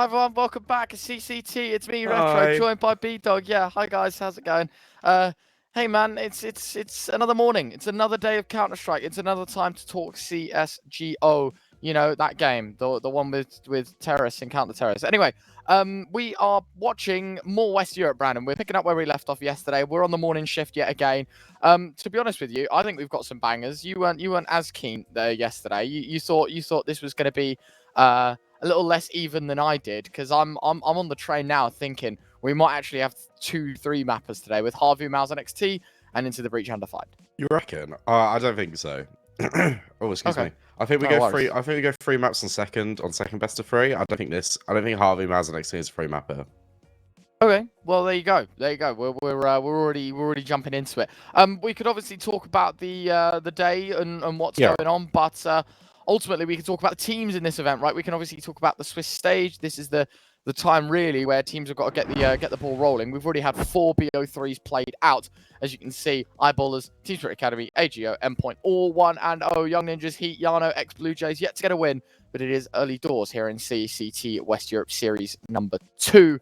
Hi everyone, welcome back. It's CCT. It's me, Retro, Hi. joined by B-Dog. Yeah, hi guys, how's it going? Uh, hey man, it's another morning. It's another day of Counter-Strike. It's another time to talk CS:GO. You know that game, the one with terrorists and counter-terrorists. Anyway, we are watching more West Europe, Brandon. We're picking up where we left off yesterday. We're on the morning shift yet again. To be honest with you, I think we've got some bangers. You weren't as keen there yesterday. You thought this was going to be a little less even than I did, because I'm on the train now thinking we might actually have 2-3 mappers today with HAVU, MOUZ, NXT, and Into the Breach Undefined. You reckon? I don't think so. Oh, excuse Okay, me. I think we no go three. worries. I think we go 3 maps on second best of 3. I don't think Harvey Mazza next is a 3 mapper. Okay, well there you go. There you go. We're already jumping into it. We could obviously talk about the day and what's Yeah. going on, but ultimately we can talk about the teams in this event, right? We can obviously talk about the Swiss stage. This is the time really where teams have got to get the ball rolling. We've already had 4 BO3s played out, as you can see. Eyeballers, Team Spirit Academy, AGO, Endpoint, all 1-0. Young Ninjas, Heat, Yano, ex Blue Jays, yet to get a win, but it is early doors here in CCT West Europe Series number 2.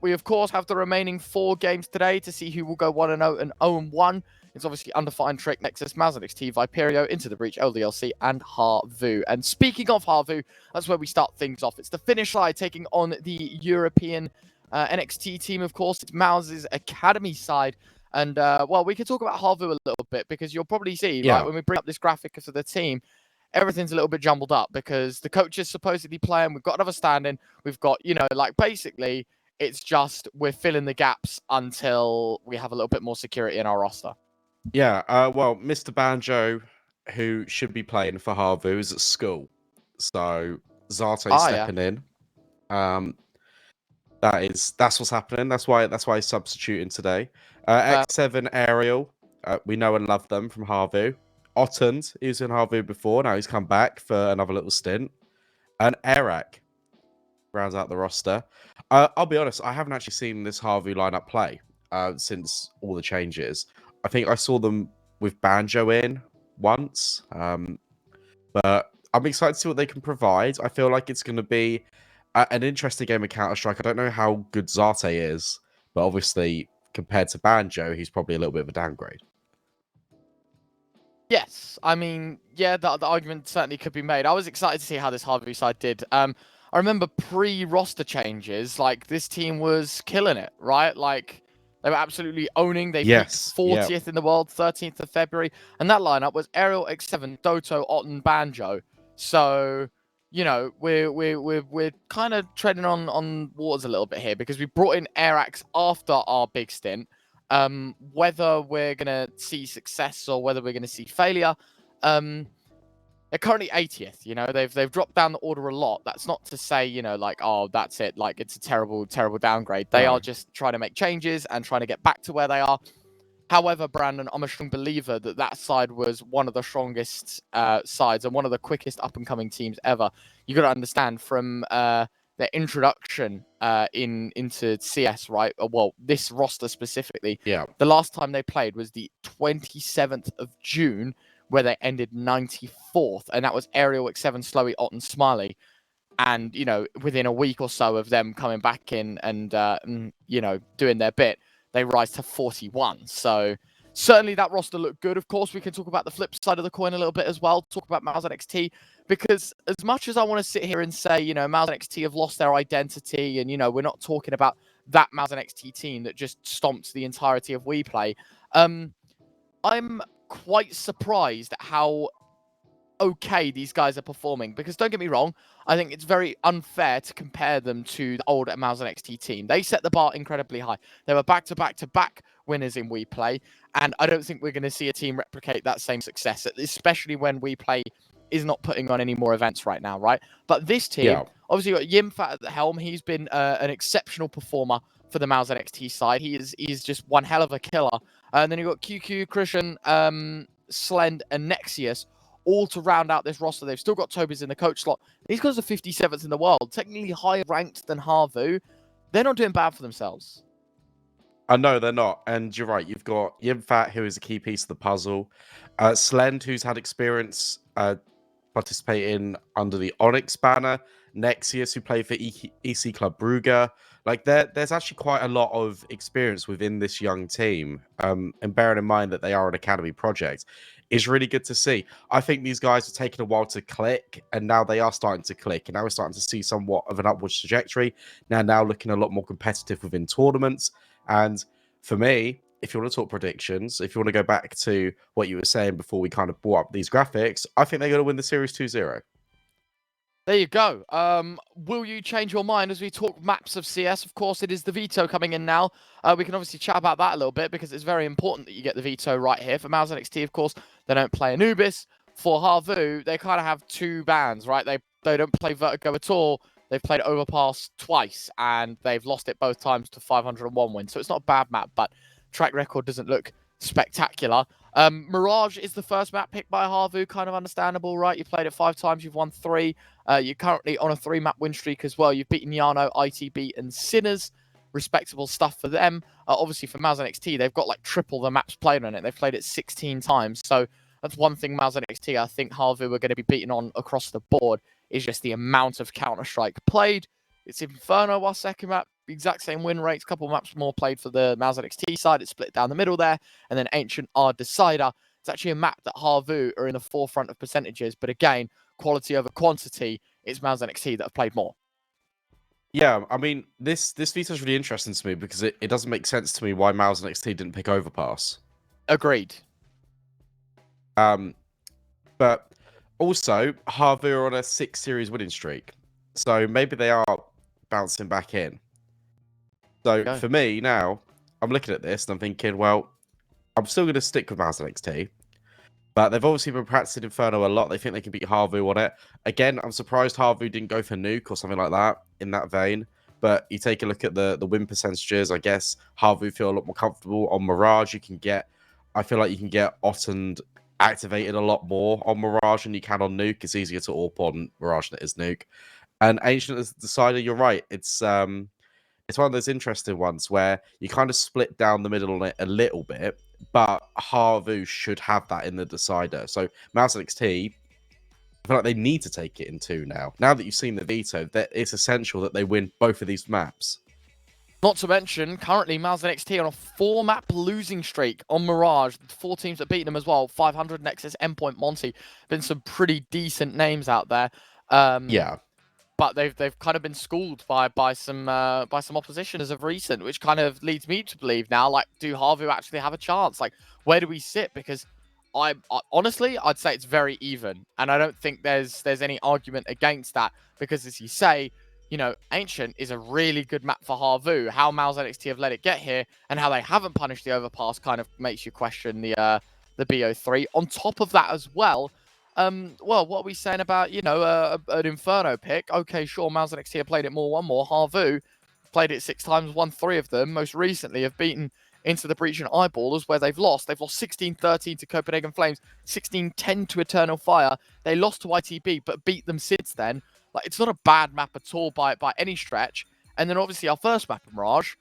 We, of course, have the remaining 4 games today to see who will go 1-0 and 0-1. It's obviously Undefined, Trick, Nexus, MOUZ, NXT, Viperio, Into the Breach, LDLC, and HAVU. And speaking of HAVU, that's where we start things off. It's the Finnish side taking on the European NXT team, of course. It's MOUZ's Academy side. And, well, we can talk about HAVU a little bit, because you'll probably see, right, when we bring up this graphic for the team, everything's a little bit jumbled up, because the coach is supposedly playing. We've got another stand-in. We've got, like, basically, it's just we're filling the gaps until we have a little bit more security in our roster. Yeah. Well, Mr. Banjo, who should be playing for Harvu, is at school, so Zarte stepping in. That's what's happening. That's why he's substituting today. X7 Ariel, we know and love them from Harvu. Ottens, he was in Harvu before. Now he's come back for another little stint. And Eric rounds out the roster. I'll be honest, I haven't actually seen this Harvu lineup play since all the changes. I think I saw them with Banjo in once, but I'm excited to see what they can provide. I feel like it's going to be an interesting game of Counter-Strike. I don't know how good Zarte is, but obviously compared to Banjo, he's probably a little bit of a downgrade. Yes, I mean, yeah, the argument certainly could be made. I was excited to see how this HAVU side did. I remember pre-roster changes, like, this team was killing it, right? Like, they were absolutely owning. They peaked Yes, 40th in the world, 13th of February. And that lineup was Ariel, X7, Doto, Otten, Banjo. So, we're kind of treading on waters a little bit here, because we brought in Airax after our big stint. Whether we're going to see success or whether we're going to see failure, they're currently 80th. They've dropped down the order a lot. That's not to say, like, oh, that's it. Like, it's a terrible, terrible downgrade. They are just trying to make changes and trying to get back to where they are. However, Brandon, I'm a strong believer that side was one of the strongest sides and one of the quickest up-and-coming teams ever. You got to understand from their introduction into CS, right? Well, this roster specifically. yeah. The last time they played was the 27th of June, where they ended 94th, and that was Ariel, X7, Slowy, Otten, Smiley. And, within a week or so of them coming back in and doing their bit, they rise to 41. So certainly that roster looked good. Of course, we can talk about the flip side of the coin a little bit as well, talk about MOUZ NXT, because as much as I want to sit here and say, MOUZ NXT have lost their identity, and, we're not talking about that MOUZ NXT team that just stomps the entirety of WePlay, I'm quite surprised at how okay these guys are performing, because don't get me wrong, I think it's very unfair to compare them to the old MOUZ NXT team. They set the bar incredibly high. They were back-to-back-to-back winners in WePlay, and I don't think we're going to see a team replicate that same success, especially when WePlay is not putting on any more events right now, right? But this team, obviously got Yimfat at the helm. He's been an exceptional performer for the MOUZ NXT side. He's just one hell of a killer. And then you've got QQ, Christian, Slend, and Nexius, all to round out this roster. They've still got Toby's in the coach slot. These guys are 57th in the world, technically higher ranked than HAVU. They're not doing bad for themselves. I know they're not, and you're right. You've got Yimfat, who is a key piece of the puzzle. Slend, who's had experience participating under the Onyx banner. Nexius, who played for EC Club Brugge. Like there's actually quite a lot of experience within this young team. And bearing in mind that they are an academy project, is really good to see. I think these guys are taking a while to click, and now they are starting to click, and now we're starting to see somewhat of an upwards trajectory. Now looking a lot more competitive within tournaments. And for me, if you want to talk predictions, if you want to go back to what you were saying before we kind of brought up these graphics, I think they're going to win the series 2-0. There you go. Will you change your mind as we talk maps of CS? Of course, it is the veto coming in now. We can obviously chat about that a little bit because it's very important that you get the veto right here. For MOUZ NXT, of course, they don't play Anubis. For HAVU, they kind of have two bans, right? They don't play Vertigo at all. They've played Overpass twice, and they've lost it both times to 501 wins. So it's not a bad map, but track record doesn't look spectacular. Mirage is the first map picked by HAVU, kind of understandable, right? You played it 5 times, you've won 3. You're currently on a 3-map win streak as well. You've beaten Yano, ITB, and Sinners. Respectable stuff for them. Obviously, for MOUZ NXT, they've got like triple the maps played on it. They've played it 16 times. So that's one thing MOUZ NXT I think HAVU are going to be beaten on across the board, is just the amount of Counter-Strike played. It's Inferno, our second map. Exact same win rates, couple maps more played for the MOUZ NXT side. It's split down the middle there. And then Ancient are Decider. It's actually a map that HAVU are in the forefront of percentages. But again, quality over quantity, it's MOUZ NXT that have played more. Yeah, I mean, this veto is really interesting to me because it doesn't make sense to me why MOUZ NXT didn't pick Overpass. Agreed. But also, HAVU are on a 6-series winning streak. So maybe they are bouncing back in. So for me now, I'm looking at this and I'm thinking, well, I'm still going to stick with MOUZ NXT. But they've obviously been practicing Inferno a lot. They think they can beat HAVU on it. Again, I'm surprised HAVU didn't go for Nuke or something like that in that vein. But you take a look at the win percentages, I guess HAVU feel a lot more comfortable. On Mirage, I feel like you can get Ottend activated a lot more on Mirage than you can on Nuke. It's easier to AWP on Mirage than it is Nuke. And Ancient has decided, you're right. It's one of those interesting ones where you kind of split down the middle on it a little bit, but HAVU should have that in the decider. So MOUZ NXT, I feel like they need to take it in 2 now. Now that you've seen the veto, that it's essential that they win both of these maps. Not to mention, currently MOUZ NXT on a 4-map losing streak on Mirage. 4 teams that beat them as well. 500 Nexus, Endpoint, Monty. Been some pretty decent names out there. Yeah. But they've kind of been schooled by some opposition as of recent, which kind of leads me to believe now, like, do HAVU actually have a chance? Like, where do we sit? Because I honestly, I'd say it's very even, and I don't think there's any argument against that. Because as you say, you know, Ancient is a really good map for HAVU. How MOUZ NXT have let it get here, and how they haven't punished the Overpass, kind of makes you question the BO3. On top of that as well. Well, what are we saying about, you know, an Inferno pick? Okay, sure, MOUZ NXT have played it more, won more. HAVU played it 6 times, won 3 of them. Most recently have beaten Into the Breach and Eyeballers, where they've lost. They've lost 16-13 to Copenhagen Flames, 16-10 to Eternal Fire. They lost to ITB, but beat them since then. Like, it's not a bad map at all by any stretch. And then obviously our first map, Mirage,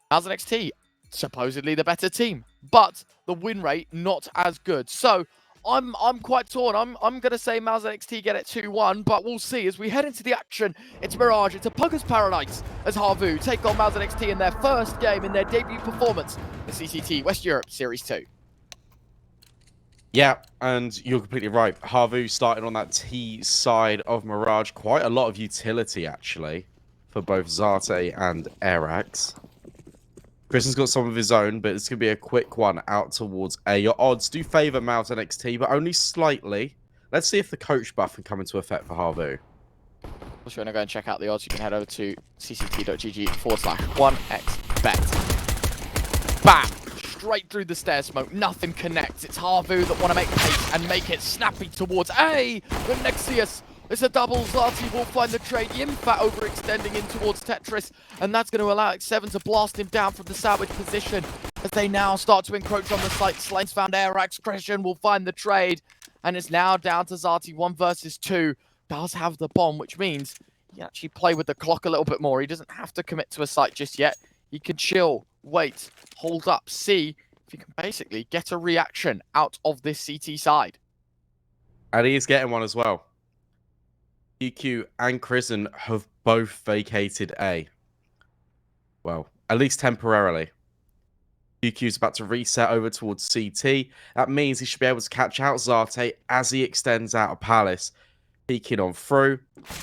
MOUZ NXT, supposedly the better team, but the win rate not as good. So I'm quite torn. I'm going to say MOUZ NXT get it 2-1, but we'll see as we head into the action. It's Mirage, it's a Pugger's Paradise as HAVU take on MOUZ NXT in their first game in their debut performance, the CCT West Europe Series 2. Yeah, and you're completely right. HAVU started on that T side of Mirage. Quite a lot of utility, actually, for both Zate and Arax. Kristen's got some of his own, but it's going to be a quick one out towards A. Your odds do favour MOUZ NXT, but only slightly. Let's see if the coach buff can come into effect for HAVU. If you want to go and check out the odds, you can head over to cct.gg/1xbet. Bam! Straight through the stair smoke. Nothing connects. It's HAVU that want to make pace and make it snappy towards A. The Nexius. It's a double. Zati will find the trade. Yimfat overextending in towards Tetris. And that's going to allow X7 to blast him down from the sandwich position. As they now start to encroach on the site. Slane's found Arax. Christian will find the trade. And it's now down to Zati. 1 versus 2. Does have the bomb, which means he can actually play with the clock a little bit more. He doesn't have to commit to a site just yet. He can chill, wait, hold up, see if he can basically get a reaction out of this CT side. And he's getting one as well. QQ and Crizzen have both vacated A. Well, at least temporarily. QQ's about to reset over towards CT. That means he should be able to catch out Zarte as he extends out of Palace. Peeking on through.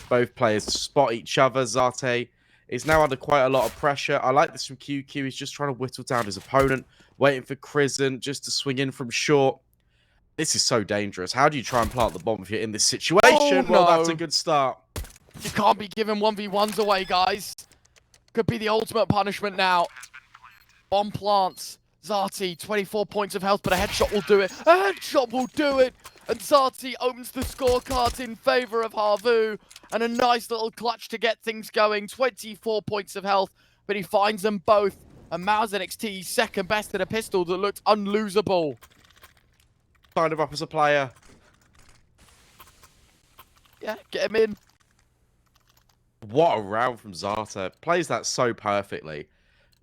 Both players spot each other. Zarte is now under quite a lot of pressure. I like this from QQ. He's just trying to whittle down his opponent. Waiting for Crizzen just to swing in from short. This is so dangerous. How do you try and plant the bomb if you're in this situation? Oh, Well, no. that's a good start. You can't be giving 1v1s away, guys. Could be the ultimate punishment now. Bomb plants. Zarte, 24 points of health, but a headshot will do it. A headshot will do it. And Zarte opens the scorecards in favor of HAVU. And a nice little clutch to get things going. 24 points of health, but he finds them both. And MOUZ NXT second best in a pistol that looked unlosable. Kind of up as a player. Yeah, get him in. What a round from Zarte. Plays that so perfectly.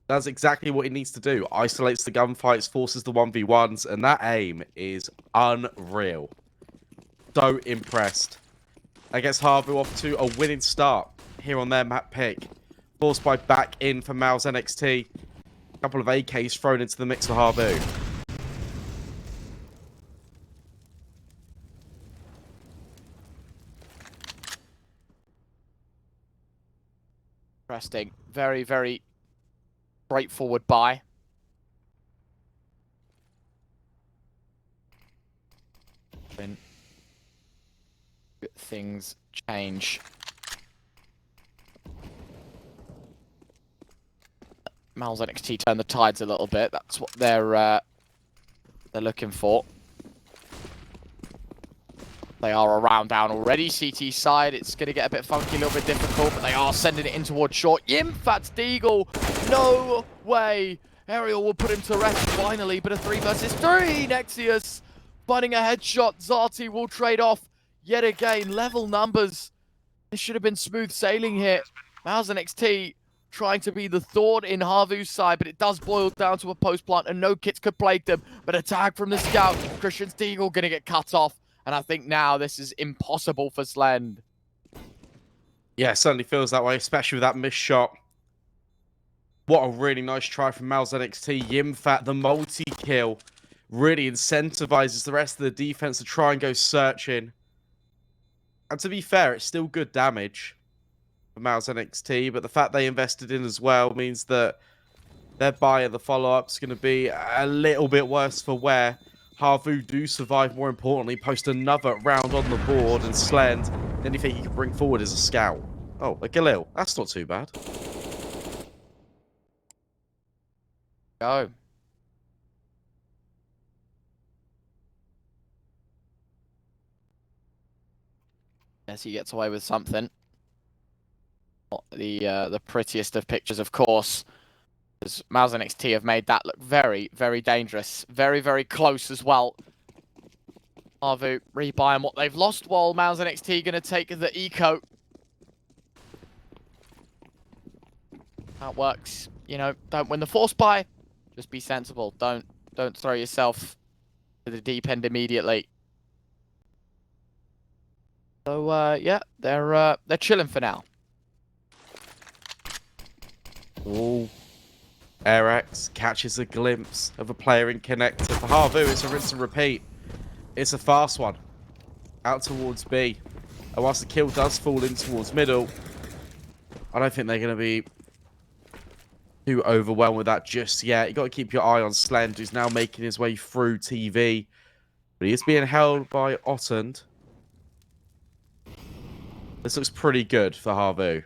Does exactly what he needs to do. Isolates the gunfights, forces the 1v1s, and that aim is unreal. So impressed. That gets HAVU off to a winning start here on their map pick. Forced by back in for MOUZ NXT. A couple of AKs thrown into the mix for HAVU. Interesting. Very, very straightforward buy. When things change. MOUZ NXT turn the tides a little bit. That's what they're looking for. They are a round down already. CT side, it's going to get a bit funky, a little bit difficult, but they are sending it in towards short. Yimfat's Deagle, no way. Aerial will put him to rest finally, but a 3 versus 3. Nexius finding a headshot. Zarte will trade off yet again. Level numbers. This should have been smooth sailing here. MOUZ NXT trying to be the thorn in HAVU's side, but it does boil down to a post plant, and no kits could plague them. But a tag from the scout. Christian's Deagle going to get cut off. And I think now this is impossible for Slend. Yeah, it certainly feels that way, especially with that missed shot. What a really nice try from MOUZ NXT. Yimfat, the multi-kill, really incentivizes the rest of the defense to try and go searching. And to be fair, it's still good damage for MOUZ NXT, but the fact they invested in as well means that their buy and the follow-up is going to be a little bit worse for wear. HAVU do survive, more importantly, post another round on the board, and Slend, the only thing he can bring forward is a scout. Oh, a Galil. That's not too bad. Go. Yes, he gets away with something. Not the prettiest of pictures, of course. Because MOUZ NXT have made that look very, very dangerous. Very, very close as well. HAVU rebuying what they've lost, while MOUZ NXT going to take the eco. That works. You know, don't win the force buy. Just be sensible. Don't throw yourself to the deep end immediately. So yeah, they're chilling for now. Ooh. Airax catches a glimpse of a player in connector. For HAVU, it's a rinse and repeat. It's a fast one. Out towards B. And whilst the kill does fall in towards middle, I don't think they're going to be too overwhelmed with that just yet. You got to keep your eye on Slend, who's now making his way through TV. But he is being held by Ottend. This looks pretty good for HAVU.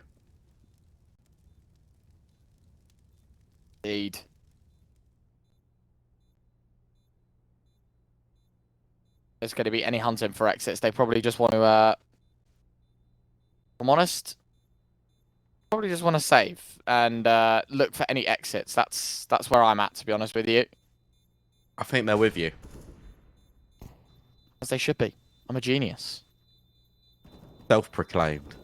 Indeed. There's going to be any hunting for exits. They probably just want to, if I'm honest, probably just want to save and look for any exits. That's where I'm at, to be honest with you. I think they're with you. As they should be. I'm a genius. Self-proclaimed.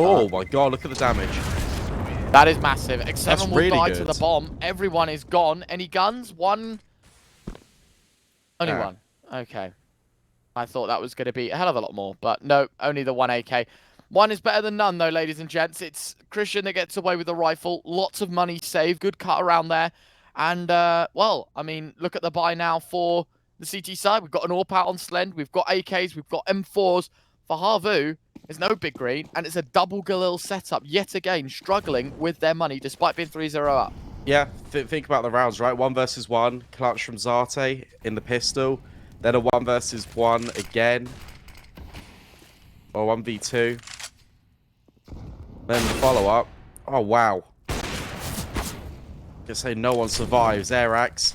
Oh my god, look at the damage. That is massive. X7 will really die good. to the bomb. Everyone is gone. Any guns? One. Only one. Okay. I thought that was going to be a hell of a lot more, but no, only the 1 AK. One is better than none, though, ladies and gents. It's Christian that gets away with the rifle. Lots of money saved. Good cut around there. And, well, I mean, look at the buy now for the CT side. We've got an AWP out on Slend. We've got AKs. We've got M4s. For HAVU, there's no big green, and it's a double Galil setup. Yet again, struggling with their money, despite being 3-0 up. Yeah, think about the rounds, right? 1 versus 1, clutch from Zate in the pistol. Then a 1 versus 1 again. Or 1v2. Then the follow-up. Oh, wow. Just say no one survives. Airax.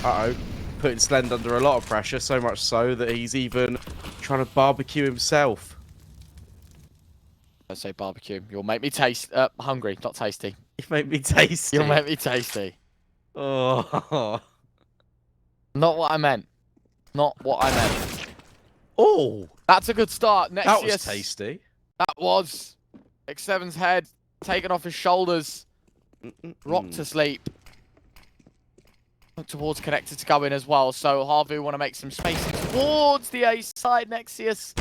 Uh-oh. Putting Slend under a lot of pressure, so much so that he's even trying to barbecue himself. I say barbecue. You'll make me taste hungry, not tasty. You make me tasty. You'll make me tasty. Oh. Not what I meant. Not what I meant. Oh. That's a good start. Next That was tasty. That was. X7's head taken off his shoulders. Rocked to sleep. Look towards connected to go in as well. So HAVU want to make some space towards the A side. Nexius.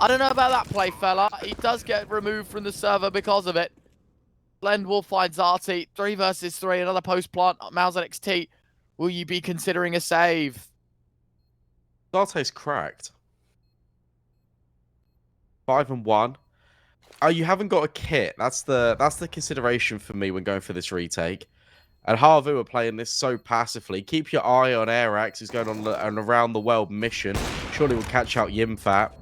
I don't know about that play, fella. He does get removed from the server because of it. Blend will find Zati. 3 versus 3. Another post plant. MOUZ NXT. Will you be considering a save? Zate's cracked. 5 and 1. Oh, you haven't got a kit. That's the consideration for me when going for this retake. And HAVU are playing this so passively. Keep your eye on Airax, who's going on an around the world mission. Surely we'll catch out Yimfat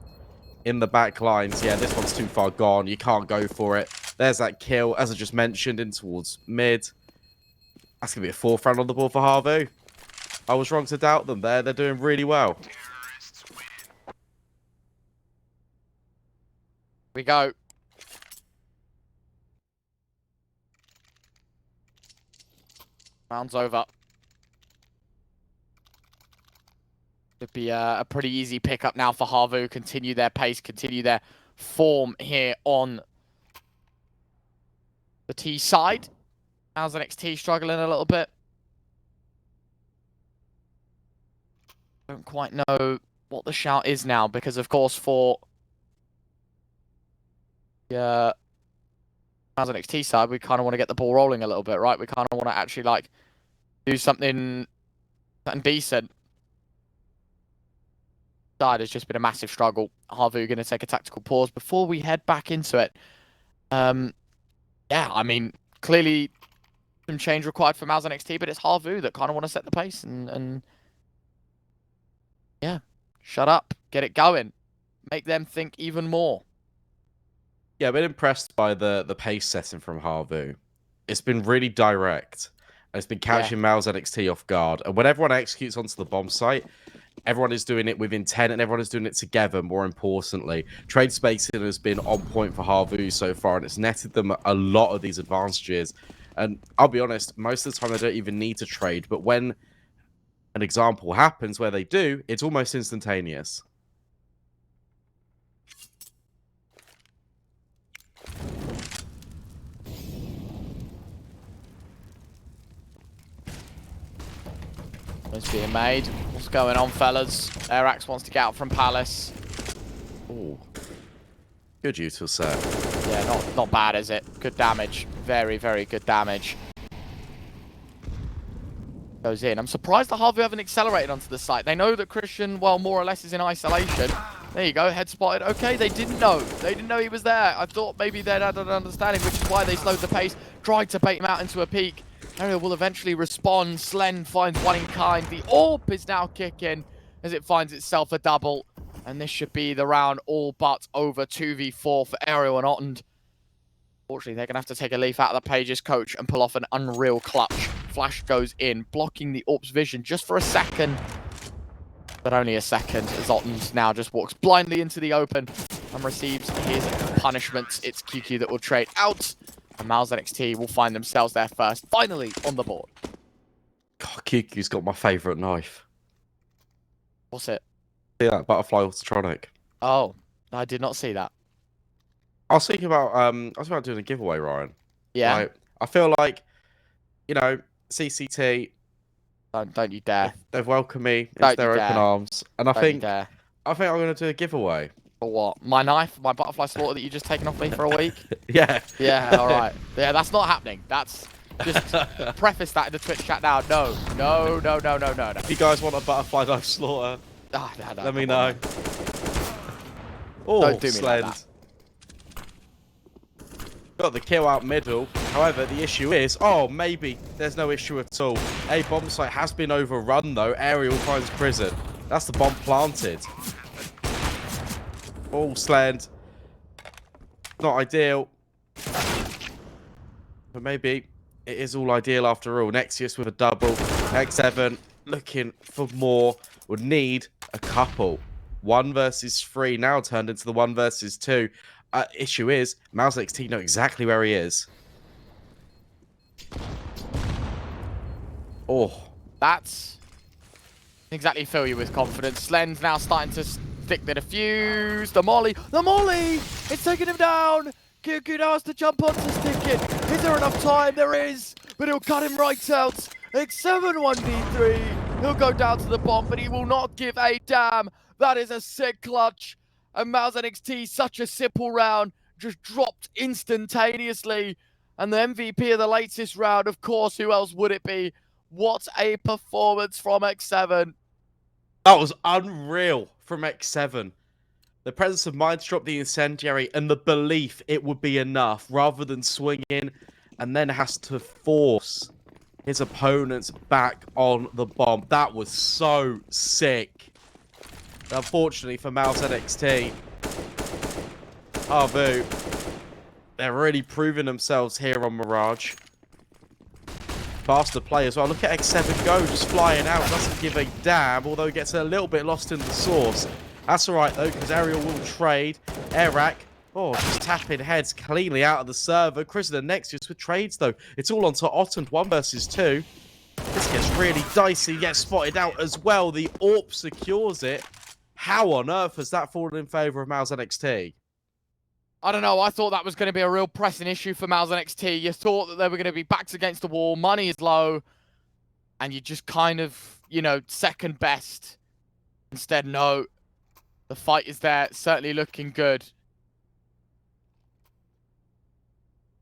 in the back lines. Yeah, this one's too far gone. You can't go for it. There's that kill, as I just mentioned, in towards mid. That's going to be a 4th round on the board for HAVU. I was wrong to doubt them there. They're doing really well. Here we go. Round's over. Could be a pretty easy pickup now for HAVU. Continue their pace, continue their form here on the T side. How's the NXT struggling a little bit? Don't quite know what the shout is now because, of course, for the How's the NXT side, we kind of want to get the ball rolling a little bit, right? We kind of want to actually like do something decent. Side has just been a massive struggle. HAVU going to take a tactical pause before we head back into it. Yeah, I mean, clearly some change required for MOUZ NXT, but it's HAVU that kind of want to set the pace and yeah, shut up, get it going, make them think even more. Yeah, I've been impressed by the pace setting from HAVU. It's been really direct. And it's been catching MOUZ NXT off guard. And when everyone executes onto the bomb site, everyone is doing it with intent and everyone is doing it together, more importantly. Trade spacing has been on point for HAVU so far, and it's netted them a lot of these advantages. And I'll be honest, most of the time they don't even need to trade. But when an example happens where they do, it's almost instantaneous. It's being made. What's going on, fellas? Airax wants to get out from Palace. Oh, good util set. Yeah, not bad, is it? Good damage. Very, very good damage. Goes in. I'm surprised the HAVU haven't accelerated onto the site. They know that Christian, well, more or less is in isolation. There you go, head spotted. Okay, they didn't know. They didn't know he was there. I thought maybe they'd had an understanding, which is why they slowed the pace, tried to bait him out into a peak. Ariel will eventually respond. Slend finds one in kind. The AWP is now kicking as it finds itself a double. And this should be the round all but over. 2v4 for Ariel and Ottend. Unfortunately, they're going to have to take a leaf out of the page's coach and pull off an unreal clutch. Flash goes in, blocking the AWP's vision just for a second. But only a second, as Ottend now just walks blindly into the open and receives his punishment. It's QQ that will trade out. And MOUZ NXT will find themselves there first, finally on the board. God, QQ's got my favourite knife. What's it? See that butterfly autotronic? Oh, I did not see that. I was thinking about doing a giveaway, Ryan. Yeah. Like, I feel like, you know, CCT, Don't you dare. They've welcomed me into Don't you their open dare. arms, and I Don't you think dare. I'm gonna do a giveaway. For what? My knife? My butterfly slaughter that you just taken off me for a week? Yeah. Yeah, alright. Yeah, that's not happening. That's just preface that in the Twitch chat now. No. No, no, no, no, no, no. If you guys want a butterfly knife slaughter, No, let me come know. on, Oh, Don't do me Slend. like that. Got the kill out middle. However, the issue is, maybe there's no issue at all. A bomb site has been overrun though. Aerial finds prison. That's the bomb planted. Oh, Slend. Not ideal. But maybe it is all ideal after all. Nexius with a double. X7 looking for more. Would need a couple. 1 versus 3 now turned into the 1 versus 2. Issue is, MOUZ NXT know exactly where he is. Oh. That's exactly fill you with confidence. Slen's now starting to stick the defuse. The molly. The molly! It's taking him down. Kyuku now has to jump on to stick it. Is there enough time? There is. But he'll cut him right out. X7 1v3. He'll go down to the bomb, but he will not give a damn. That is a sick clutch. And MOUZ NXT, such a simple round, just dropped instantaneously. And the MVP of the latest round, of course, who else would it be? What a performance from X7. That was unreal from X7. The presence of mind to drop the incendiary and the belief it would be enough rather than swing in and then has to force his opponents back on the bomb. That was so sick. Unfortunately for MOUZ NXT, HAVU, they're really proving themselves here on Mirage. Faster play as well. Look at X7 go, just flying out. Doesn't give a damn, although he gets a little bit lost in the source. That's alright though, because Ariel will trade. Airac, just tapping heads cleanly out of the server. Chris and Nexius with trades though. It's all onto Ottend, 1 versus 2. This gets really dicey, gets spotted out as well. The AWP secures it. How on earth has that fallen in favour of MOUZ NXT? I don't know. I thought that was going to be a real pressing issue for MOUZ NXT. You thought that they were going to be backs against the wall. Money is low. And you just kind of, second best. Instead, no. The fight is there. Certainly looking good.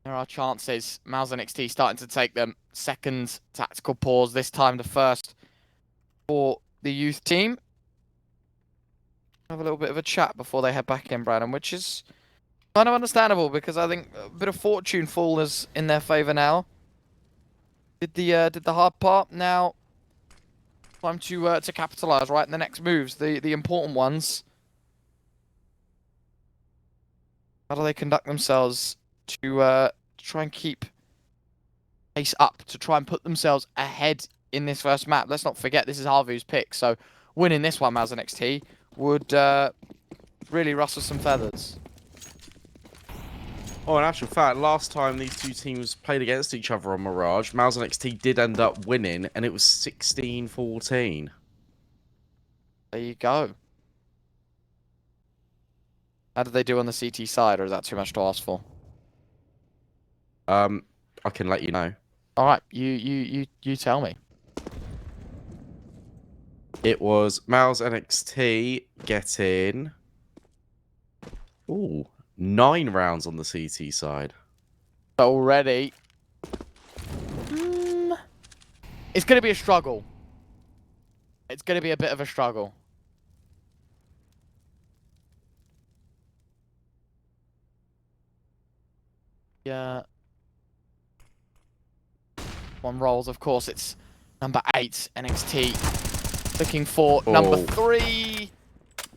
There are chances. MOUZ NXT starting to take them. Second tactical pause. This time the first for the youth team. Have a little bit of a chat before they head back in, Brandon, which is kind of understandable because I think a bit of fortune fall is in their favour now. Did the hard part. Now time to capitalise, right? In the next moves, the important ones. How do they conduct themselves to try and keep pace up, to try and put themselves ahead in this first map? Let's not forget this is HAVU's pick, so winning this one, MOUZ NXT, would really rustle some feathers. In actual fact, last time these two teams played against each other on Mirage, MOUZ NXT did end up winning, and it was 16-14. There you go. How did they do on the CT side, or is that too much to ask for? I can let you know. All right, you tell me. It was MOUZ NXT getting 9 rounds on the CT side. Already. It's going to be a struggle. It's going to be a bit of a struggle. Yeah. One rolls, of course. It's number 8, NXT. Looking for number 3.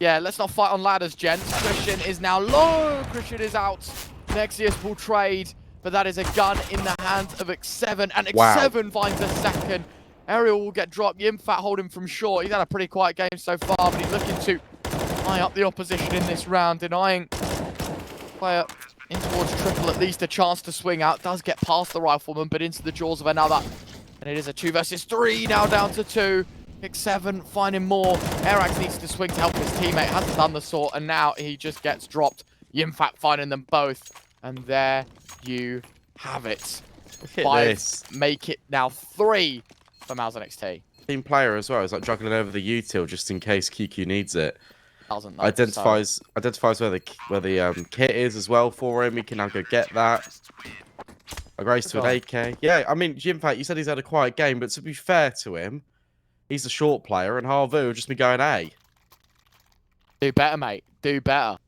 Yeah, let's not fight on ladders, gents. Christian is now low. Christian is out. Nexius will trade, but that is a gun in the hands of X7. And X7 finds a second. Ariel will get dropped. Yimfat hold him from short. He's had a pretty quiet game so far, but he's looking to tie up the opposition in this round, denying player in towards triple at least a chance to swing out. Does get past the rifleman, but into the jaws of another. And it is a 2 versus 3, now down to 2. X7 finding more. Airax needs to swing to help his teammate. Hasn't done the sort, and now he just gets dropped. Yimfat finding them both. And there you have it. Look at 5 this. make it now 3 for MOUZ NXT. team player as well. He's like juggling over the util just in case QQ needs it. Doesn't know. Identifies where the kit is as well for him. He can now go get that. A race to an AK. Yeah, I mean, in fact, you said he's had a quiet game, but to be fair to him, he's a short player, and HAVU will just be going A. Do better, mate. Do better.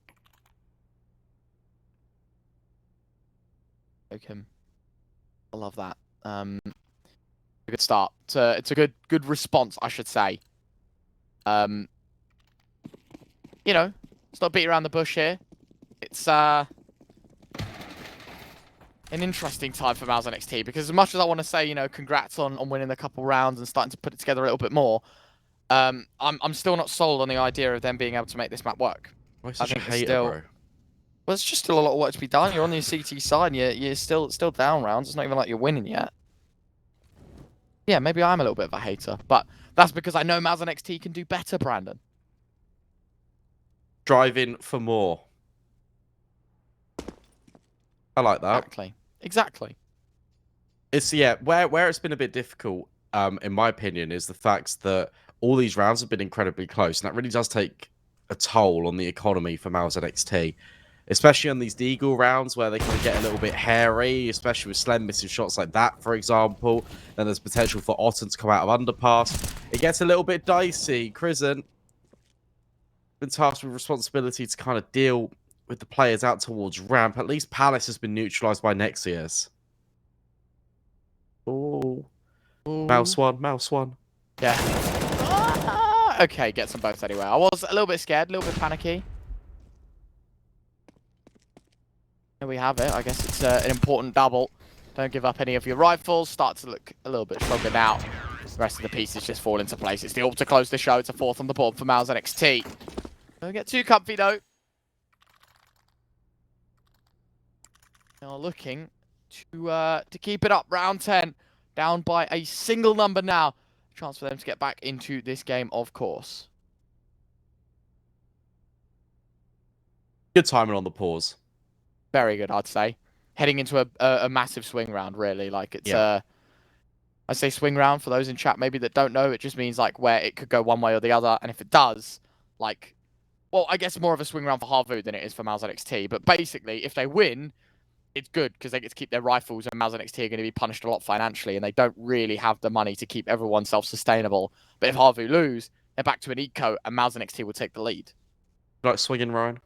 Okay. I love that. A good start. It's a good response, I should say. You know, let's not beat around the bush here. It's an interesting time for MOUZ NXT, because as much as I want to say, you know, congrats on winning a couple rounds and starting to put it together a little bit more, I'm still not sold on the idea of them being able to make this map work. Why such a hater, bro? Well, it's just still a lot of work to be done. You're on the CT side, and you're still down rounds. It's not even like you're winning yet. Yeah, maybe I'm a little bit of a hater, but that's because I know MOUZ NXT can do better, Brandon. Driving for more. I like that. Exactly. It's where it's been a bit difficult, in my opinion, is the fact that all these rounds have been incredibly close, and that really does take a toll on the economy for MOUZ NXT, especially on these Deagle rounds where they can get a little bit hairy, especially with Slem missing shots like that, for example. Then there's potential for Otten to come out of underpass. It gets a little bit dicey. Crizant been tasked with responsibility to kind of deal with the players out towards ramp. At least Palace has been neutralized by Nexius. Oh, mouse one. Yeah. Okay, gets them both anyway. I was a little bit scared, a little bit panicky. Here we have it. I guess it's an important double. Don't give up any of your rifles. Start to look a little bit stronger now. The rest of the pieces just fall into place. It's the all to close the show. It's a 4th on the board for MOUZ NXT. Don't get too comfy though. Now looking to keep it up. Round 10. Down by a single number now. Chance for them to get back into this game, of course. Good timing on the pause. Very good, I'd say. Heading into a massive swing round, really. Like, it's I say swing round for those in chat maybe that don't know. It just means, like, where it could go one way or the other. And if it does, like, well, I guess more of a swing round for HAVU than it is for MOUZ NXT. But basically, if they win, it's good because they get to keep their rifles, and MOUZ NXT are going to be punished a lot financially, and they don't really have the money to keep everyone self-sustainable. But if HAVU lose, they're back to an eco, and MOUZ NXT will take the lead. Like swinging, Ryan?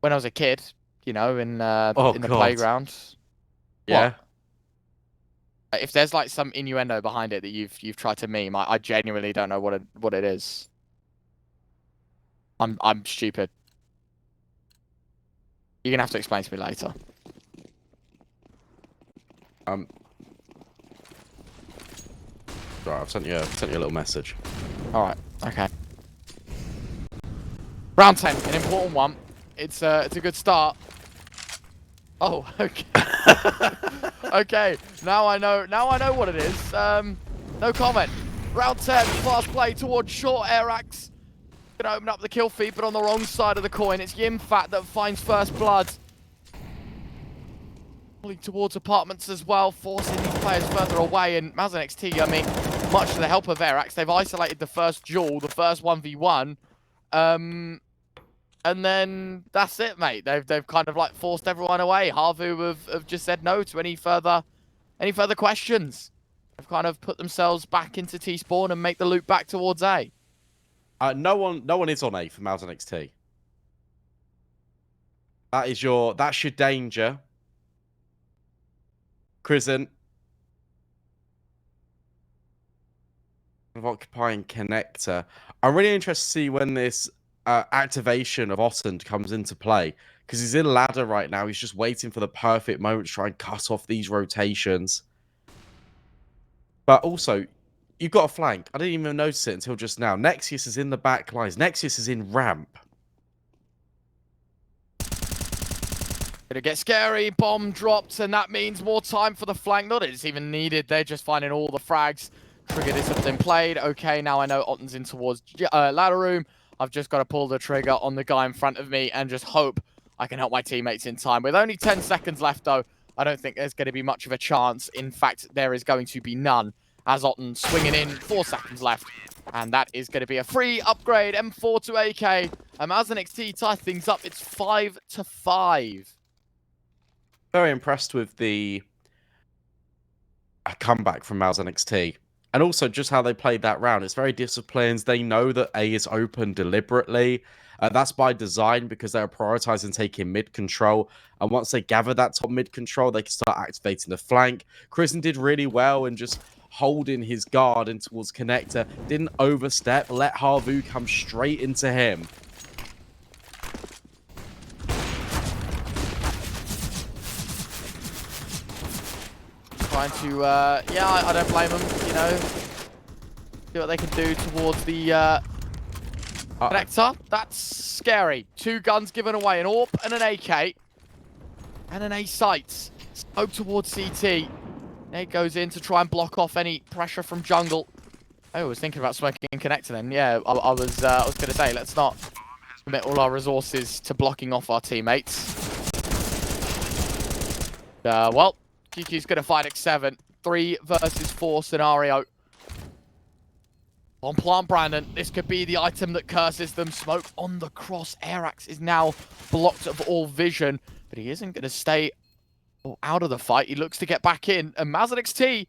When I was a kid, you know, in the playground. Yeah. What? If there's like some innuendo behind it that you've tried to meme, I genuinely don't know what it is. I'm stupid. You're gonna have to explain to me later. Right, I've sent you a little message. All right. Okay. Round 10, an important one. It's a good start. Oh, okay. Okay. Now I know what it is. No comment. Round 10, fast play towards short air axe. Gonna open up the kill feed, but on the wrong side of the coin. It's Yimfat that finds first blood. Pulling towards apartments as well, forcing these players further away. And MOUZ NXT, I mean, much to the help of Airax, they've isolated the first duel, the first 1v1. And then that's it, mate. They've kind of like forced everyone away. HAVU have just said no to any further questions. They've kind of put themselves back into T-spawn and make the loop back towards A. No one is on A for MOUZ NXT. That's your danger. Crizant of occupying connector. I'm really interested to see when this activation of Otten comes into play, because he's in ladder right now. He's just waiting for the perfect moment to try and cut off these rotations. But also, you've got a flank. I didn't even notice it until just now. Nexius is in the back lines. Nexius is in ramp. Gonna get scary. Bomb dropped, and that means more time for the flank. Not that it's even needed. They're just finding all the frags. Trigger discipline played. Okay, now I know Otten's in towards ladder room. I've just got to pull the trigger on the guy in front of me and just hope I can help my teammates in time. With only 10 seconds left, though, I don't think there's going to be much of a chance. In fact, there is going to be none. as Otten swinging in, 4 seconds left. And that is going to be a free upgrade, M4 to AK. MOUZ NXT tie things up, it's 5-5. Very impressed with the comeback from MOUZ NXT. And also just how they played that round. It's very disciplined. They know that A is open deliberately. That's by design because they're prioritizing taking mid control. And once they gather that top mid control, they can start activating the flank. Kristen did really well and just holding his guard in towards connector. Didn't overstep. Let HAVU come straight into him. Trying to, yeah, I don't blame them, you know. See what they can do towards the connector. That's scary. 2 guns given away, an AWP and an AK. And an A sight. Scope towards CT. Nate goes in to try and block off any pressure from jungle. I was thinking about smoking connector then. Yeah, I was going to say, let's not commit all our resources to blocking off our teammates. Well, QQ's going to fight X7. 3 versus 4 scenario. On plant Brandon, this could be the item that curses them. Smoke on the cross. Airax is now blocked of all vision, but he isn't going to stay out of the fight. He looks to get back in. And MOUZ NXT,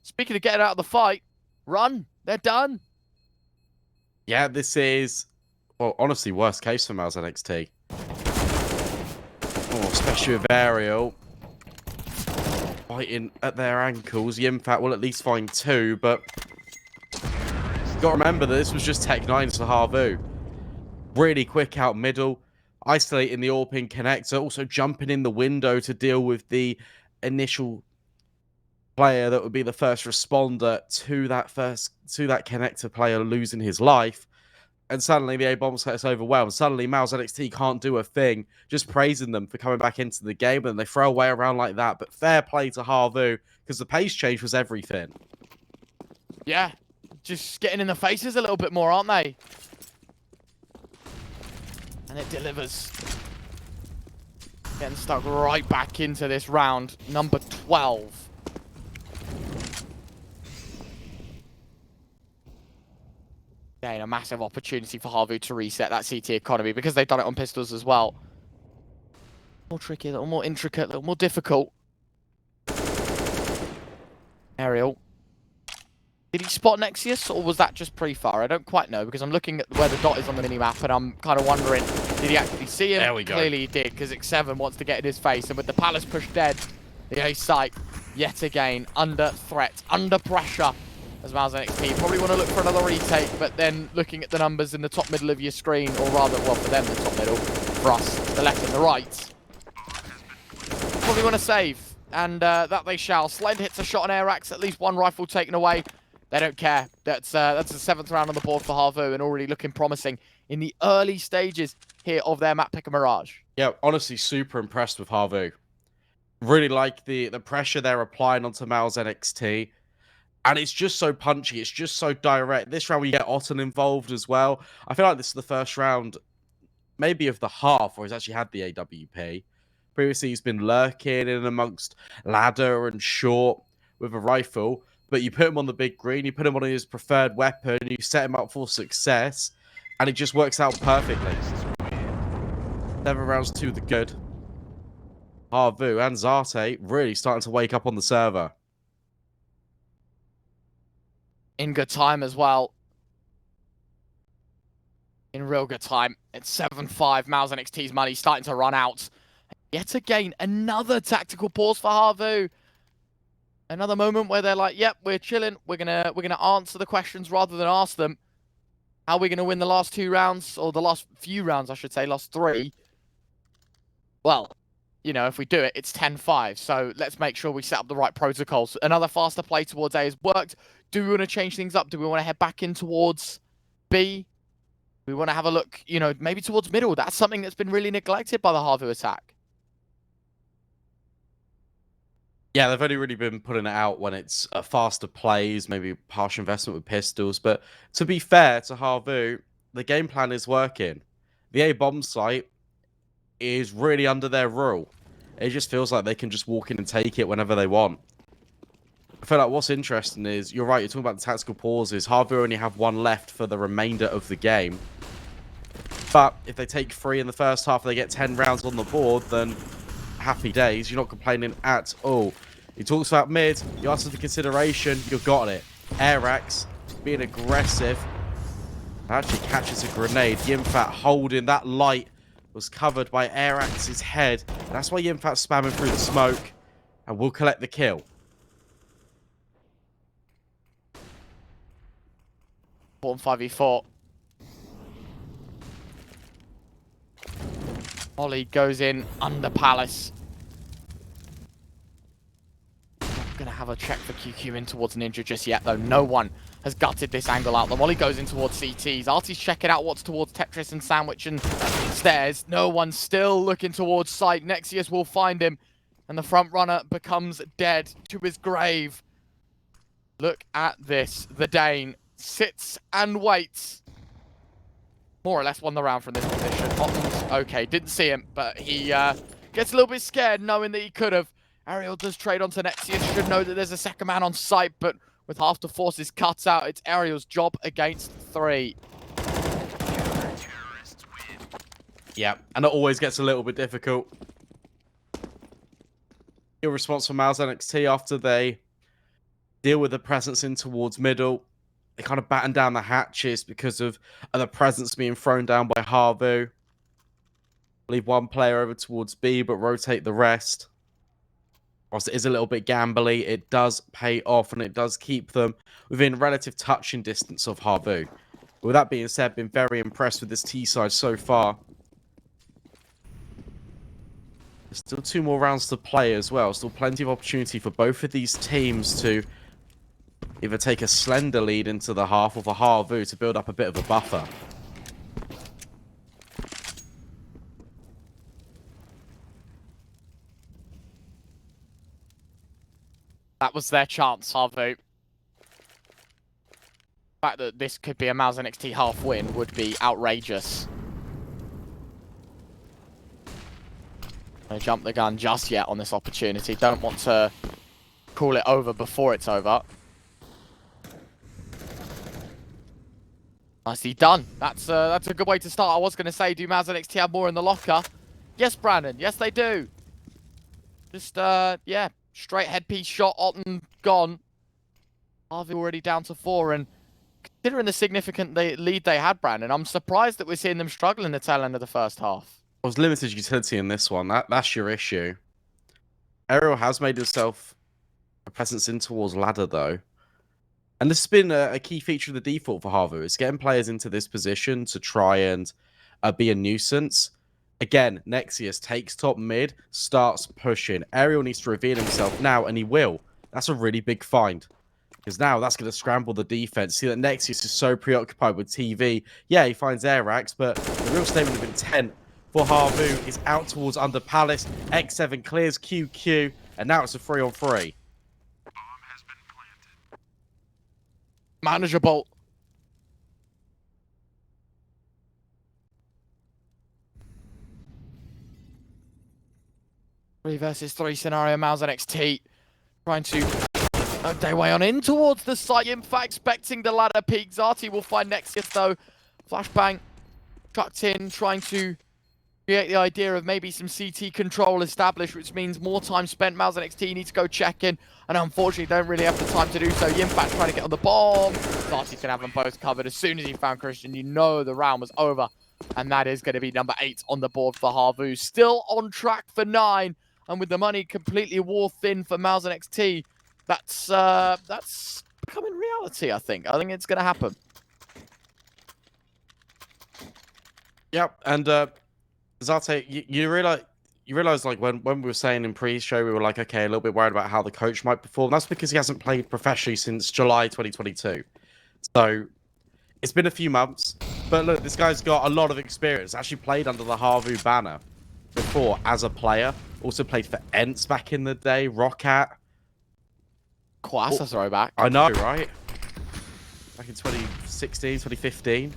speaking of getting out of the fight, run. They're done. Yeah, this is, well, honestly, worst case for MOUZ NXT. Oh, especially with Aerial fighting at their ankles. Yimfat will at least find 2, but got to remember that this was just Tech 9 to HAVU. Really quick out middle, isolating the AWP connector, also jumping in the window to deal with the initial player that would be the first responder to that connector player losing his life. And suddenly the A-bomb gets overwhelmed. Suddenly MOUZ NXT can't do a thing, just praising them for coming back into the game, and they throw away around like that. But fair play to HAVU, because the pace change was everything. Yeah, just getting in the faces a little bit more, aren't they? And it delivers. Getting stuck right back into this round. Number 12. Again, a massive opportunity for HAVU to reset that CT economy because they've done it on pistols as well. More tricky, a little more intricate, a little more difficult. Aerial. Did he spot Nexius, or was that just pre-fire? I don't quite know, because I'm looking at where the dot is on the minimap, and I'm kind of wondering, did he actually see him? There we go. Clearly he did, because X7 wants to get in his face, and with the Palace pushed dead, the A site, yet again, under threat, under pressure, as MOUZ NXT. Probably want to look for another retake, but then looking at the numbers in the top middle of your screen, or rather, well, for them, the top middle, for us, the left and the right. Probably want to save, and that they shall. Slend hits a shot on Airax, at least 1 rifle taken away. They don't care. That's the 7th round on the board for HAVU, and already looking promising in the early stages here of their map pick and Mirage. Yeah, honestly, super impressed with HAVU. Really like the pressure they're applying onto MOUZ NXT. And it's just so punchy. It's just so direct. This round, we get Otten involved as well. I feel like this is the first round, maybe of the half, where he's actually had the AWP. Previously, he's been lurking in amongst ladder and short with a rifle. But you put him on the big green, you put him on his preferred weapon, you set him up for success, and it just works out perfectly. 7 rounds to the good. HAVU and Zarte really starting to wake up on the server. In good time as well. In real good time. It's 7-5. MOUZ NXT's money starting to run out. Yet again, another tactical pause for HAVU. Another moment where they're like, yep, we're chilling. We're gonna answer the questions rather than ask them. How are we gonna win the last 2 rounds? Or the last few rounds, I should say, last 3. Well, you know, if we do it, it's 10-5. So let's make sure we set up the right protocols. Another faster play towards A has worked. Do we want to change things up? Do we want to head back in towards B? We want to have a look, you know, maybe towards middle. That's something that's been really neglected by the HAVU attack. Yeah, they've only really been putting it out when it's faster plays, maybe harsh investment with pistols. But to be fair to HAVU, the game plan is working. The A-bomb site is really under their rule. It just feels like they can just walk in and take it whenever they want. I feel like what's interesting is, you're right, you're talking about the tactical pauses. HAVU only have one left for the remainder of the game. But if they take 3 in the first half, they get 10 rounds on the board, then happy days. You're not complaining at all. He talks about mid, you ask for the consideration, you've got it. Airax being aggressive. Actually catches a grenade. Yimfat holding that light was covered by Airax's head. That's why Yimfat's spamming through the smoke and will collect the kill. Important 5v4. Ollie goes in under Palace. Not gonna have a check for QQ in towards Ninja just yet, though. No one has gutted this angle out. The Molly goes in towards CTs. Artie's checking out what's towards Tetris and Sandwich and Stairs. No one's still looking towards site. Nexius will find him, and the front runner becomes dead to his grave. Look at this. The Dane sits and waits. More or less won the round from this position. Otton's okay, didn't see him, but he gets a little bit scared knowing that he could have. Ariel does trade onto Nexius, should know that there's a second man on site, but with half the forces cut out, it's Ariel's job against 3. Yeah, and it always gets a little bit difficult. Your response from MOUZ NXT after they deal with the presence in towards middle. They kind of batten down the hatches because of the presence being thrown down by HAVU. Leave one player over towards B, but rotate the rest. Whilst it is a little bit gambly, it does pay off, and it does keep them within relative touching distance of HAVU. With that being said, been very impressed with this T side so far. There's still 2 more rounds to play as well. Still plenty of opportunity for both of these teams to either take a slender lead into the half, or for HAVU to build up a bit of a buffer. That was their chance, HAVU. The fact that this could be a MOUZ NXT half win would be outrageous. I jump the gun just yet on this opportunity. Don't want to call it over before it's over. Nicely done. That's a good way to start. I was going to say, do MOUZ NXT have more in the locker? Yes, Brandon. Yes, they do. Just, yeah. Straight headpiece shot, Otton gone. HAVU already down to 4, and considering the significant lead they had, Brandon, I'm surprised that we're seeing them struggle in the tail end of the first half. There was limited utility in this one. That's your issue. Ariel has made himself a presence in towards ladder, though. And this has been a key feature of the default for HAVU. It's getting players into this position to try and be a nuisance. Again, Nexius takes top mid, starts pushing. Ariel needs to reveal himself now, and he will. That's a really big find. Because now that's going to scramble the defense. See that Nexius is so preoccupied with TV. Yeah, he finds Airax, but the real statement of intent for HAVU is out towards under Palace. X7 clears QQ, and now it's a 3-on-3. Manageable. 3 versus 3 scenario. MOUZ NXT trying to work their way on in towards the site. In fact, expecting the ladder peak. Zati will find Nexius though. Flashbang trucked in, trying to create the idea of maybe some CT control established, which means more time spent. MOUZ NXT needs to go check in, and unfortunately don't really have the time to do so. Yimfact trying to get on the bomb. Zati's gonna have them both covered. As soon as he found Christian, you know the round was over. And that is going to be number 8 on the board for HAVU. Still on track for 9. And with the money completely wore thin for MOUZ NXT, that's becoming reality, I think. I think it's going to happen. Yep, and Zate, you realize like when we were saying in pre-show, we were like, okay, a little bit worried about how the coach might perform. That's because he hasn't played professionally since July 2022. So it's been a few months, but look, this guy's got a lot of experience. Actually played under the HAVU banner before as a player. Also played for Ents back in the day, Rockat. Quite a throwback. I know, right? Back in 2016, 2015.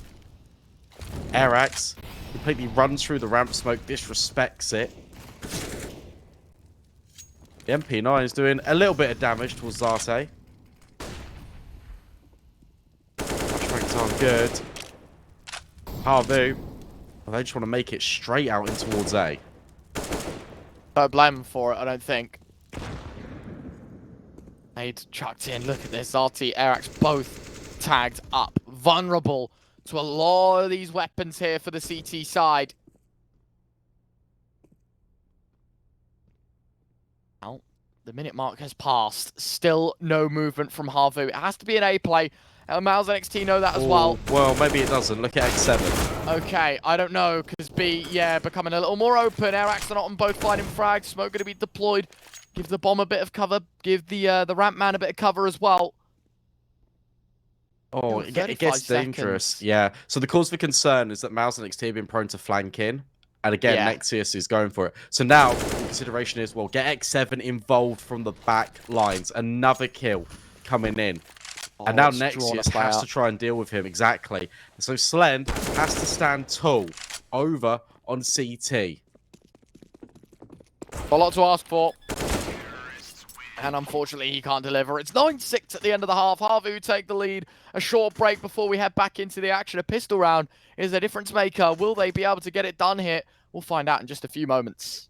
Airax completely runs through the ramp smoke, disrespects it. The MP9 is doing a little bit of damage towards Zarte. Flashbangs aren't good. HAVU. Well, they just want to make it straight out in towards A. Don't blame him for it, I don't think. Nade chucked in. Look at this. Zarte, Arax both tagged up. Vulnerable to a lot of these weapons here for the CT side. Now, the minute mark has passed. Still no movement from HAVU. It has to be an A play. MOUZ NXT know that as well. Well, maybe it doesn't. Look at X7. Okay, I don't know, because B, yeah, becoming a little more open. Arax are not on both finding frags. Smoke going to be deployed. Give the bomb a bit of cover. Give the ramp man a bit of cover as well. Oh, it gets dangerous. Yeah. So the cause for concern is that MOUZ and NXT have been prone to flank in. And again, Nexius is going for it. So now the consideration is, well, get X7 involved from the back lines. Another kill coming in. And now Nexius has to try and deal with him. Exactly. So Slend has to stand tall over on CT. A lot to ask for. And unfortunately, he can't deliver. It's 9-6 at the end of the half. HAVU take the lead. A short break before we head back into the action. A pistol round is a difference maker. Will they be able to get it done here? We'll find out in just a few moments.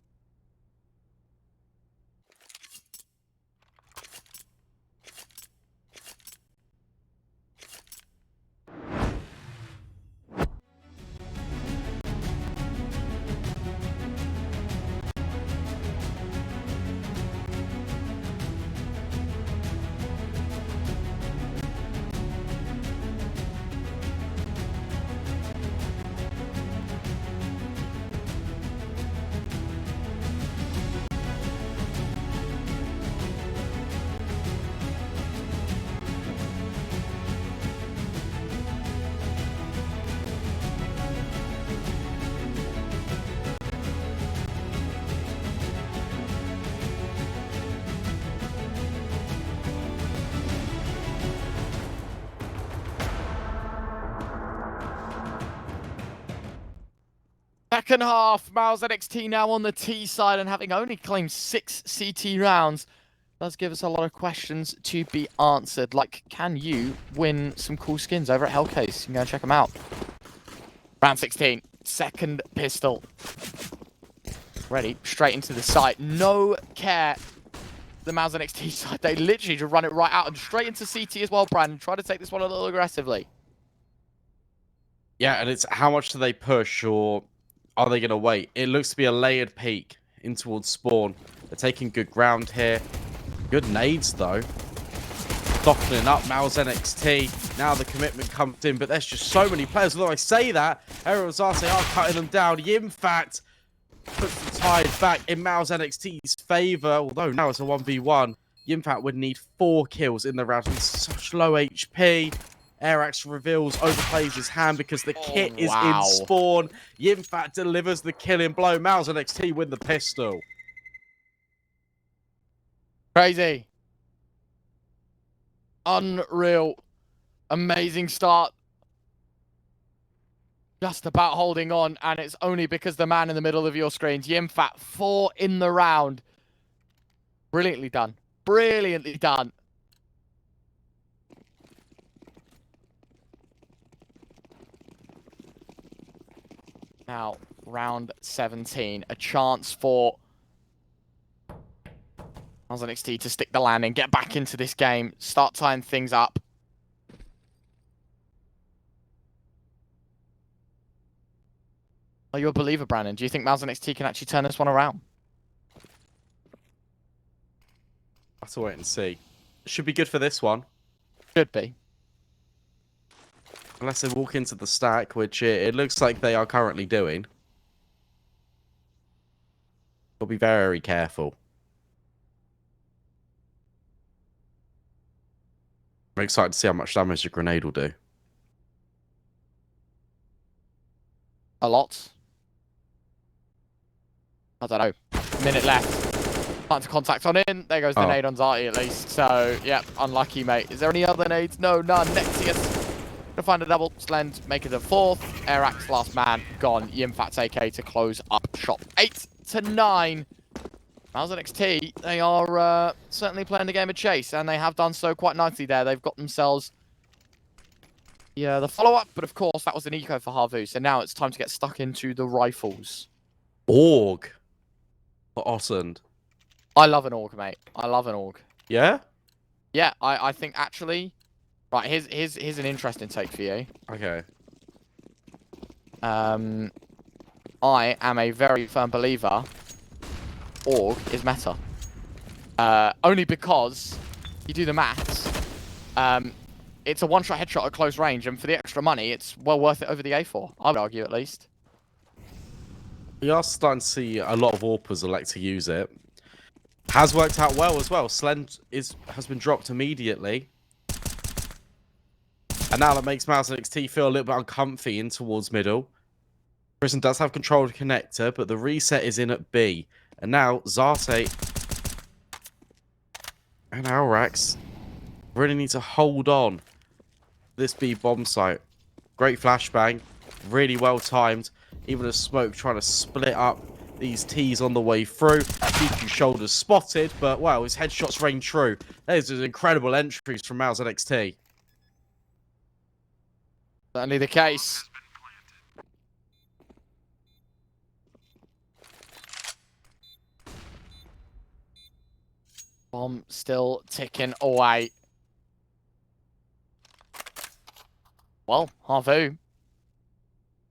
Second half, MOUZ NXT now on the T side and having only claimed 6 CT rounds does give us a lot of questions to be answered. Like, can you win some cool skins over at Hellcase? You can go and check them out. Round 16, second pistol. Ready, straight into the site. No care. The MOUZ NXT side, they literally just run it right out and straight into CT as well, Brandon. Try to take this one a little aggressively. Yeah, and it's how much do they push, or are they going to wait? It looks to be a layered peek in towards spawn. They're taking good ground here. Good nades, though. Softening up MOUZ NXT. Now the commitment comes in, but there's just so many players. Although I say that, Zarte are cutting them down. Yimfat puts the tide back in MOUZ NXT's favour. Although now it's a 1v1. Yimfat would need 4 kills in the round. He's such low HP. Arax reveals, overplays his hand because the kit is in spawn. Yimfat delivers the killing blow. MOUZ NXT win the pistol. Crazy. Unreal. Amazing start. Just about holding on, and it's only because the man in the middle of your screens, Yimfat, 4 in the round. Brilliantly done. Brilliantly done. Now, round 17. A chance for MOUZ NXT to stick the landing, get back into this game, start tying things up. Are you a believer, Brandon? Do you think MOUZ NXT can actually turn this one around? Have to wait and see. Should be good for this one. Should be. Unless they walk into the stack, which it looks like they are currently doing. We'll be very careful. I'm excited to see how much damage a grenade will do. A lot. I don't know. Minute left. Time to contact on in. There goes the nade on Zarte at least. So, yeah, unlucky, mate. Is there any other nades? No, none. Nexius. Gonna find a double. Slend, make it a 4th. Arax, last man, gone. Yimfat's AK to close up shop. 8-9. MOUZ NXT, they are certainly playing the game of chase, and they have done so quite nicely there. They've got themselves the follow-up, but of course that was an eco for HAVU, so now it's time to get stuck into the rifles. Org. For Ottend. I love an org, mate. I love an org. Yeah? Yeah, I think actually... Right, here's an interesting take for you. Okay. I am a very firm believer org is meta. Only because you do the maths. It's a one-shot headshot at close range, and for the extra money, it's well worth it over the A4. I would argue, at least. We are starting to see a lot of AWPers elect to use it. Has worked out well as well. Slend has been dropped immediately. And now that makes MOUZ NXT feel a little bit uncomfy in towards middle. Prison does have control of the connector, but the reset is in at B. And now Zarte and Alrax really need to hold on this B bomb site. Great flashbang, really well timed. Even a smoke trying to split up these T's on the way through. DQ shoulders spotted, but wow, his headshots rain true. There's incredible entries from MOUZ NXT. Certainly the case. Bomb still ticking away. Well, HAVU.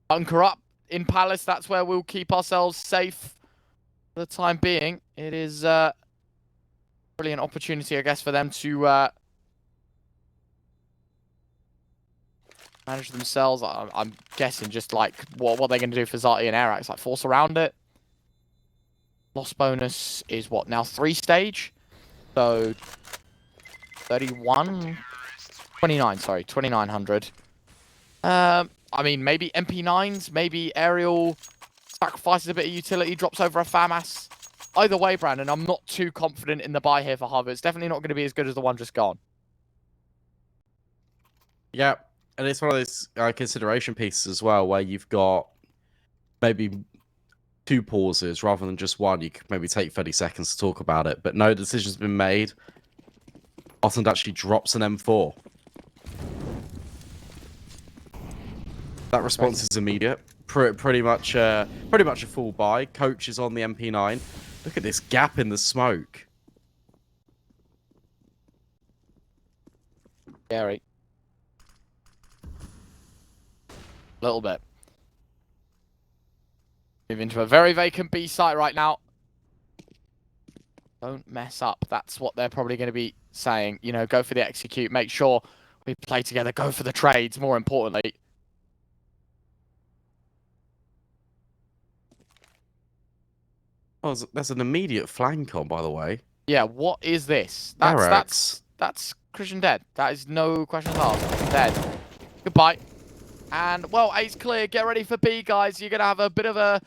Bunker up in Palace. That's where we'll keep ourselves safe for the time being. It is a brilliant opportunity, I guess, for them to manage themselves. I'm guessing just like what they're going to do for Zati and Arax, like force around it. Loss bonus is what now 3 stage, so 31, 29. Sorry, 2900. I mean, maybe MP9s, maybe Aerial sacrifices a bit of utility, drops over a FAMAS. Either way, Brandon, I'm not too confident in the buy here for HAVU. It's definitely not going to be as good as the one just gone. Yeah, and it's one of those consideration pieces as well, where you've got maybe 2 pauses rather than just one. You could maybe take 30 seconds to talk about it, but no decision's been made. Ottend actually drops an M4. That response is immediate. Pretty much a full buy. Coach is on the MP9. Look at this gap in the smoke. Scary. A little bit. Move into a very vacant B site right now. Don't mess up. That's what they're probably going to be saying. You know, go for the execute. Make sure we play together. Go for the trades, more importantly. Oh, there's an immediate flank on, by the way. Yeah, what is this? That's Christian dead. That is no questions asked. Dead. Goodbye. And well, A's clear. Get ready for B, guys. You're gonna have a bit of a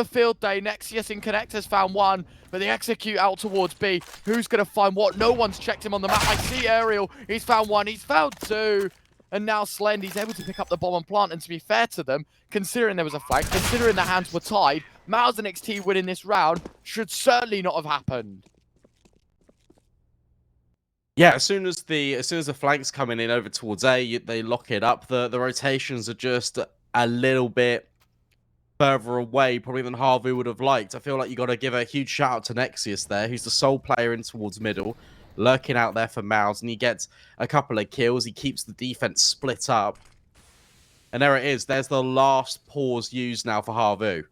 field day. Nexius in Connect has found one, but they execute out towards B. Who's gonna find what? No one's checked him on the map. I see Aerial. He's found one. He's found 2. And now Slend, he's able to pick up the bomb and plant. And to be fair to them, considering there was a flank, considering the hands were tied, MOUZ and NXT winning this round should certainly not have happened. Yeah, as soon as the flank's coming in over towards A, they lock it up. The rotations are just a little bit further away, probably than HAVU would have liked. I feel like you got to give a huge shout out to Nexius there, who's the sole player in towards middle, lurking out there for MOUZ, and he gets a couple of kills. He keeps the defense split up, and there it is. There's the last pause used now for HAVU.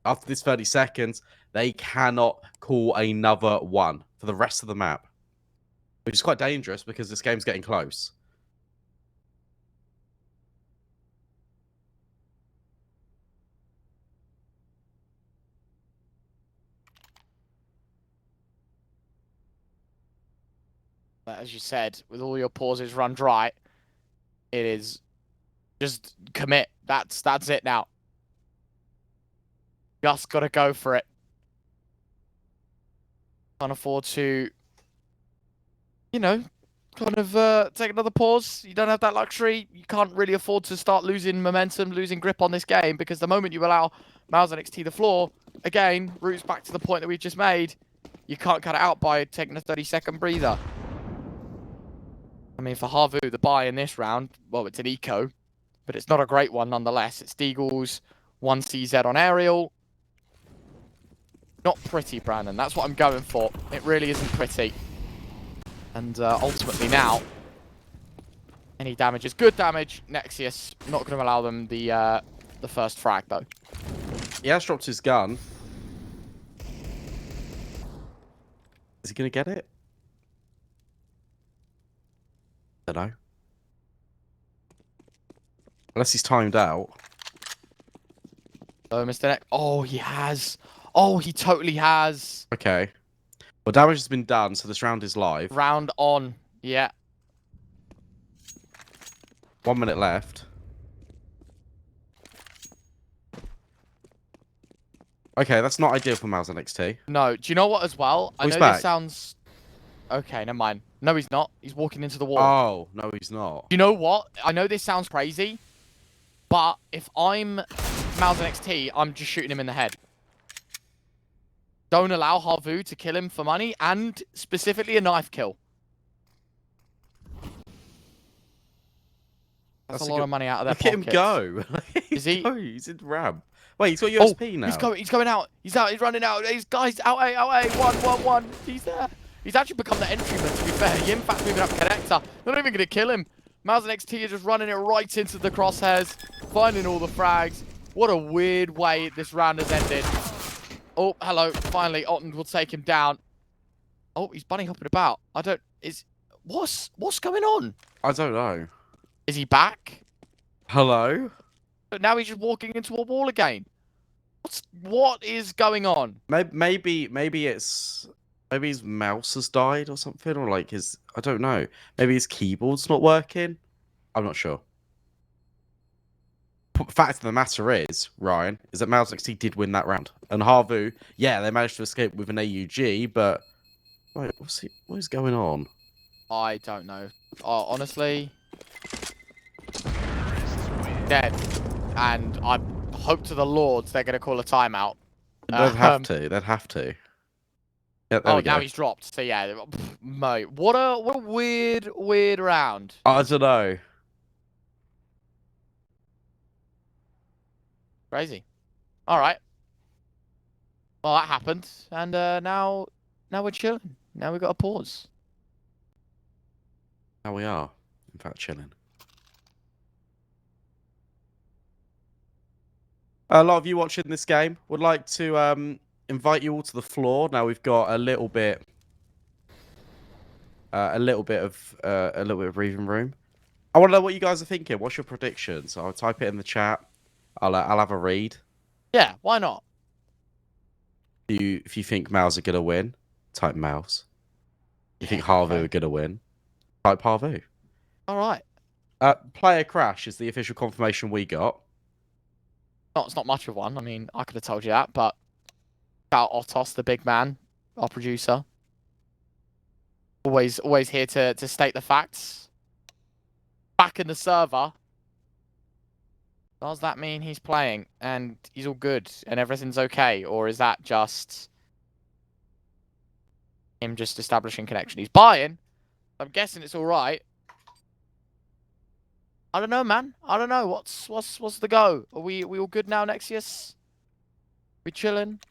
After this 30 seconds, they cannot call another one for the rest of the map, which is quite dangerous because this game's getting close. But as you said, with all your pauses run dry, it is just commit. That's it now. Just gotta go for it. Can't afford to, you know, kind of take another pause. You don't have that luxury. You can't really afford to start losing momentum, losing grip on this game, because the moment you allow MOUZ NXT the floor, again, roots back to the point that we've just made. You can't cut it out by taking a 30-second breather. I mean, for HAVU, the buy in this round, well, it's an eco, but it's not a great one nonetheless. It's Deagles, 1CZ on aerial. Not pretty, Brandon. That's what I'm going for. It really isn't pretty. And ultimately now, any damage is good damage. Nexius, not going to allow them the first frag, though. He has dropped his gun. Is he going to get it? I don't know. Unless he's timed out. Oh, Mr. Neck. Oh, he has. Oh, he totally has. Okay. Well, damage has been done, so this round is live. Round on. Yeah. 1 minute left. Okay, that's not ideal for MOUZ NXT. No. Do you know what as well? I know back. this sounds... Okay, never mind. No, he's not. He's walking into the wall. Oh, no, he's not. You know what? I know this sounds crazy, but if I'm MOUZ NXT, I'm just shooting him in the head. Don't allow HAVU to kill him for money, and specifically a knife kill. That's a lot of money out of their pockets. Look at him go. Is he? He's in ramp. Wait, he's got USP now. He's going out. He's out. He's running out. He's guys out A, out A. 1-1-1. He's there. He's actually become the entryman, to be fair. Yimfat's moving up connector. Not even going to kill him. MOUZ NXT is just running it right into the crosshairs, finding all the frags. What a weird way this round has ended. Oh, hello. Finally, Otten will take him down. Oh, he's bunny hopping about. I don't... What's going on? I don't know. Is he back? Hello? But now he's just walking into a wall again. What is going on? Maybe his mouse has died or something, or like his... I don't know. Maybe his keyboard's not working? I'm not sure. Fact of the matter is, Ryan, is that MOUZ NXT did win that round. And HAVU, yeah, they managed to escape with an AUG, but... Wait, what is going on? I don't know. Honestly... Dead. And I hope to the Lords they're going to call a timeout. They'd have to. They'd have to. Yeah, oh, now he's dropped. So yeah, mate, what a weird round. I don't know. Crazy. All right. Well, that happened, and now we're chilling. Now we've got a pause. Now we are, in fact, chilling. A lot of you watching this game would like to invite you all to the floor. Now we've got a little bit of breathing room. I want to know what you guys are thinking. What's your predictions? I'll type it in the chat. I'll have a read. Yeah, why not? If you think MOUZ are gonna win, type MOUZ. If you think HAVU are gonna win, type HAVU. All right. Player crash is the official confirmation we got. It's not much of one. I mean, I could have told you that, but shout out Otos, the big man, our producer. Always here to state the facts. Back in the server. Does that mean he's playing and he's all good and everything's okay? Or is that just him just establishing connection? He's buying. I'm guessing it's all right. I don't know, man. I don't know. What's the go? Are we all good now, Nexius? We chilling?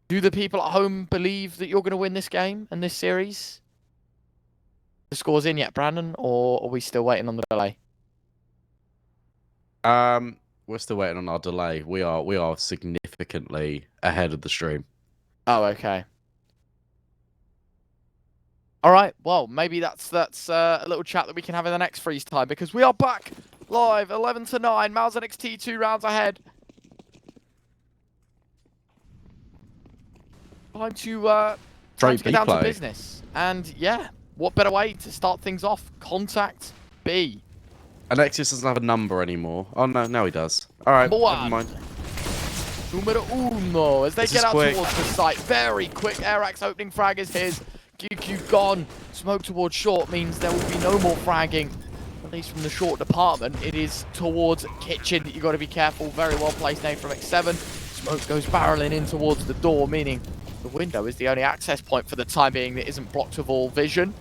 Do the people at home believe that you're going to win this game and this series? The score's in yet, Brandon, or are we still waiting on the delay? We're still waiting on our delay. We are significantly ahead of the stream. Oh, okay. All right. Well, maybe that's a little chat that we can have in the next freeze time, because we are back live 11 to 9. MOUZ NXT 2 rounds ahead. Time to get down to business. And yeah, what better way to start things off? Contact B. Alexius doesn't have a number anymore. Oh no, now he does. All right, never mind. Numero uno. As they get out towards the site, very quick. Airax opening frag is his. QQ gone. Smoke towards short means there will be no more fragging, at least from the short department. It is towards kitchen that you've got to be careful. Very well placed nade from X7. Smoke goes barreling in towards the door, meaning the window is the only access point for the time being that isn't blocked of all vision.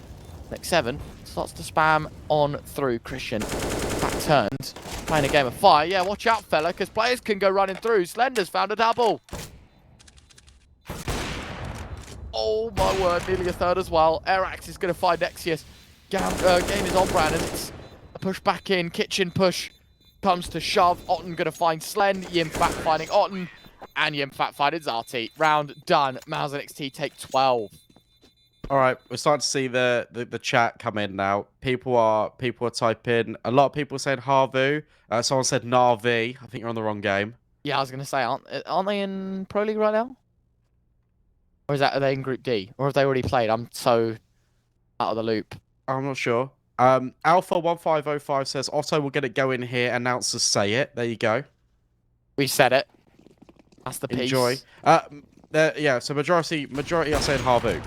X7 starts to spam on through. Christian back turned, playing a game of fire. Yeah, watch out, fella, because players can go running through. Slender's found a double. Oh my word, nearly a third as well. Airax is going to find Nexius. Game is on Brandon. It's a push back in. Kitchen push comes to shove. Otten going to find Slen. Yimfat finding Otten. And Yimfat finding Zati. Round done. MOUZ and NXT take 12. All right, we're starting to see the chat come in now. People are typing. A lot of people saying HAVU. Someone said Na'Vi. I think you're on the wrong game. Yeah, I was going to say, aren't they in Pro League right now? Or are they in Group D? Or have they already played? I'm so out of the loop. I'm not sure. Alpha1505 says, Otto will get it going here. Announcers say it. There you go. We said it. That's the piece. Enjoy. Yeah, so majority are saying HAVU.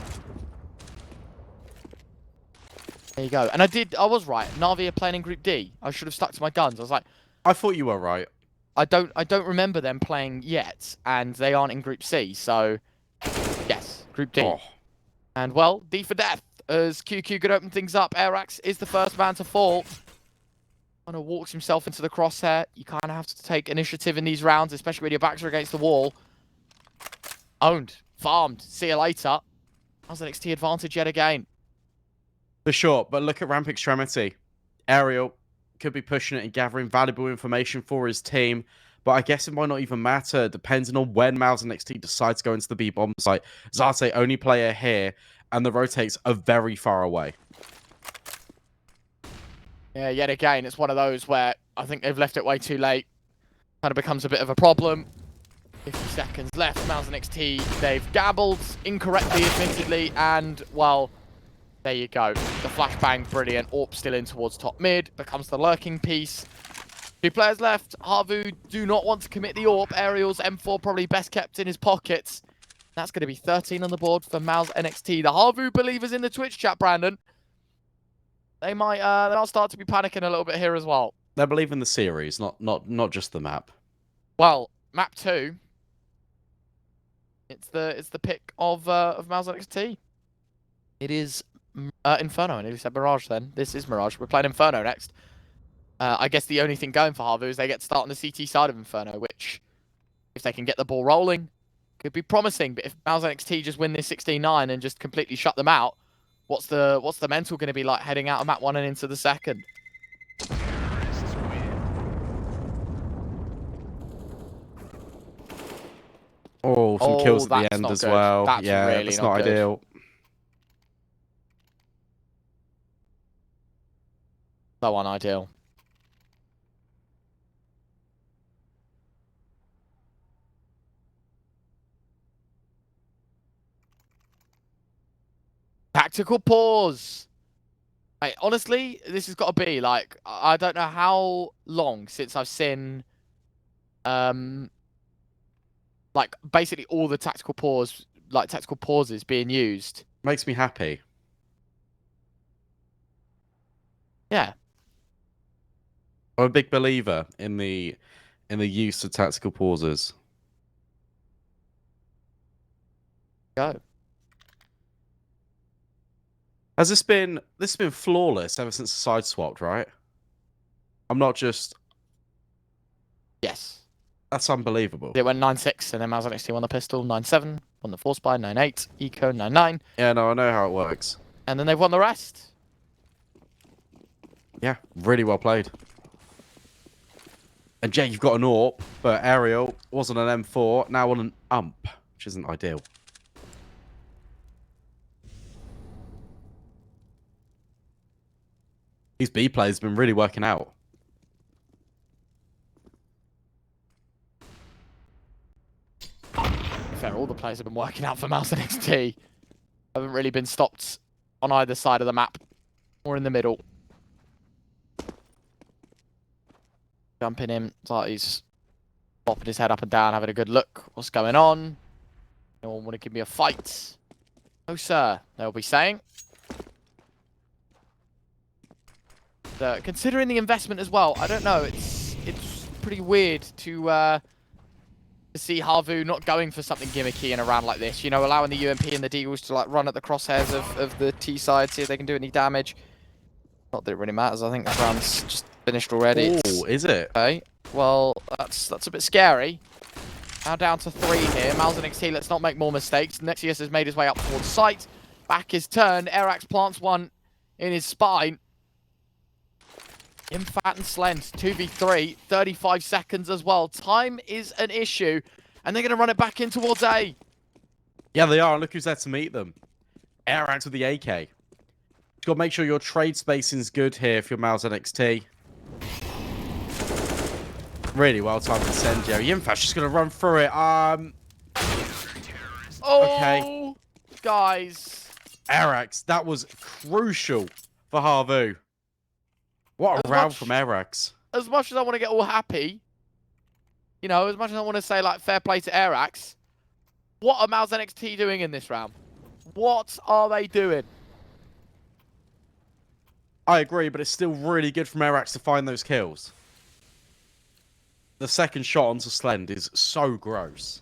There you go. And I was right. Na'Vi are playing in Group D. I should have stuck to my guns. I was like, I thought you were right. I don't remember them playing yet, and they aren't in Group C, so yes, Group D. Oh. And well, D for death as QQ could open things up. Airax is the first man to fall. Kind of walks himself into the crosshair. You kind of have to take initiative in these rounds, especially when your backs are against the wall. Owned, farmed. See you later. How's the NXT advantage yet again? For sure, but look at Ramp Extremity. Ariel could be pushing it and gathering valuable information for his team, but I guess it might not even matter, depending on when MOUZ and NXT decide to go into the B-bomb site. Zate, only player here, and the rotates are very far away. Yeah, yet again, it's one of those where I think they've left it way too late. Kind of becomes a bit of a problem. 50 seconds left. MOUZ and NXT, they've gabbled incorrectly, admittedly, and, well, there you go. The flashbang, brilliant. AWP still in towards top mid. Becomes the lurking piece. 2 players left. HAVU do not want to commit the AWP. Aerial's M4 probably best kept in his pockets. That's going to be 13 on the board for MOUZ NXT. The HAVU believers in the Twitch chat, Brandon. They might they'll start to be panicking a little bit here as well. They believe in the series, not just the map. Well, map 2. It's the pick of MOUZ NXT. It is Inferno. I nearly said Mirage then. This is Mirage. We're playing Inferno next. I guess the only thing going for HAVU is they get to start on the CT side of Inferno, which, if they can get the ball rolling, could be promising. But if MOUZ NXT just win this 16-9 and just completely shut them out, what's the mental going to be like heading out of map 1 and into the second? Oh, some kills at the end as well. That's yeah, really that's not good. ideal. So unideal. Tactical pause. Hey, honestly, this has got to be like, I don't know how long since I've seen like basically all the tactical pauses being used. Makes me happy. Yeah. I'm a big believer in the use of tactical pauses. Go. Has this been flawless ever since the side swapped, right? I'm not just. Yes. That's unbelievable. It went 9-6 and then MOUZ NXT won the pistol, 9-7, won the force by 9-8, eco 9-9. Yeah, no, I know how it works. And then they've won the rest. Yeah, really well played. And Jay, you've got an AWP, but Ariel wasn't an M4, now on an UMP, which isn't ideal. These B players have been really working out. Fair, all the players have been working out for MOUZ NXT. Haven't really been stopped on either side of the map or in the middle. Jumping in, he's popping his head up and down, having a good look. What's going on? No one want to give me a fight. No, sir, they'll be saying. Considering the investment as well, I don't know. It's pretty weird to see HAVU not going for something gimmicky in a round like this. You know, allowing the UMP and the Deagles to like run at the crosshairs of the T side, see if they can do any damage. Not that it really matters. I think this round's just finished already. Oh, is it? Okay. Well, that's a bit scary. Now down to 3 here. MOUZ and NXT, let's not make more mistakes. Nexius has made his way up towards site. Back is turned. Airax plants one in his spine. Infat and Slend, 2v3, 35 seconds as well. Time is an issue, and they're going to run it back in towards A. Yeah, they are. And look who's there to meet them. Airax with the AK. You've got to make sure your trade spacing's good here if you're MOUZ NXT. Really well timed incendio. Yimfat's just going to run through it. Okay. Guys. Airax, that was crucial for HAVU. What a round from Airax. As much as I want to get all happy, you know, as much as I want to say, like, fair play to Airax, what are MOUZ NXT doing in this round? What are they doing? I agree, but it's still really good from Airax to find those kills. The second shot onto Slend is so gross.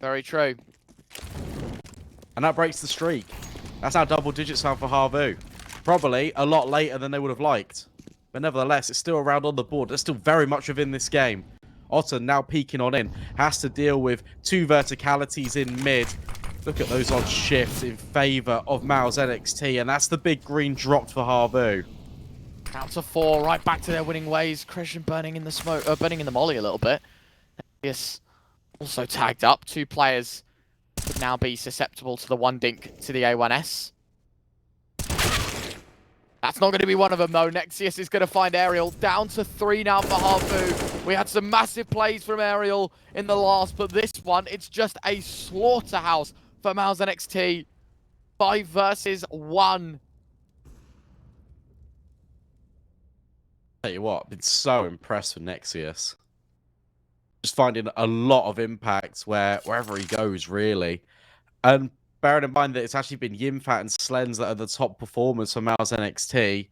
Very true. And that breaks the streak. That's now double digits now for HAVU. Probably a lot later than they would have liked. But nevertheless, it's still a round on the board. They're still very much within this game. Otten now peeking on in. Has to deal with 2 verticalities in mid. Look at those odds shift in favour of MOUZ NXT. And that's the big green dropped for HAVU. Down to 4, right back to their winning ways. Christian burning in the smoke, burning in the molly a little bit. Yes, also tagged up. 2 players would now be susceptible to the 1 dink to the A1S. That's not going to be one of them, though. Nexius is going to find Aerial. Down to 3 now for HAVU. We had some massive plays from Aerial in the last, but this one, it's just a slaughterhouse for MOUZ NXT. 5 versus 1. Tell you what, I've been so impressed with Nexius. Just finding a lot of impact wherever he goes, really. And bearing in mind that it's actually been Yimfat and Slens that are the top performers for MOUZ NXT.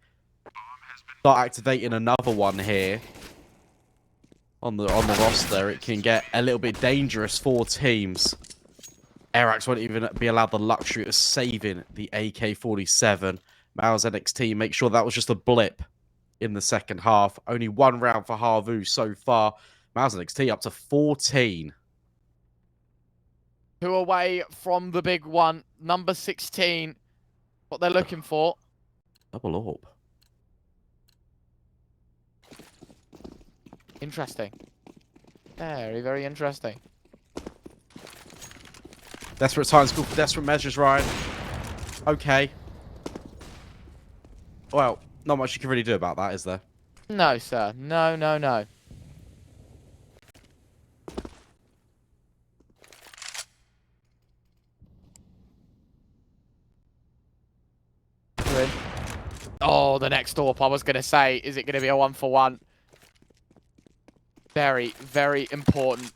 Start activating another one here on the roster. It can get a little bit dangerous for teams. Airax won't even be allowed the luxury of saving the AK-47. MOUZ NXT, make sure that was just a blip in the second half. Only 1 round for HAVU so far. MOUZ NXT up to 14. 2 away from the big one. Number 16. What they're looking for. Double orb. Interesting. Very, very interesting. Desperate times call for desperate measures, Ryan. Okay. Well, not much you can really do about that, is there? No, sir. No, no, no. Oh, the next AWP. I was going to say, is it going to be a 1-for-1? Very, very important.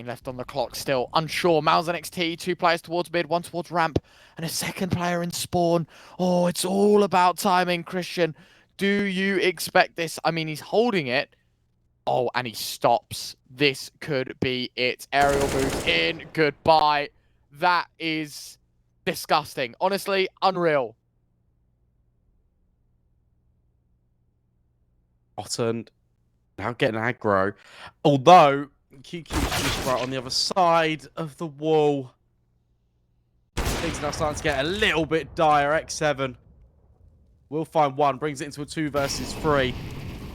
Left on the clock still. Unsure. MOUZ NXT, 2 players towards mid, 1 towards ramp, and a second player in spawn. Oh, it's all about timing, Christian. Do you expect this? I mean, he's holding it. Oh, and he stops. This could be it. Aerial moves in. Goodbye. That is disgusting. Honestly, unreal. Otten now getting aggro. Although QQ's just right on the other side of the wall. Things are now starting to get a little bit dire. X7 will find 1. Brings it into a 2 versus 3.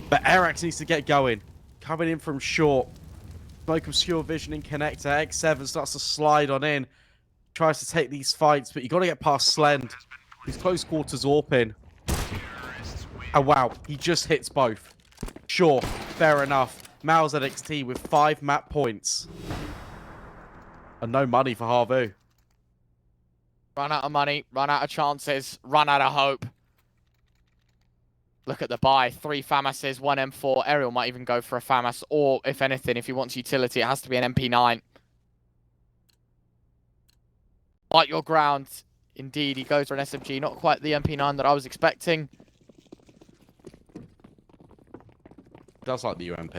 But Airax needs to get going. Coming in from short. Smoke obscure vision in connector. X7 starts to slide on in. Tries to take these fights, but you got to get past Slend. He's close quarters AWPing. Oh, wow. He just hits both. Sure. Fair enough. MOUZ NXT with 5 map points. And no money for HAVU. Run out of money. Run out of chances. Run out of hope. Look at the buy. 3 FAMASes, 1 M4. Aerial might even go for a FAMAS, or if anything, if he wants utility, it has to be an MP9. Fight your ground. Indeed, he goes for an SMG. Not quite the MP9 that I was expecting. Does like the UMP.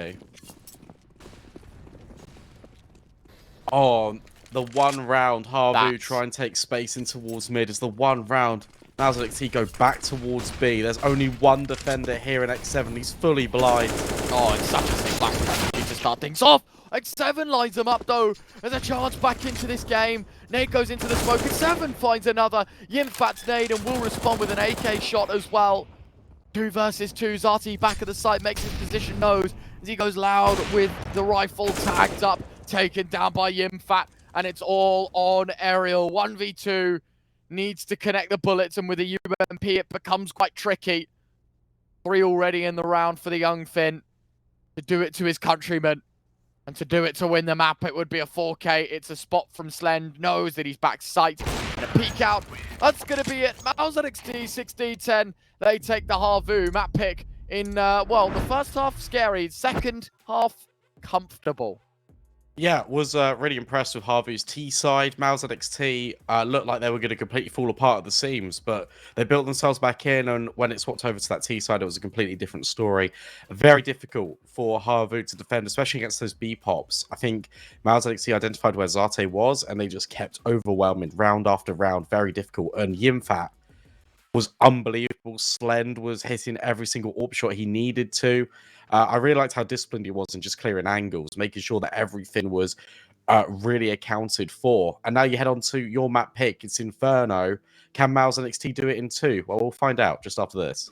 Oh, the one round HAVU try and take space in towards mid is the one round. MOUZ and NXT go back towards B. There's only one defender here in X7. He's fully blind. Oh, it's such a sick back to start things off. X7 lines them up though. There's a chance back into this game. Nade goes into the smoke. X7 finds another. Yimfat's nade and will respond with an AK shot as well. 2 versus 2. Zati back at the site makes his position known as he goes loud with the rifle tagged up, taken down by Yimfat, and it's all on aerial. 1v2 needs to connect the bullets, and with a UMP it becomes quite tricky. 3 already in the round for the young Finn to do it to his countrymen. And to do it to win the map, it would be a 4K. It's a spot from Slend, knows that he's back sight. And a peek out. That's going to be it. MOUZ NXT 16-10. They take the HAVU map pick in, well, the first half scary. Second half comfortable. Yeah, was really impressed with HAVU's T side. MOUZ NXT looked like they were going to completely fall apart at the seams, but they built themselves back in, and when it swapped over to that T side, it was a completely different story. Very difficult for HAVU to defend, especially against those B pops. I think MOUZ NXT identified where Zate was, and they just kept overwhelming round after round. Very difficult, and Yimfat was unbelievable. Slend was hitting every single AWP shot he needed to. I really liked how disciplined he was in just clearing angles, making sure that everything was really accounted for. And now you head on to your map pick. It's Inferno. Can MOUZ NXT do it in 2? Well, we'll find out just after this.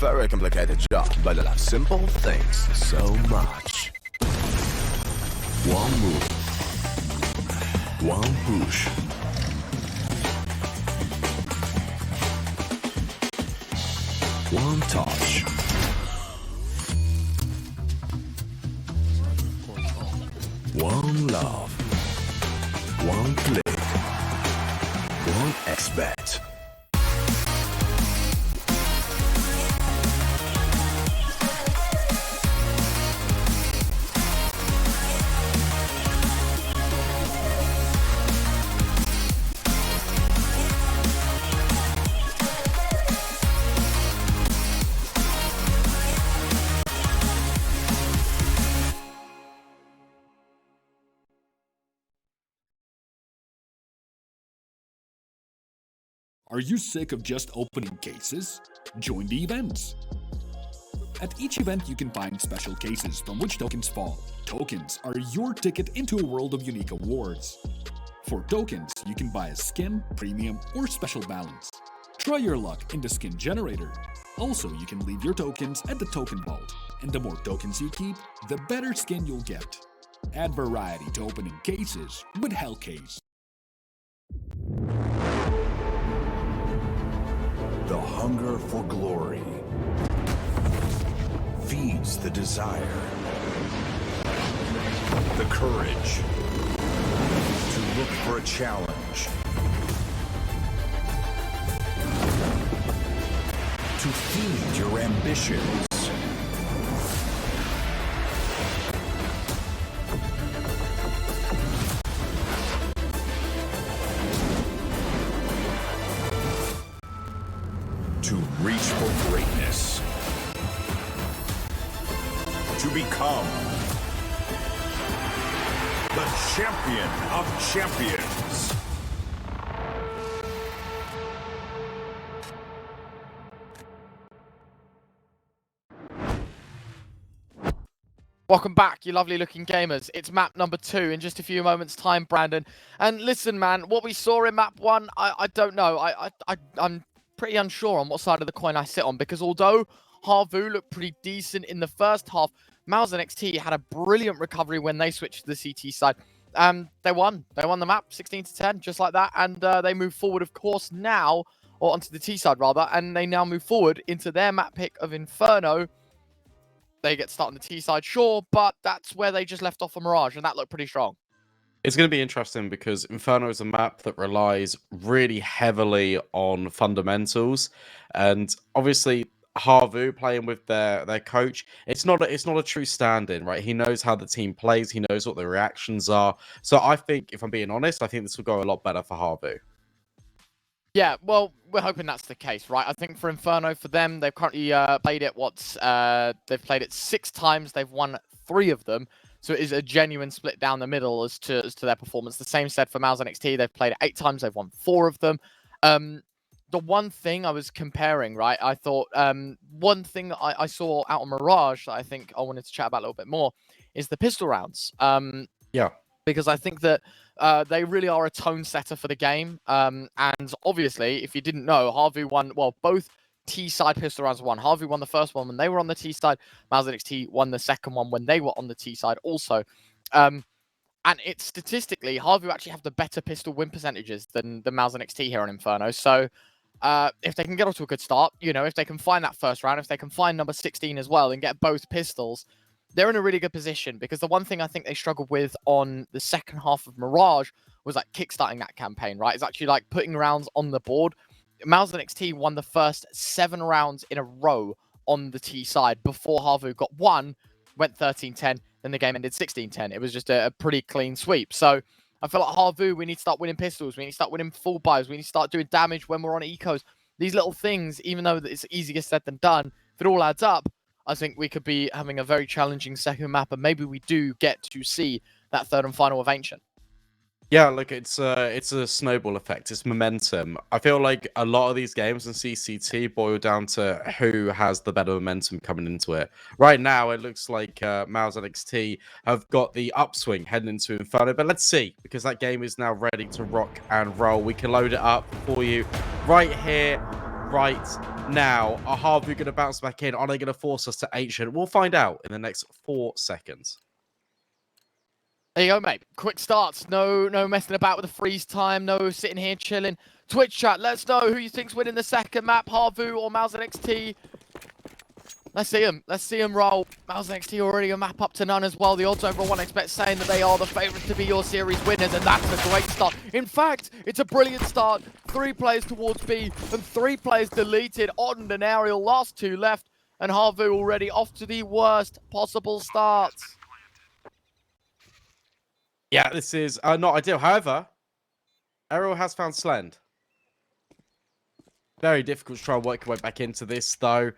Very complicated job, but I love simple things so much. One move. One push. One touch. One love. One click. One expert. Are you sick of just opening cases? Join the events! At each event, you can find special cases from which tokens fall. Tokens are your ticket into a world of unique awards. For tokens, you can buy a skin, premium, or special balance. Try your luck in the skin generator. Also, you can leave your tokens at the token vault, and the more tokens you keep, the better skin you'll get. Add variety to opening cases with Hellcase. The hunger for glory feeds the desire, the courage to look for a challenge, to feed your ambitions. To reach for greatness. To become the champion of champions. Welcome back, you lovely looking gamers. It's map number 2 in just a few moments time, Brandon. And listen, man, what we saw in map 1, I don't know. I'm pretty unsure on what side of the coin I sit on, because although HAVU looked pretty decent in the first half, MOUZ NXT had a brilliant recovery when they switched to the CT side. They won the map 16-10, just like that, and they move forward, of course, now, or onto the T side rather, and they now move forward into their map pick of Inferno. They get started on the T side, sure, but that's where they just left off a Mirage, and that looked pretty strong. It's going to be interesting because Inferno is a map that relies really heavily on fundamentals, and obviously HAVU playing with their coach, it's not a true stand-in, right? He knows how the team plays, he knows what the reactions are. So I think, if I'm being honest, I think this will go a lot better for HAVU. Yeah, well, we're hoping that's the case, right? I think for Inferno, for them, they've currently played it, they've played it 6 times, they've won 3 of them, so it is a genuine split down the middle as to their performance. The same said for MOUZ NXT, they've played it 8 times, they've won 4 of them. The one thing I was comparing, right, I thought, one thing that I saw out on Mirage that I think I wanted to chat about a little bit more is the pistol rounds. Yeah. Because I think that they really are a tone setter for the game. And obviously, if you didn't know, HAVU won, well, both T-side pistol rounds won. HAVU won the first one when they were on the T-side. MOUZ NXT won the second one when they were on the T-side also. And it's statistically, HAVU actually have the better pistol win percentages than the MOUZ NXT here on Inferno. So if they can get off to a good start, you know, if they can find that first round, if they can find number 16 as well and get both pistols, they're in a really good position, because the one thing I think they struggled with on the second half of Mirage was like kickstarting that campaign, right? It's actually like putting rounds on the board. MOUZ NXT won the first 7 rounds in a row on the T side before HAVU got 1, went 13-10, then the game ended 16-10. It was just a pretty clean sweep. So I feel like HAVU, we need to start winning pistols. We need to start winning full buys. We need to start doing damage when we're on ecos. These little things, even though it's easier said than done, if it all adds up, I think we could be having a very challenging second map, and maybe we do get to see that third and final of Ancient. Yeah, look, it's a snowball effect. It's momentum. I feel like a lot of these games in CCT boil down to who has the better momentum coming into it. Right now, it looks like MOUZ NXT have got the upswing heading into Inferno, but let's see, because that game is now ready to rock and roll. We can load it up for you right here, right now. Are HAVU going to bounce back in? Are they going to force us to ancient? We'll find out in the next 4 seconds. There you go, mate. Quick starts. No messing about with the freeze time. No sitting here chilling. Twitch chat, let us know who you think's winning the second map, HAVU or MOUZ NXT. Let's see them. Let's see them roll. MOUZ NXT already a map up to none as well. The odds over 1xBet saying that they are the favourites to be your series winners, and that's a great start. In fact, it's a brilliant start. 3 players towards B and 3 players deleted. Otten and Aerial, last 2 left, and HAVU already off to the worst possible starts. Yeah, this is not ideal. However, Aerial has found Slend. Very difficult to try and work your way back into this, though.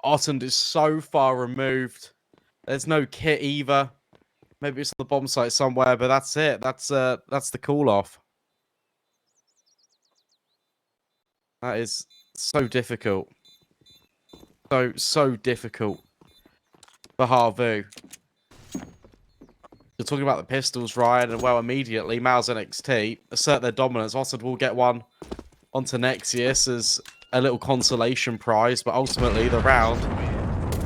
Otten is so far removed. There's no kit either. Maybe it's on the bomb site somewhere, but that's it. That's the call-off. That is so difficult. So difficult for HAVU. You're talking about the pistols, Ryan, and well, immediately, MOUZ NXT assert their dominance. Otten will get one onto Nexius as a little consolation prize, but ultimately the round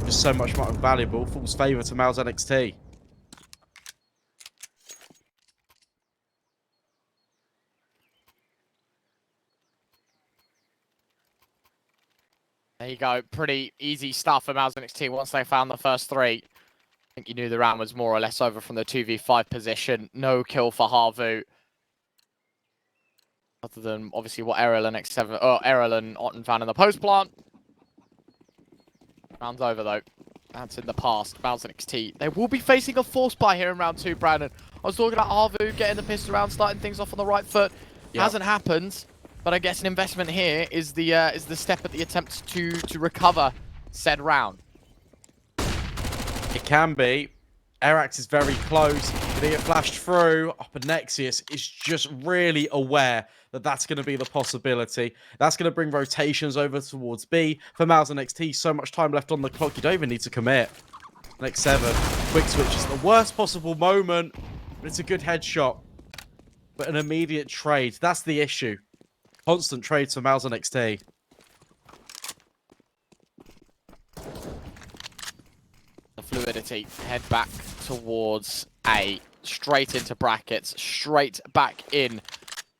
is so much more valuable. Falls favour to MOUZ NXT. There you go. Pretty easy stuff for MOUZ NXT once they found the first 3. I think you knew the round was more or less over from the 2v5 position. No kill for HAVU. Other than obviously what Aerial and Otten found in the post plant. Round's over though. That's in the past. MOUZ NXT. They will be facing a force buy here in round 2, Brandon. I was talking about HAVU getting the pistol round, starting things off on the right foot. Yep. Hasn't happened, but I guess an investment here is the step at the attempt to recover said round. It can be. Arax is very close. Did he get flashed through? Upper Nexius is just really aware that that's going to be the possibility. That's going to bring rotations over towards B. For MOUZ NXT, so much time left on the clock, you don't even need to commit. Next 7. Quick switch is the worst possible moment, but it's a good headshot. But an immediate trade, that's the issue. Constant trades for MOUZ NXT. Fluidity, head back towards A, straight into brackets, straight back in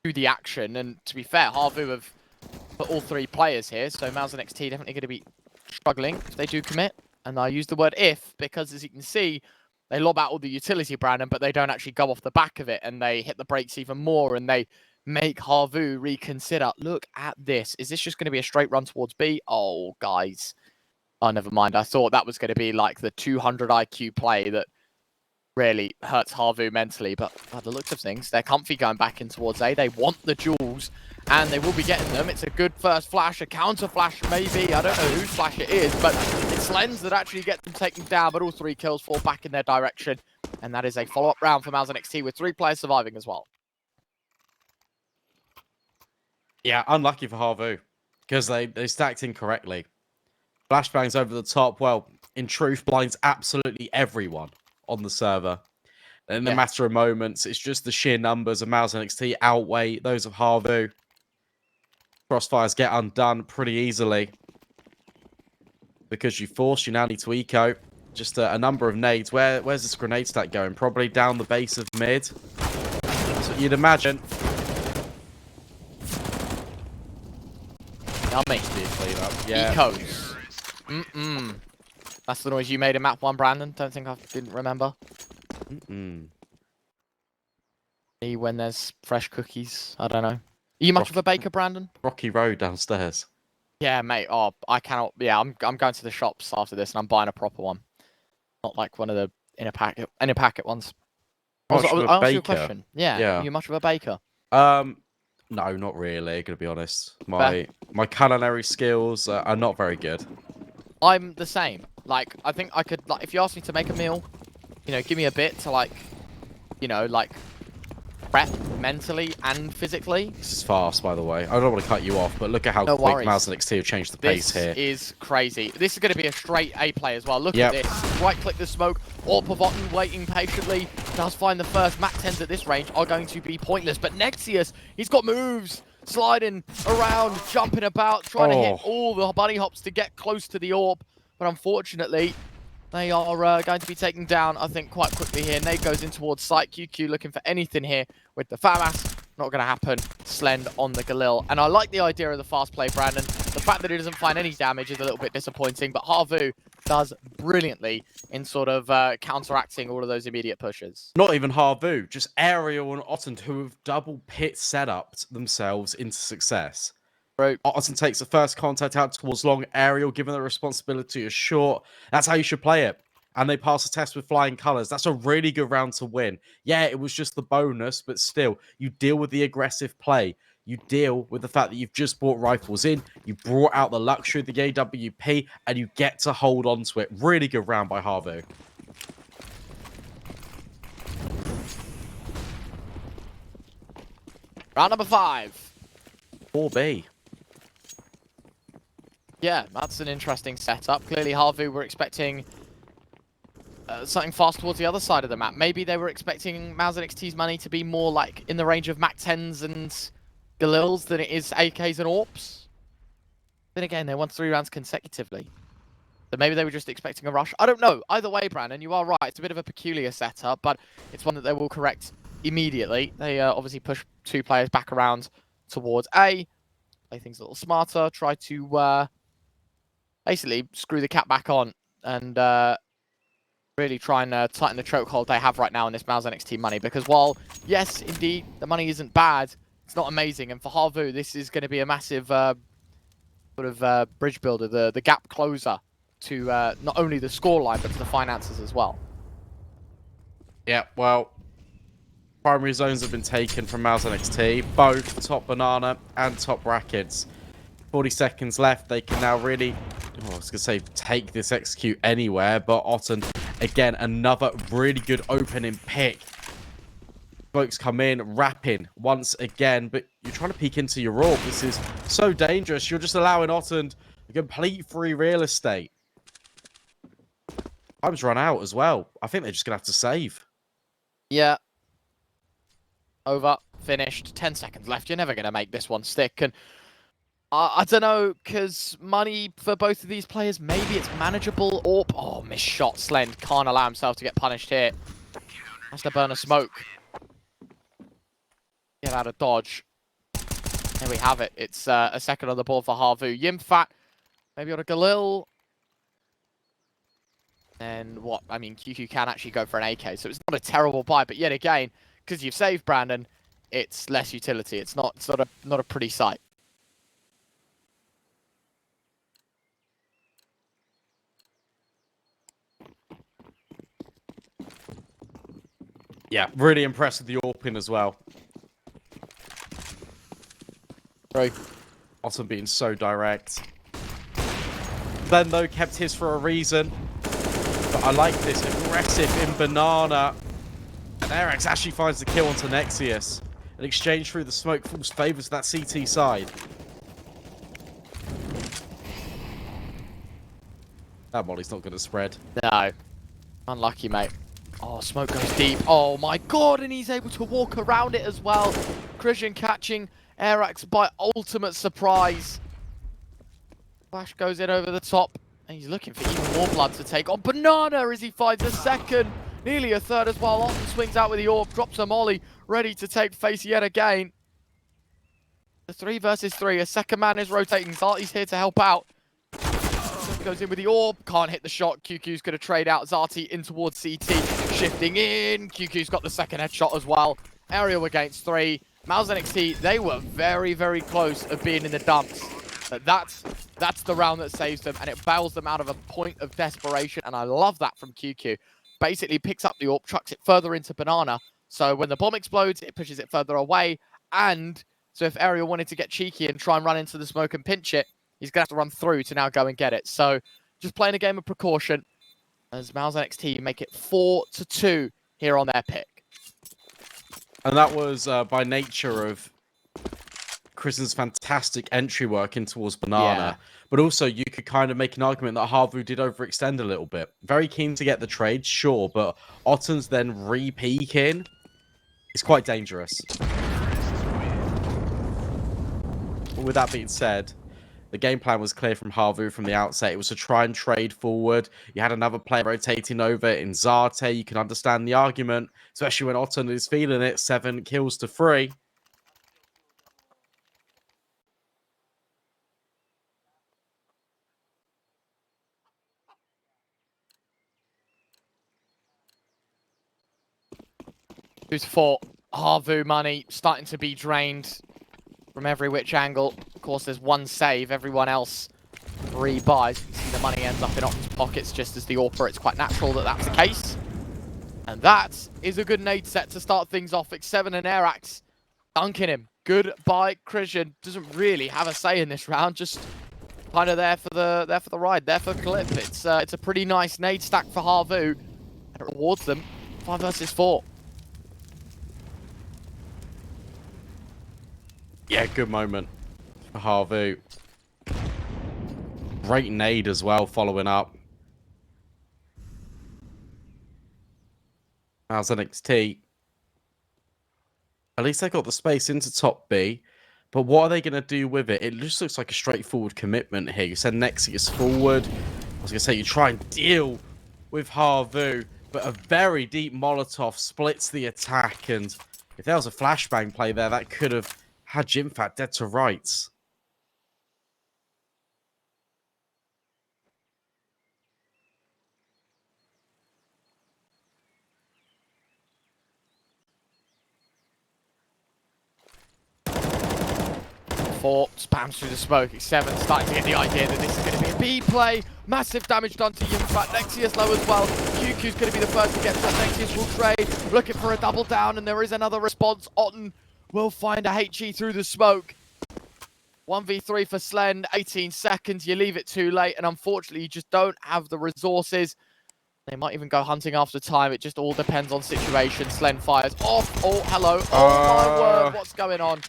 to the action. And to be fair, HAVU have put all 3 players here, so MOUZ NXT definitely going to be struggling if they do commit. And I use the word if because, as you can see, they lob out all the utility, Brandon, but they don't actually go off the back of it, and they hit the brakes even more, and they make HAVU reconsider. Look at this. Is this just going to be a straight run towards B? Oh, guys. Oh, never mind. I thought that was going to be like the 200 IQ play that really hurts HAVU mentally. But by the looks of things, they're comfy going back in towards A. They want the jewels, and they will be getting them. It's a good first flash, a counter flash maybe. I don't know whose flash it is, but it's Lens that actually gets them taken down. But all 3 kills fall back in their direction. And that is a follow-up round for MOUZ NXT with 3 players surviving as well. Yeah, unlucky for HAVU because they stacked incorrectly. Flashbangs over the top, well, in truth, blinds absolutely everyone on the server. In a matter of moments, it's just the sheer numbers of MOUZ NXT outweigh those of HAVU. Crossfires get undone pretty easily. Because you force, you now need to eco. Just a number of nades. Where's this grenade stack going? Probably down the base of mid. So you'd imagine. Yummy. Yeah. Ecos. That's the noise you made in map 1, Brandon. Don't think I didn't remember. When there's fresh cookies, I don't know. Are you much of a baker, Brandon? Rocky Road downstairs. Yeah, mate. Oh, I cannot. Yeah, I'm going to the shops after this, and I'm buying a proper one, not like one of the in a packet ones. Much of a I'll ask you a baker? question. Yeah. Are you much of a baker? No, not really. Gonna be honest. My culinary skills are not very good. I'm the same. Like, I think I could, like, if you ask me to make a meal, you know, give me a bit to, like, you know, like, prep mentally and physically. This is fast, by the way. I don't want to cut you off, but look at how quick MOUZ NXT have changed the pace here. This is crazy. This is going to be a straight A play as well. Look at this. Right-click the smoke. Or Pavotten waiting patiently. Does find the first. Mac 10s at this range are going to be pointless. But Nexius, he's got moves. sliding around, jumping about, trying to hit Oh. all the bunny hops to get close to the orb. But unfortunately, they are going to be taken down, I think, quite quickly here. Nade goes in towards site. QQ looking for anything here with the FAMAS. Not going to happen. Slend on the Galil. And I like the idea of the fast play, Brandon. The fact that it doesn't find any damage is a little bit disappointing, but HAVU does brilliantly in sort of counteracting all of those immediate pushes. Not even HAVU, just Aerial and Otten, who have double pit set up themselves into success. Right. Otten takes the first contact out towards long. Aerial, given the responsibility is short. That's how you should play it. And they pass the test with flying colours. That's a really good round to win. Yeah, it was just the bonus, but still, you deal with the aggressive play. You deal with the fact that you've just brought rifles in. You brought out the luxury of the AWP, and you get to hold on to it. Really good round by HAVU. Round number 5. 4B. Yeah, that's an interesting setup. Clearly, HAVU were expecting something fast towards the other side of the map. Maybe they were expecting MOUZ NXT's money to be more like in the range of MAC-10s and Galils than it is AKs and AWPs. Then again, they won 3 rounds consecutively. So maybe they were just expecting a rush. I don't know. Either way, Brandon, you are right. It's a bit of a peculiar setup, but it's one that they will correct immediately. They obviously push 2 players back around towards A, play things a little smarter, try to basically screw the cap back on and really try and tighten the chokehold they have right now in this MOUZ NXT money. Because while, yes, indeed, the money isn't bad, it's not amazing. And for HAVU, this is going to be a massive sort of bridge builder, the gap closer to not only the scoreline, but to the finances as well. Yeah, well, primary zones have been taken from MOUZ NXT, both top banana and top brackets. 40 seconds left. They can now really, I was going to say, take this execute anywhere, but Otten, again, another really good opening pick. Folks come in, rapping once again, but you're trying to peek into your orb. This is so dangerous. You're just allowing Otten a complete free real estate. Time's run out as well. I think they're just going to have to save. Yeah. Over. Finished. 10 seconds left. You're never going to make this one stick. And I don't know, because money for both of these players, maybe it's manageable. Orp. Oh, missed shot. Slend can't allow himself to get punished here. Has to burn a smoke. Get out of dodge. There we have it. It's a second on the board for HAVU. Yimfat. Maybe on a Galil. And what? I mean, QQ can actually go for an AK, so it's not a terrible buy. But yet again, because you've saved Brandon, it's less utility. It's not a pretty sight. Yeah, really impressed with the AWPing as well. Right. Otten being so direct. Then, though, kept his for a reason. But I like this aggressive in banana. And Erex actually finds the kill onto Nexius. An exchange through the smoke falls favours that CT side. That molly's not going to spread. No. Unlucky, mate. Oh, smoke goes deep. Oh, my God. And he's able to walk around it as well. Christian catching Erax by ultimate surprise. Flash goes in over the top. And he's looking for even more blood to take on. Banana as he finds a second. Nearly a third as well. Otten swings out with the orb. Drops a molly. Ready to take face yet again. The 3 versus 3. A second man is rotating. Zarty's here to help out. Goes in with the orb, can't hit the shot. QQ's going to trade out Zarty in towards CT, shifting in. QQ's got the second headshot as well. Aerial against 3. MOUZ NXT, they were very, very close of being in the dumps. But that's the round that saves them, and it bails them out of a point of desperation, and I love that from QQ. Basically picks up the orb, chucks it further into banana, so when the bomb explodes, it pushes it further away, and so if Aerial wanted to get cheeky and try and run into the smoke and pinch it, he's going to have to run through to now go and get it. So just playing a game of precaution as MOUZ NXT make it 4-2 here on their pick. And that was by nature of Chris's fantastic entry work in towards banana. Yeah. But also you could kind of make an argument that HAVU did overextend a little bit. Very keen to get the trade, sure, but Otten's then re-peeking is quite dangerous. with that being said, the game plan was clear from HAVU from the outset. It was to try and trade forward. You had another player rotating over in Zarte. You can understand the argument, especially when Otten is feeling it. 7 kills to 3. Who's for HAVU money starting to be drained from every which angle. Of course, there's one save. Everyone else 3 buys. You can see the money ends up in Otten's pockets just as the AWPer. It's quite natural that that's the case. And that is a good nade set to start things off. X7 and Airax dunking him. Goodbye, Christian. Doesn't really have a say in this round. Just kind of there for the ride, there for the clip. It's a pretty nice nade stack for HAVU. And it rewards them 5 versus 4. Yeah, good moment for HAVU. Great nade as well, following up. How's NXT? At least they got the space into top B. But what are they going to do with it? It just looks like a straightforward commitment here. You send Nexius forward. I was going to say you try and deal with HAVU. But a very deep Molotov splits the attack. And if there was a flashbang play there, that could have had Jimfat dead to rights. Four spams through the smoke. X7 starting to get the idea that this is going to be a B play. Massive damage done to Jimfat. Nexius low as well. QQ's going to be the first to get shot. Nexius will trade. Looking for a double down, and there is another response. Otten will find a HE through the smoke. 1v3 for Slen, 18 seconds. You leave it too late, and unfortunately, you just don't have the resources. They might even go hunting after time. It just all depends on situation. Slen fires off. Oh, hello. Oh, my word. What's going on?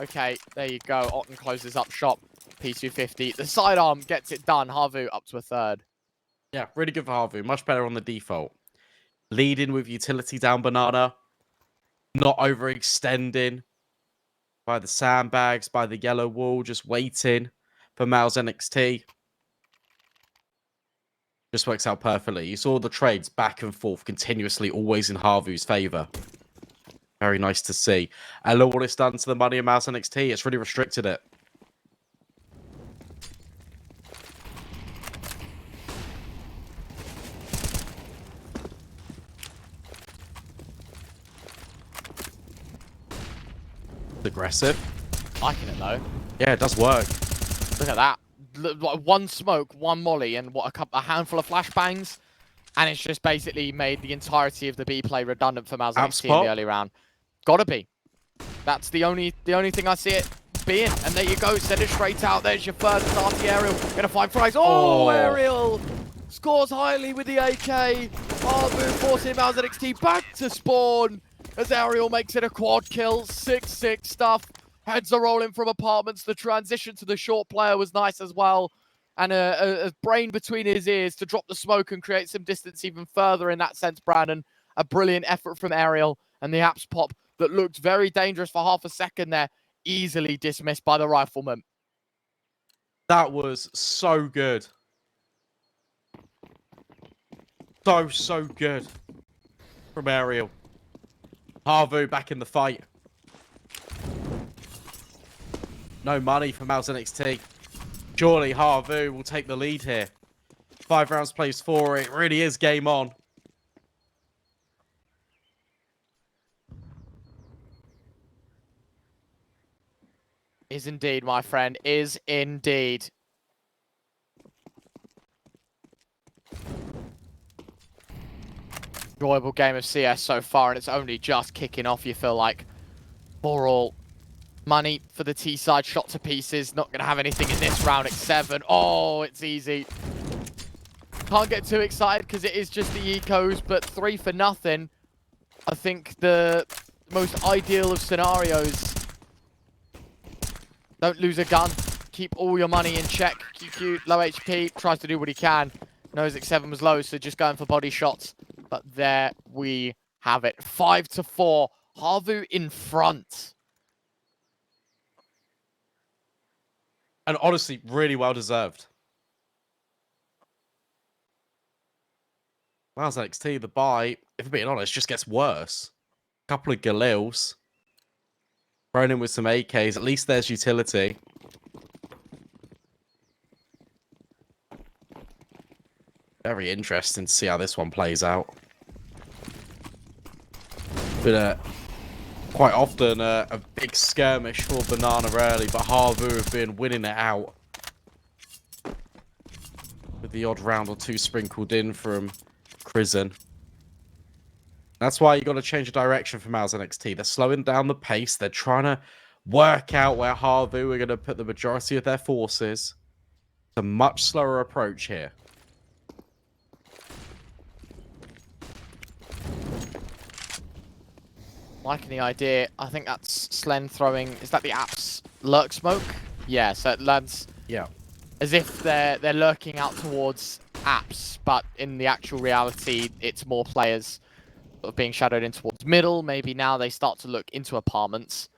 Okay, there you go. Otten closes up shop. P250. The sidearm gets it done. HAVU up to a 3rd. Yeah, really good for HAVU. Much better on the default. Leading with utility down banana. Not overextending. By the sandbags, by the yellow wall. Just waiting for MOUZ NXT. Just works out perfectly. You saw the trades back and forth continuously, always in HAVU's favour. Very nice to see. And look what it's done to the money in MOUZ NXT. It's really restricted it. It's aggressive. Liking it though. Yeah, it does work. Look at that. One smoke, one molly, and what a handful of flashbangs. And it's just basically made the entirety of the B play redundant for MOUZ NXT in the early round. Gotta be. That's the only thing I see it being. And there you go, send it straight out. There's your first Darty Aerial. Gonna find Fries. Oh, Aerial! Scores highly with the AK. HAVU forcing MOUZ NXT back to spawn. As Aerial makes it a quad kill. 6-6 stuff. Heads are rolling from apartments. The transition to the short player was nice as well. And a brain between his ears to drop the smoke and create some distance even further in that sense, Brandon. A brilliant effort from Aerial. And the apps pop that looked very dangerous for half a second there, easily dismissed by the rifleman. That was so good. So good from Aerial. HAVU back in the fight. No money for MOUZ NXT. Surely HAVU will take the lead here. 5 rounds plays 4. It really is game on. Is indeed, my friend. Is indeed. Enjoyable game of CS so far, and it's only just kicking off, you feel like. For all. Money for the T side, shot to pieces. Not going to have anything in this round. X7. Oh, it's easy. Can't get too excited because it is just the ecos, but 3 for nothing. I think the most ideal of scenarios. Don't lose a gun. Keep all your money in check. QQ, low HP, tries to do what he can. Knows X7 was low, so just going for body shots. But there we have it. 5-4. HAVU in front. And honestly, really well deserved. MOUZ NXT, the buy, if I'm being honest, just gets worse. A couple of Galils. Thrown in with some AKs. At least there's utility. Very interesting to see how this one plays out. Been quite often a big skirmish for Banana early, but HAVU have been winning it out. With the odd round or two sprinkled in from Prison. That's why you got to change the direction for MOUZ NXT. They're slowing down the pace. They're trying to work out where HAVU are going to put the majority of their forces. It's a much slower approach here. Liking the idea. I think that's Slen throwing. Is that the app's lurk smoke? Yeah, so it lands. Yeah. As if they're lurking out towards apps, but in the actual reality, it's more players sort of being shadowed in towards middle. Maybe now they start to look into apartments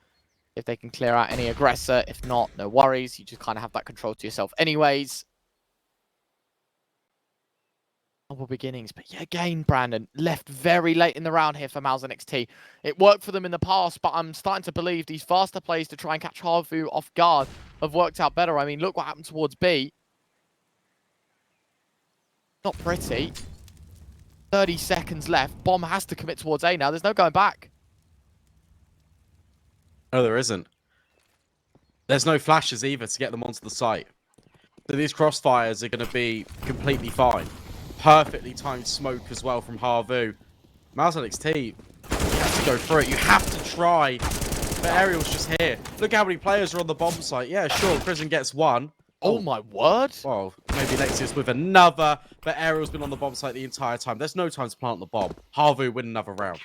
if they can clear out any aggressor. If not, no worries. You just kind of have that control to yourself anyways. Humble beginnings, but yeah, again, Brandon left very late in the round here for MOUZ NXT. It worked for them in the past, but I'm starting to believe these faster plays to try and catch HAVU off guard have worked out better. I mean, look what happened towards B. Not pretty. 30 seconds left. Bomb has to commit towards A now. There's no going back. No, there isn't. There's no flashes either to get them onto the site. So these crossfires are going to be completely fine. Perfectly timed smoke as well from HAVU. MOUZ NXT, you have to go through it. You have to try. But Aerial's just here. Look how many players are on the bomb site. Yeah, sure, Prison gets one. Oh my word. Well, maybe Nexus with another, but Aerial's been on the bomb site the entire time. There's no time to plant the bomb. HAVU win another round.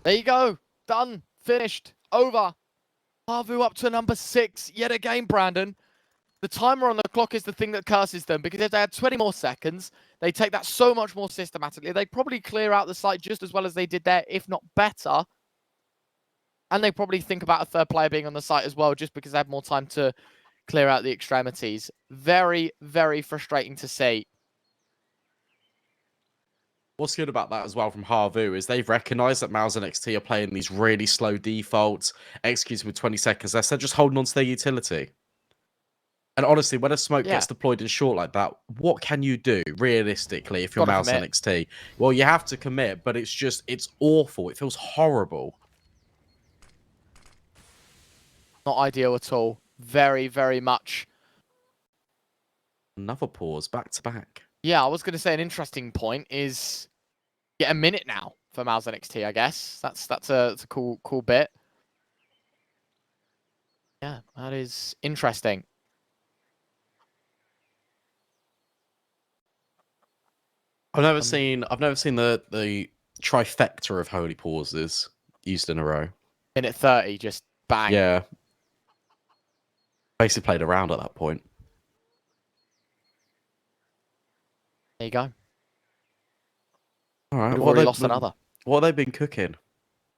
There you go. Done. Finished. Over. HAVU up to number 6 yet again, Brandon. The timer on the clock is the thing that curses them, because if they had 20 more seconds, they take that so much more systematically. They'd probably clear out the site just as well as they did there, if not better. And they probably think about a third player being on the site as well, just because they have more time to clear out the extremities. Very, very frustrating to see. What's good about that as well from HAVU is they've recognised that MOUZ NXT are playing these really slow defaults, executing with 20 seconds less. They're just holding on to their utility. And honestly, when a smoke gets deployed in short like that, what can you do realistically if you're MOUZ NXT? Well, you have to commit, but it's awful. It feels horrible. Not ideal at all. Very, very much. Another pause, back to back. Yeah, I was going to say an interesting point is get a minute now for MOUZ NXT, I guess. That's a cool bit. Yeah, that is interesting. I've never seen the trifecta of holy pauses used in a row. Minute 30, just bang. Yeah. Basically played around at that point. There you go. All right. We've already lost another. What have they been cooking?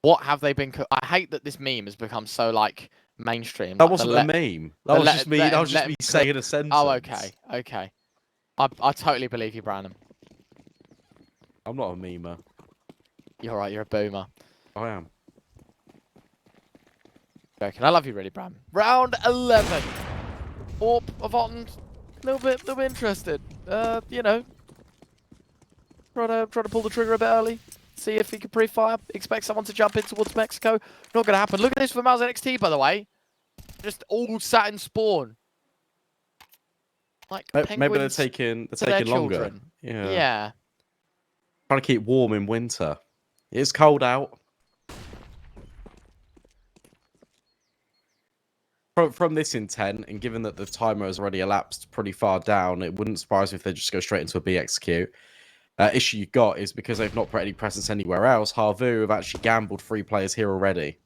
What have they been cooking? I hate that this meme has become so like mainstream. That like, wasn't a meme. That was just me. That was just me saying a sentence. Oh, okay, okay. I totally believe you, Brandon. I'm not a memer. You're right. You're a boomer. I am. Joking. I love you, really, Bram. Round 11. Orp of Otten, a little bit interested. You know, try to pull the trigger a bit early. See if he can pre-fire. Expect someone to jump in towards Mexico. Not going to happen. Look at this for MOUZ NXT, by the way. Just all sat in spawn. Like maybe they're taking longer. Yeah. Yeah. Trying to keep warm in winter. It's cold out. From this intent, and given that the timer has already elapsed pretty far down, it wouldn't surprise me if they just go straight into a B execute. Issue you've got is because they've not put any presence anywhere else, HAVU have actually gambled 3 players here already.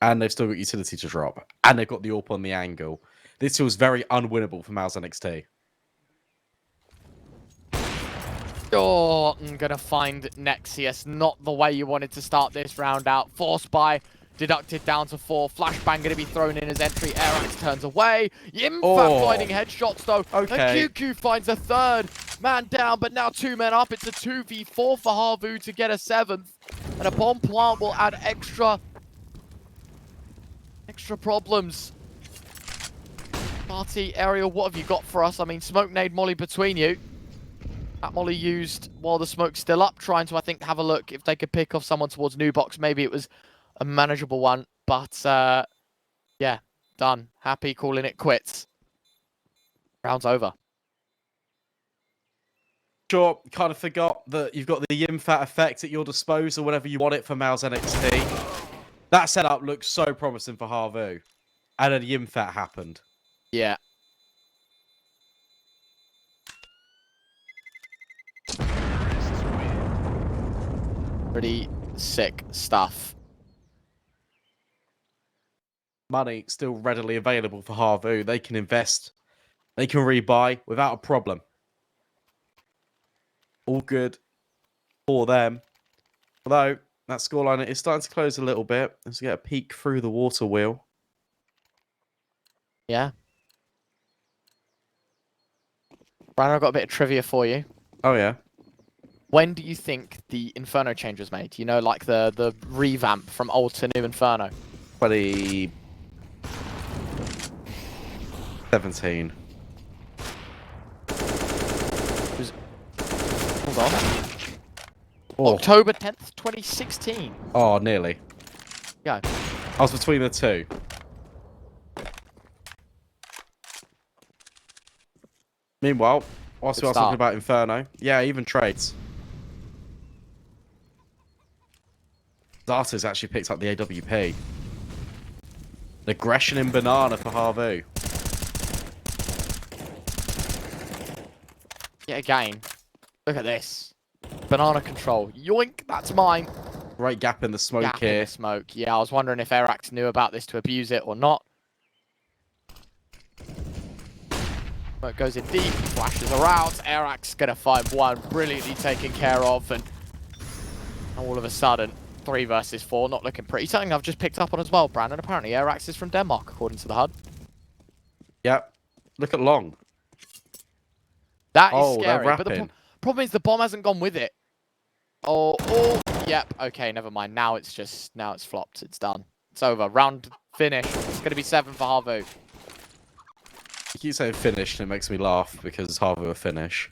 And they've still got utility to drop. And they've got the AWP on the angle. This feels very unwinnable for MOUZ NXT. Oh, I'm going to find Nexius. Not the way you wanted to start this round out. Forced by deducted down to 4. Flashbang going to be thrown in as entry. Arax turns away. Yimfat finding headshots though. Okay. And QQ finds a 3rd man down, but now 2 men up. It's a 2v4 for HAVU to get a 7th. And a bomb plant will add extra problems. Party, Aerial, what have you got for us? I mean, smoke nade molly between you. That molly used while the smoke's still up, trying to, I think, have a look if they could pick off someone towards new box. Maybe it was a manageable one, but yeah, done. Happy, calling it quits. Round's over. Sure, kind of forgot that you've got the Yimfat effect at your disposal whenever you want it for MOUZ NXT. That setup looks so promising for HAVU. And then Yimfat happened. Yeah. Pretty sick stuff. Money still readily available for HAVU. They can invest. They can rebuy without a problem. All good for them. Although, that scoreline is starting to close a little bit. Let's get a peek through the water wheel. Yeah. Brian, I've got a bit of trivia for you. Oh, yeah. When do you think the Inferno change was made? You know, like the revamp from old to new Inferno? 2017. Hold on. Oh. October 10th, 2016. Oh, nearly. Yeah. I was between the two. Meanwhile, whilst we are talking about Inferno, yeah, even trades. Zarta's actually picked up the AWP. An aggression in banana for HAVU. Yet again, look at this. Banana control. Yoink, that's mine. Great gap in the smoke Gap here. in the smoke. Yeah, I was wondering if Arax knew about this to abuse it or not. Smoke goes in deep, flashes around. Arax gonna find one, brilliantly taken care of, and all of a sudden, 3 versus 4, not looking pretty. Something I've just picked up on as well, Brandon. Apparently, Arax is from Denmark, according to the HUD. Yep. Look at Long. That is scary. They're But the rapping. problem is the bomb hasn't gone with it. Oh, yep. Okay, never mind. Now it's flopped. It's done. It's over. Round finish. It's going to be 7 for HAVU. You keep saying finish and it makes me laugh because HAVU are finish.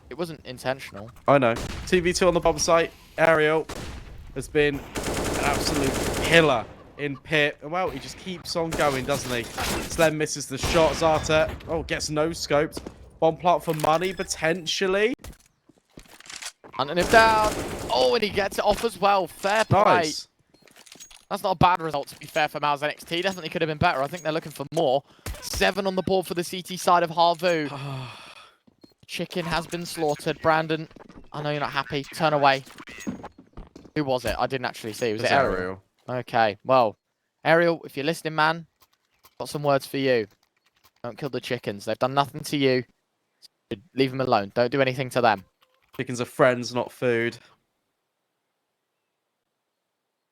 It wasn't intentional. I know. TV2 on the bomb site. Ariel has been an absolute killer in pit. And well, he just keeps on going, doesn't he? Slem misses the shot. Zarta, gets no scoped. Bomb plant for money, potentially. Hunting him down. Oh, and he gets it off as well. Fair play. Nice. That's not a bad result, to be fair, for MOUZ NXT. Definitely could have been better. I think they're looking for more. 7 on the board for the CT side of HAVU. Chicken has been slaughtered. Brandon, I know you're not happy. Turn away. Who was it? I didn't actually see. Was it Ariel? Okay, well, Ariel, if you're listening, man, got some words for you. Don't kill the chickens. They've done nothing to you. Leave them alone. Don't do anything to them. Chickens are friends, not food.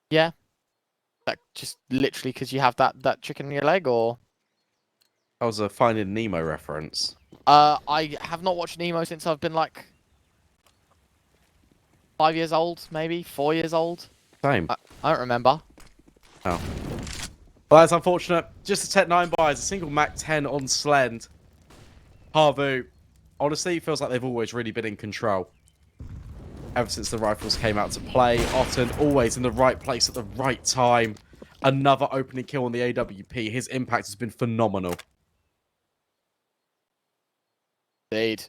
Yeah. That just literally because you have that chicken in your leg, or? That was a Finding Nemo reference. I have not watched Nemo since I've been like 5 years old, maybe 4 years old. Same. I don't remember. Oh. Well, that's unfortunate. Just a Tech 9 buys, a single Mac 10 on Slend. HAVU, honestly, it feels like they've always really been in control. Ever since the rifles came out to play. Otten always in the right place at the right time. Another opening kill on the AWP. His impact has been phenomenal. Indeed.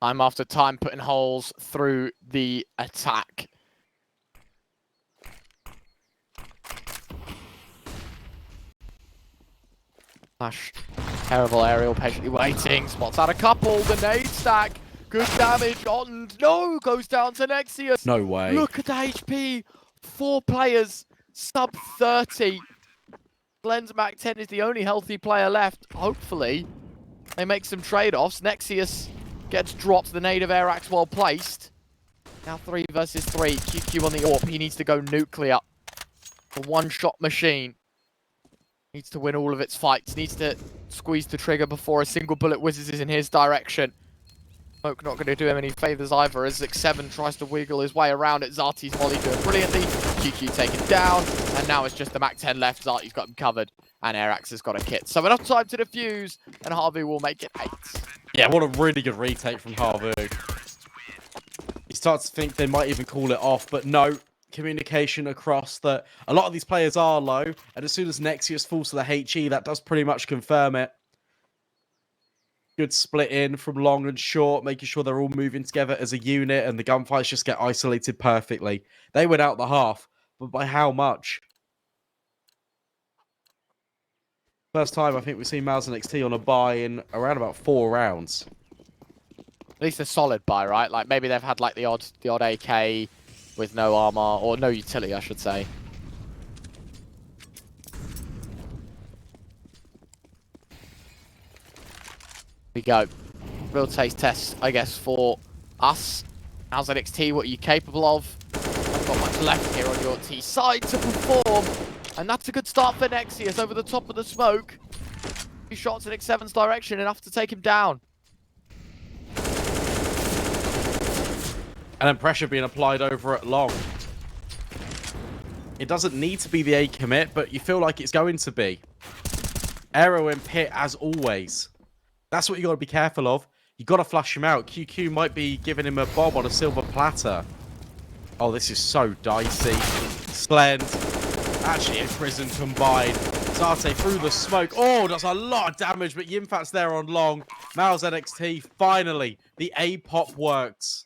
Time after time putting holes through the attack. Flash. Terrible aerial, patiently waiting. Spots out a couple. The nade stack. Good damage. Otten, no, goes down to Nexius. No way. Look at the HP. 4 players. Sub 30. Glenn's Mac 10 is the only healthy player left. Hopefully, they make some trade-offs. Nexius gets dropped. The nade of Arax well placed. Now 3 versus 3. QQ on the AWP. He needs to go nuclear. A one-shot machine. Needs to win all of its fights. Needs to squeeze the trigger before a single bullet whizzes in his direction. Smoke not going to do him any favours either as X7 tries to wiggle his way around it. Zarti's volley doing brilliantly. QQ taken down. And now it's just the Mac 10 left. Zarti's got him covered. And Airax has got a kit. So enough time to defuse. And HAVU will make it 8. Yeah, what a really good retake from HAVU. You start to think they might even call it off, but no. Communication across that a lot of these players are low. And as soon as Nexius falls to the HE, that does pretty much confirm it. Good split in from long and short, making sure they're all moving together as a unit, and the gunfights just get isolated perfectly. They went out the half, but by how much? First time I think we've seen MOUZ and NXT on a buy in around about 4 rounds. At least a solid buy, right? Like maybe they've had like the odd AK with no armor, or no utility, I should say. We go. Real taste test, I guess, for us. How's NXT? What are you capable of? I've got much left here on your T side to perform. And that's a good start for Nexius over the top of the smoke. 2 shots in X7's direction, enough to take him down. And then pressure being applied over at long. It doesn't need to be the A commit, but you feel like it's going to be. Arrow in pit as always. That's what you got to be careful of. You got to flush him out. QQ might be giving him a bomb on a silver platter. Oh, this is so dicey. Slend. Actually, a prison combined. Zarte through the smoke. Oh, does a lot of damage, but Yimfat's there on long. MOUZ NXT, finally, the A pop works.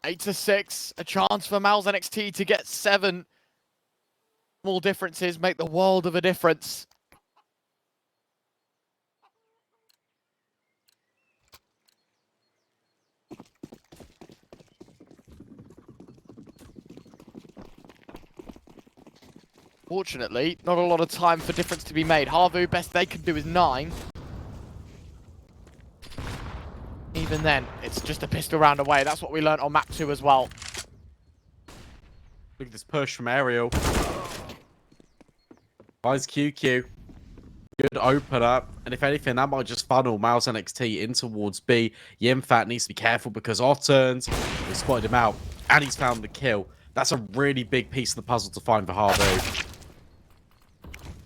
Eight to 6, a chance for MOUZ NXT to get 7. Small differences make the world of a difference. Fortunately, not a lot of time for difference to be made. HAVU, best they can do is 9. Even then, it's just a pistol round away. That's what we learnt on map 2 as well. Look at this push from Aerial. Finds QQ. Good open up. And if anything, that might just funnel MOUZ NXT in towards B. Yimfat needs to be careful because Otterns, we spotted him out. And he's found the kill. That's a really big piece of the puzzle to find for HAVU.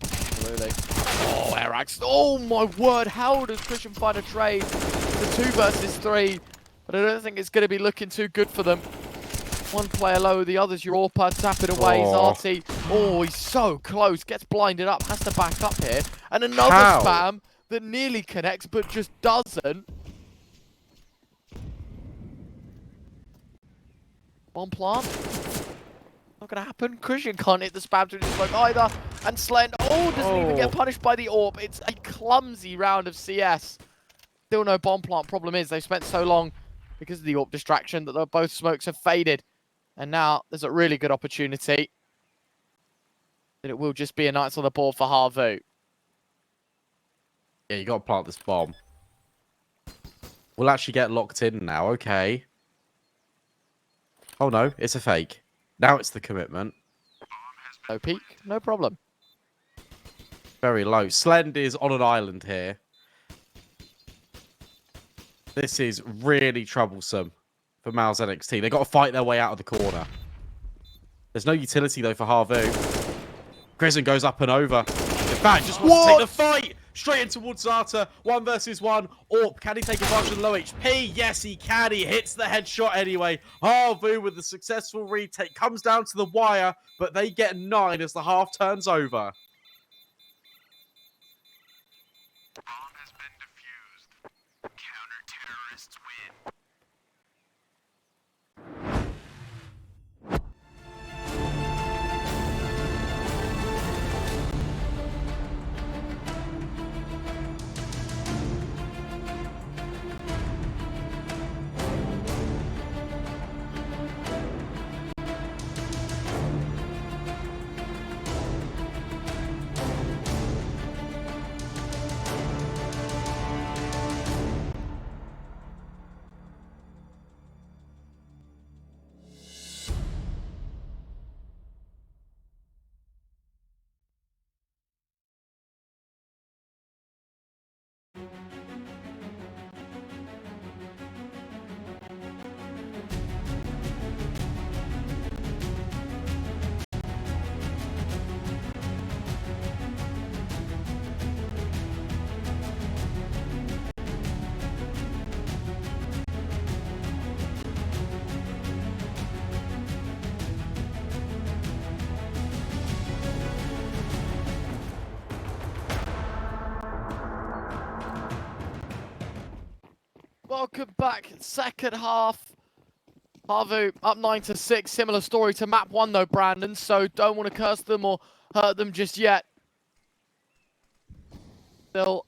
Absolutely. Oh, Airax. Oh, my word. How does Christian find a trade? The 2 versus 3. But I don't think it's going to be looking too good for them. One player low, the other's Europa, tapping away. Oh. Zarti. Oh, he's so close. Gets blinded up. Has to back up here. And another How? spam that nearly connects, but just doesn't. Bomb plant. Not going to happen. Christian can't hit the spam to the smoke either. And Slend, doesn't even get punished by the AWP. It's a clumsy round of CS. Still no bomb plant. Problem is, they've spent so long because of the AWP distraction that both smokes have faded. And now there's a really good opportunity that it will just be a Knights on the board for HAVU. Yeah, you got to plant this bomb. We'll actually get locked in now. Okay. Oh, no. It's a fake. Now it's the commitment. No peek. No problem. Very low. Slend is on an island here. This is really troublesome for MOUZ NXT. They've got to fight their way out of the corner. There's no utility, though, for HAVU. Grison goes up and over. In fact, just wants to take the fight. Straight in towards Zata. 1 versus 1. AWP, can he take advantage of low HP? Yes, he can. He hits the headshot anyway. HAVU with the successful retake. Comes down to the wire, but they get 9 as the half turns over. welcome back. Second half. HAVU up 9-6. Similar story to map 1 though, Brandon. So don't want to curse them or hurt them just yet. Still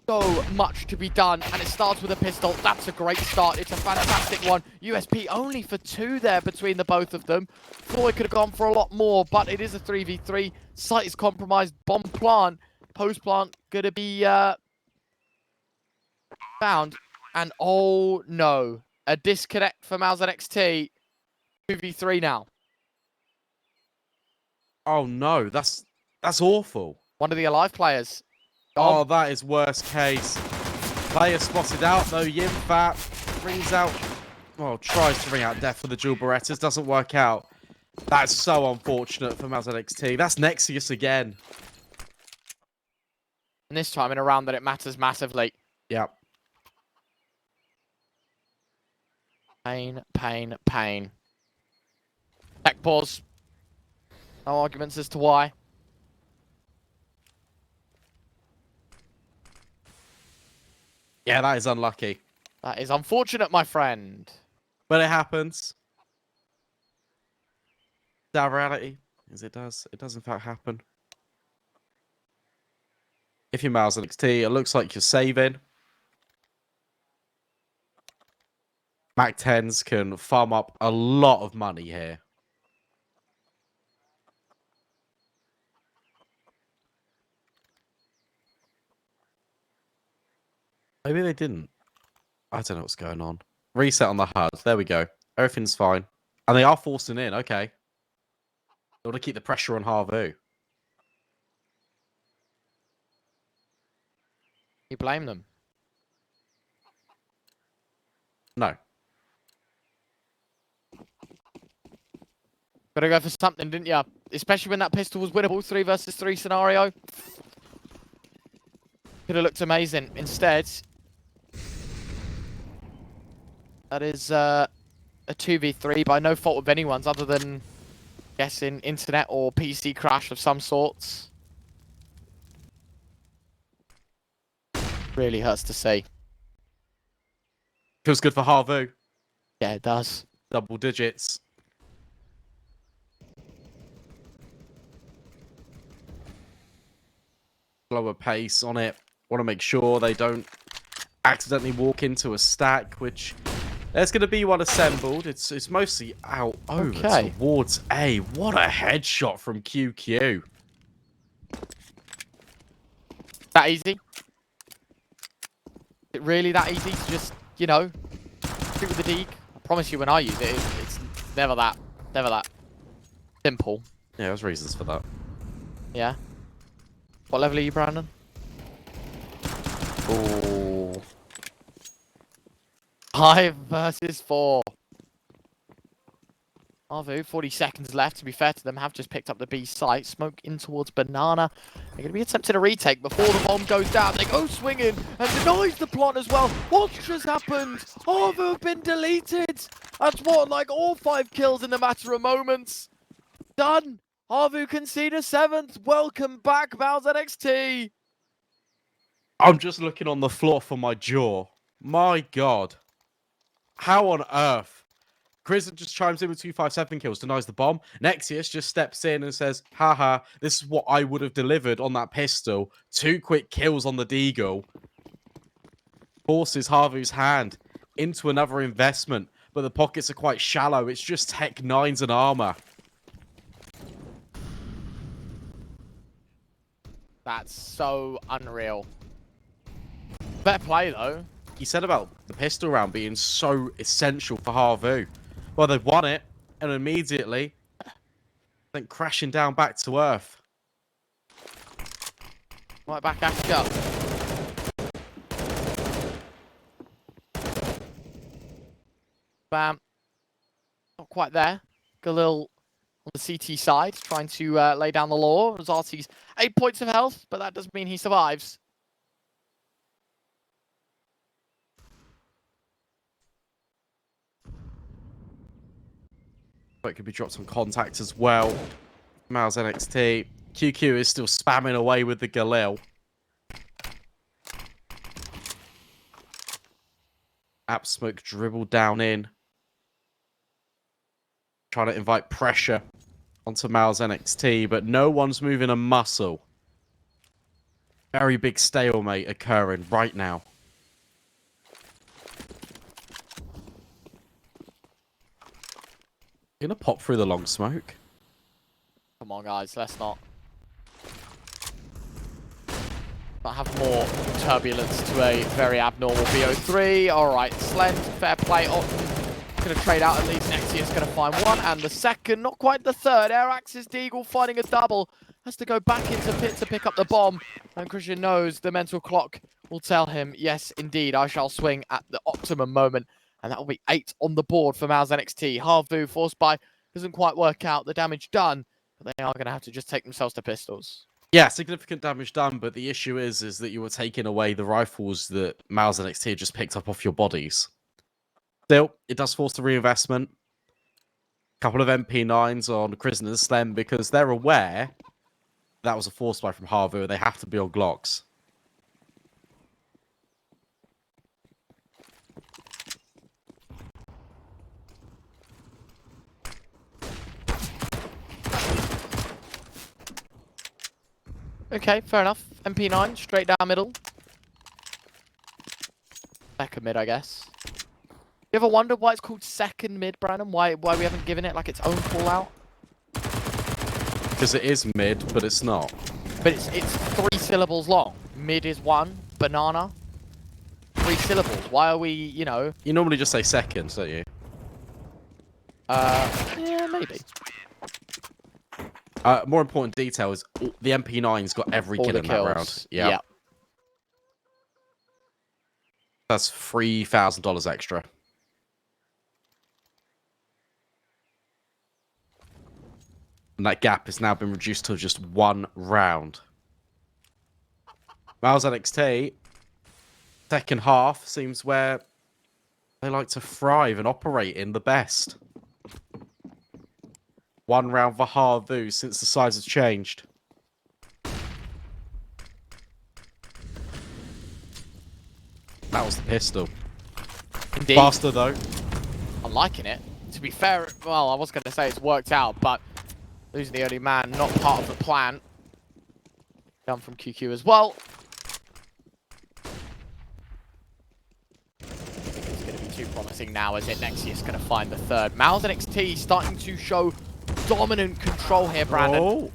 so much to be done, and it starts with a pistol. That's a great start. It's a fantastic one. USP only for 2 there between the both of them. Thought it could have gone for a lot more, but it is a 3v3. Site is compromised. Bomb plant, post plant gonna be found. And oh no, a disconnect for MOUZ NXT. 2v3 now. Oh no, that's awful. One of the alive players. Oh, that is worst case. Player spotted out though. Yimfat brings out, well, tries to bring out death for the dual Berettas. Doesn't work out. That's so unfortunate for MOUZ NXT. That's Nexius again. And this time in a round that it matters massively. Yep. Pain, pain, pain. Tech pause. No arguments as to why. Yeah, that is unlucky. That is unfortunate, my friend. But it happens. That reality is it does. It does in fact happen. If you're MOUZ NXT, it looks like you're saving. Mac 10s can farm up a lot of money here. Maybe they didn't. I don't know what's going on. Reset on the HUD. There we go. Everything's fine. And they are forcing in. Okay. They want to keep the pressure on HAVU. You blame them? No. Gotta go for something, didn't you? Especially when that pistol was winnable. 3 versus 3 scenario. Could have looked amazing. Instead, that is a 2v3 by no fault of anyone's other than, guessing, internet or PC crash of some sorts. Really hurts to see. Feels good for HAVU. Yeah, it does. Double digits. Slower pace on it. Want to make sure they don't accidentally walk into a stack, which there's going to be one assembled. It's mostly out over towards A. What a headshot from QQ. That easy? Is it really that easy to just, you know, shoot with the Deeg? I promise you when I use it, it's never that simple. Yeah, there's reasons for that. Yeah. What level are you, Brandon? Ooh. 5 versus 4. HAVU, 40 seconds left. To be fair to them, have just picked up the B site. Smoke in towards Banana. They're going to be attempting a retake before the bomb goes down. They go swinging and denies the plot as well. What's just happened? HAVU have been deleted. That's what, like all 5 kills in a matter of moments. Done. HAVU concede a 7th. Welcome back, MOUZ NXT. I'm just looking on the floor for my jaw. My God. How on earth? Crimson just chimes in with 257 kills, denies the bomb. Nexius just steps in and says, haha, this is what I would have delivered on that pistol. 2 quick kills on the Deagle. Forces HAVU's hand into another investment, but the pockets are quite shallow. It's just Tech 9s and armor. That's so unreal. Better play, though. He said about the pistol round being so essential for HAVU. Well, they've won it, and immediately went crashing down back to earth. Right back at you. Bam. Not quite there. Galil on the CT side, trying to lay down the law. Rosati's 8 points of health, but that does mean he survives. It could be dropped on contact as well. MOUZ NXT. QQ is still spamming away with the Galil. AppSmoke dribbled down in. Trying to invite pressure onto MOUZ NXT, but no one's moving a muscle. Very big stalemate occurring right now. Gonna pop through the long smoke. Come on, guys, let's not have more turbulence to a very abnormal BO3. All right, Slend, fair play. Going to trade out at least. Nexius going to find one, and the second, not quite the third. Airax's Deagle finding a double. Has to go back into pit to pick up the bomb. And Christian knows the mental clock will tell him, yes, indeed, I shall swing at the optimum moment. And that will be 8 on the board for MOUZ NXT. HAVU, force buy, doesn't quite work out. The damage done, but they are going to have to just take themselves to pistols. Yeah, significant damage done, but the issue is that you were taking away the rifles that MOUZ NXT just picked up off your bodies. Still, it does force the reinvestment. Couple of MP9s on Christian Slem because they're aware that was a force buy from HAVU. They have to be on Glocks. Okay, fair enough. MP9, straight down middle. Second mid, I guess. You ever wondered why it's called second mid, Brandon? Why we haven't given it like its own call out? Because it is mid, but it's not. But it's 3 syllables long. Mid is 1, banana. 3 syllables. Why are we, you know? You normally just say second, don't you? Yeah, maybe. More important detail is the MP9's got every All kill the in kills. that round. Yeah. That's $3,000 extra. And that gap has now been reduced to just 1 round. MOUZ NXT, second half seems where they like to thrive and operate in the best. 1 round for HAVU since the size has changed. That was the pistol. Indeed. Faster though. I'm liking it. To be fair, well, I was going to say it's worked out, but losing the only man, not part of the plan. Done from QQ as well. It's going to be too promising now, as it Nexius going to find the third. MOUZ NXT starting to show dominant control here, Brandon. Oh.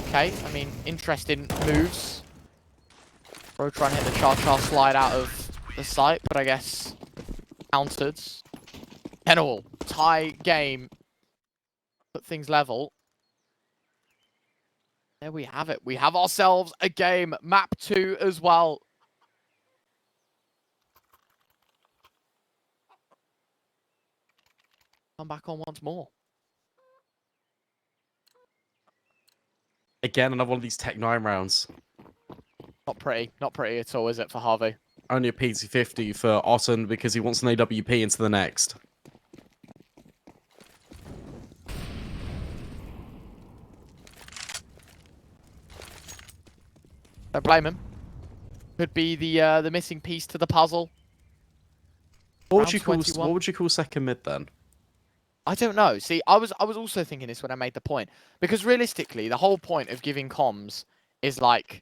Okay, I mean, interesting moves. Bro trying to hit the Char-Char slide out of the site, but I guess countered. 10-all, tie game. Put things level. There we have it. We have ourselves a game. Map 2 as well. Come back on once more. Again, another one of these Tech 9 rounds. Not pretty. Not pretty at all, is it, for HAVU? Only a PT50 for Otten because he wants an AWP into the next. Don't blame him. Could be the missing piece to the puzzle. What would you call second mid then? I don't know. See, I was also thinking this when I made the point, because realistically, the whole point of giving comms is like,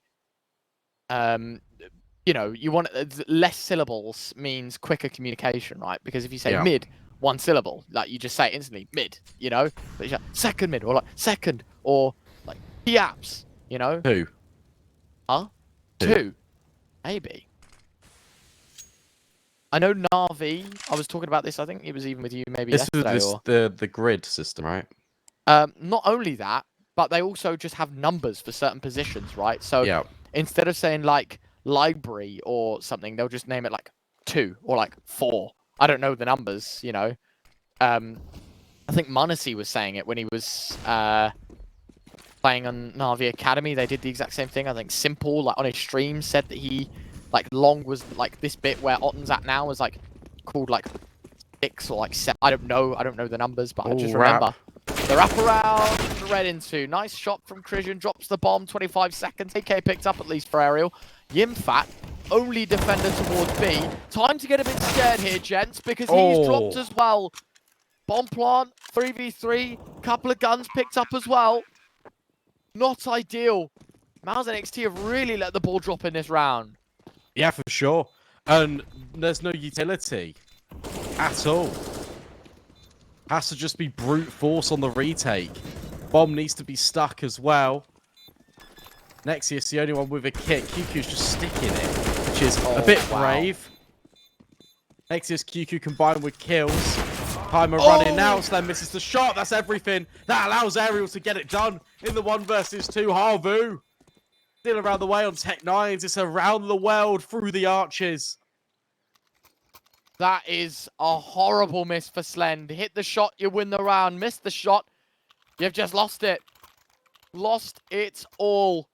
you know, you want less syllables means quicker communication, right? Because if you say mid, 1 syllable, like you just say it instantly, mid, you know, but you say second mid or like second or like apps, you know. 2. Huh? 2, maybe. I know Na'Vi. I was talking about this. I think it was even with you maybe yesterday. This or... the grid system, right? Not only that, but they also just have numbers for certain positions, right? So instead of saying like library or something, they'll just name it like 2 or like 4. I don't know the numbers, you know. I think Munassi was saying it when he was playing on Na'Vi Academy. They did the exact same thing. I think Simple, like on his stream, said that he like long was like this bit where Otten's at now was like called like 6 or like 7. I don't know the numbers, but I just remember the wraparound red into nice shot from Christian, drops the bomb. 25 seconds. AK picked up at least for Aerial. Yimfat only defender towards B. Time to get a bit scared here, gents, because he's dropped as well. Bomb plant, 3v3, couple of guns picked up as well. Not ideal. MOUZ NXT have really let the ball drop in this round. Yeah, for sure. And there's no utility at all. Has to just be brute force on the retake. Bomb needs to be stuck as well. Nexius, the only one with a kick. QQ's just sticking it, which is a bit brave. Nexius, QQ combined with kills. Timer running now. Slam misses the shot. That's everything. That allows Aerial to get it done in the 1 versus 2. HAVU still around the way on Tech 9s. It's around the world through the arches. That is a horrible miss for Slend. Hit the shot, you win the round. Missed the shot, you've just lost it. Lost it all.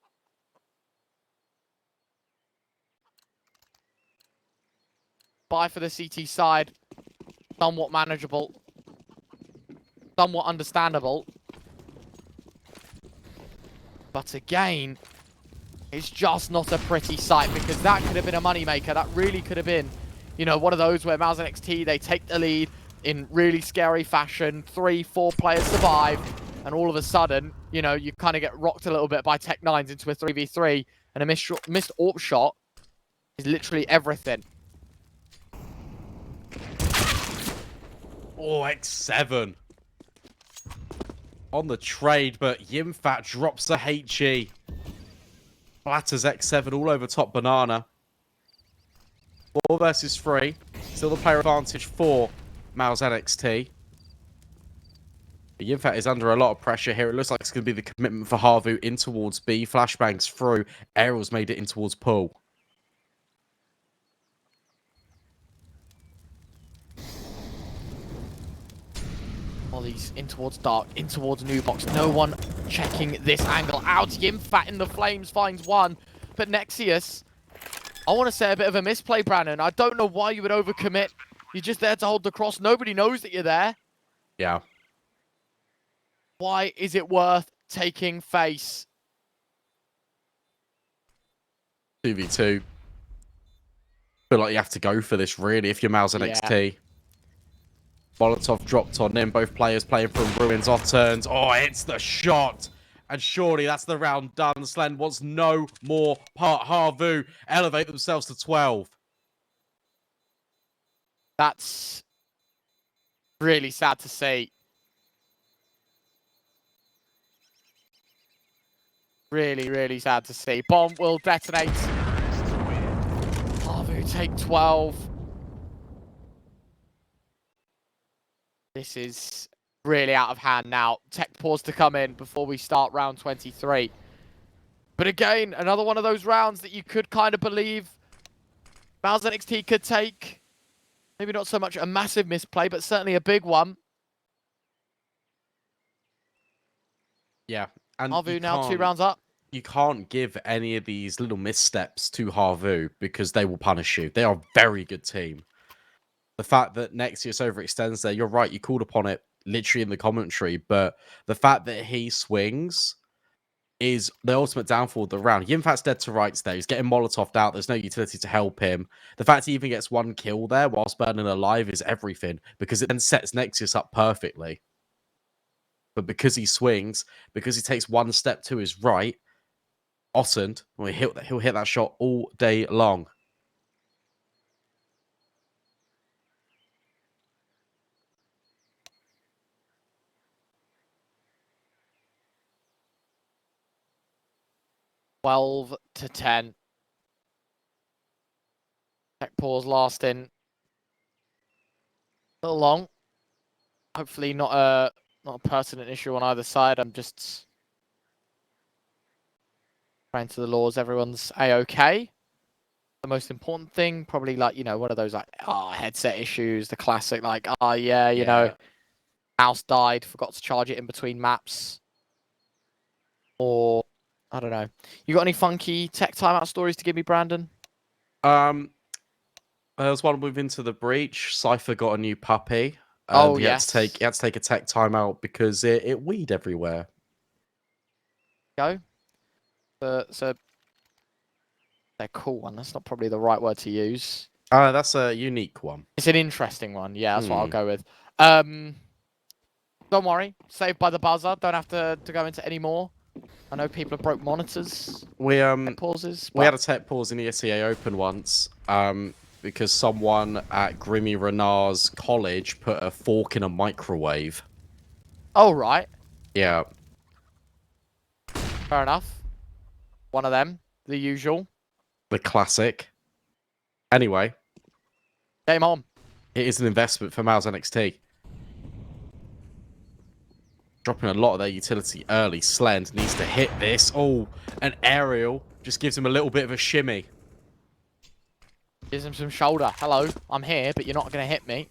Bye for the CT side. Somewhat manageable. Somewhat understandable. But again, it's just not a pretty sight, because that could have been a moneymaker. That really could have been, you know, one of those where MOUZ NXT, they take the lead in really scary fashion. 3-4 players survive. And all of a sudden, you know, you kind of get rocked a little bit by Tech 9s into a 3v3. And a missed AWP shot is literally everything. Oh, X7 on the trade, but Yimfat drops the HE. Blatters X7 all over top Banana. 4 versus 3. Still the player advantage for MOUZ NXT. But Yimfat is under a lot of pressure here. It looks like it's going to be the commitment for HAVU in towards B. Flashbangs through. Aerial's made it in towards pool. Molly's in towards dark, in towards new box. No one checking this angle out. Yimfat in the flames finds one. But Nexius, I want to say a bit of a misplay, Brandon. I don't know why you would overcommit. You're just there to hold the cross. Nobody knows that you're there. Yeah. Why is it worth taking face? 2v2. Feel like you have to go for this, really, if you're MOUZ NXT. Molotov dropped on him. Both players playing from ruins off turns. Oh, it's the shot. And surely that's the round done. Slend wants no more part. HAVU elevate themselves to 12. That's really sad to see. Really, really sad to see. Bomb will detonate. HAVU take 12. This is really out of hand now. Tech pause to come in before we start round 23. But again, another one of those rounds that you could kind of believe MOUZ NXT could take. Maybe not so much a massive misplay, but certainly a big one. Yeah. And HAVU now 2 rounds up. You can't give any of these little missteps to HAVU because they will punish you. They are a very good team. The fact that Nexius overextends there, you're right, you called upon it literally in the commentary, but the fact that he swings is the ultimate downfall of the round. Yimfat's dead to rights there. He's getting Molotov'd out. There's no utility to help him. The fact he even gets 1 kill there whilst burning alive is everything, because it then sets Nexius up perfectly. But because he swings, because he takes 1 step to his right, Ottend, well, he'll hit that shot all day long. Twelve to 10. Tech pause lasting a little long. Hopefully not a pertinent issue on either side. I'm just praying to the laws everyone's A-okay. The most important thing, probably like, you know, one of those like, headset issues, the classic like, you know, mouse died, forgot to charge it in between maps. Or, I don't know. You got any funky tech timeout stories to give me, Brandon? There's one with Into the Breach. Cypher got a new puppy. Oh, he yes. Had to take a tech timeout because it weed everywhere. Go. So They're cool one. That's not probably the right word to use. That's a unique one. It's an interesting one. Yeah, that's what I'll Hmm. go with. Don't worry. Saved by the buzzer. Don't have to go into any more. I know people have broke monitors. We Pauses. we had a tech pause in the ESEA Open once. Because someone at Grimmy Renard's college put a fork in a microwave. Oh, right. Yeah. Fair enough. One of them. The usual. The classic. Anyway. Game on. It is an investment for MOUZ NXT. Dropping a lot of their utility early. Slend needs to hit this. Oh, an aerial just gives him a little bit of a shimmy. Gives him some shoulder. Hello, I'm here, but you're not going to hit me.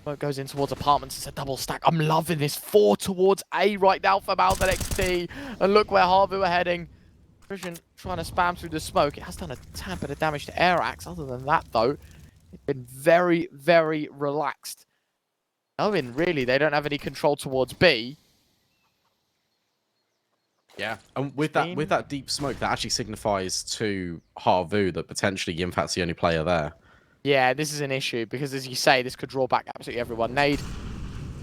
Smoke goes in towards apartments. It's a double stack. I'm loving this. 4 towards A right now for MOUZ NXT. And look where HAVU are heading. Vision trying to spam through the smoke. It has done a tad bit of damage to Air Axe. Other than that, though, it's been very, very relaxed. Knowing, really, they don't have any control towards B. Yeah, and with that deep smoke, that actually signifies to HAVU that potentially Yinfat's the only player there. Yeah, this is an issue because, as you say, this could draw back absolutely everyone. Nade,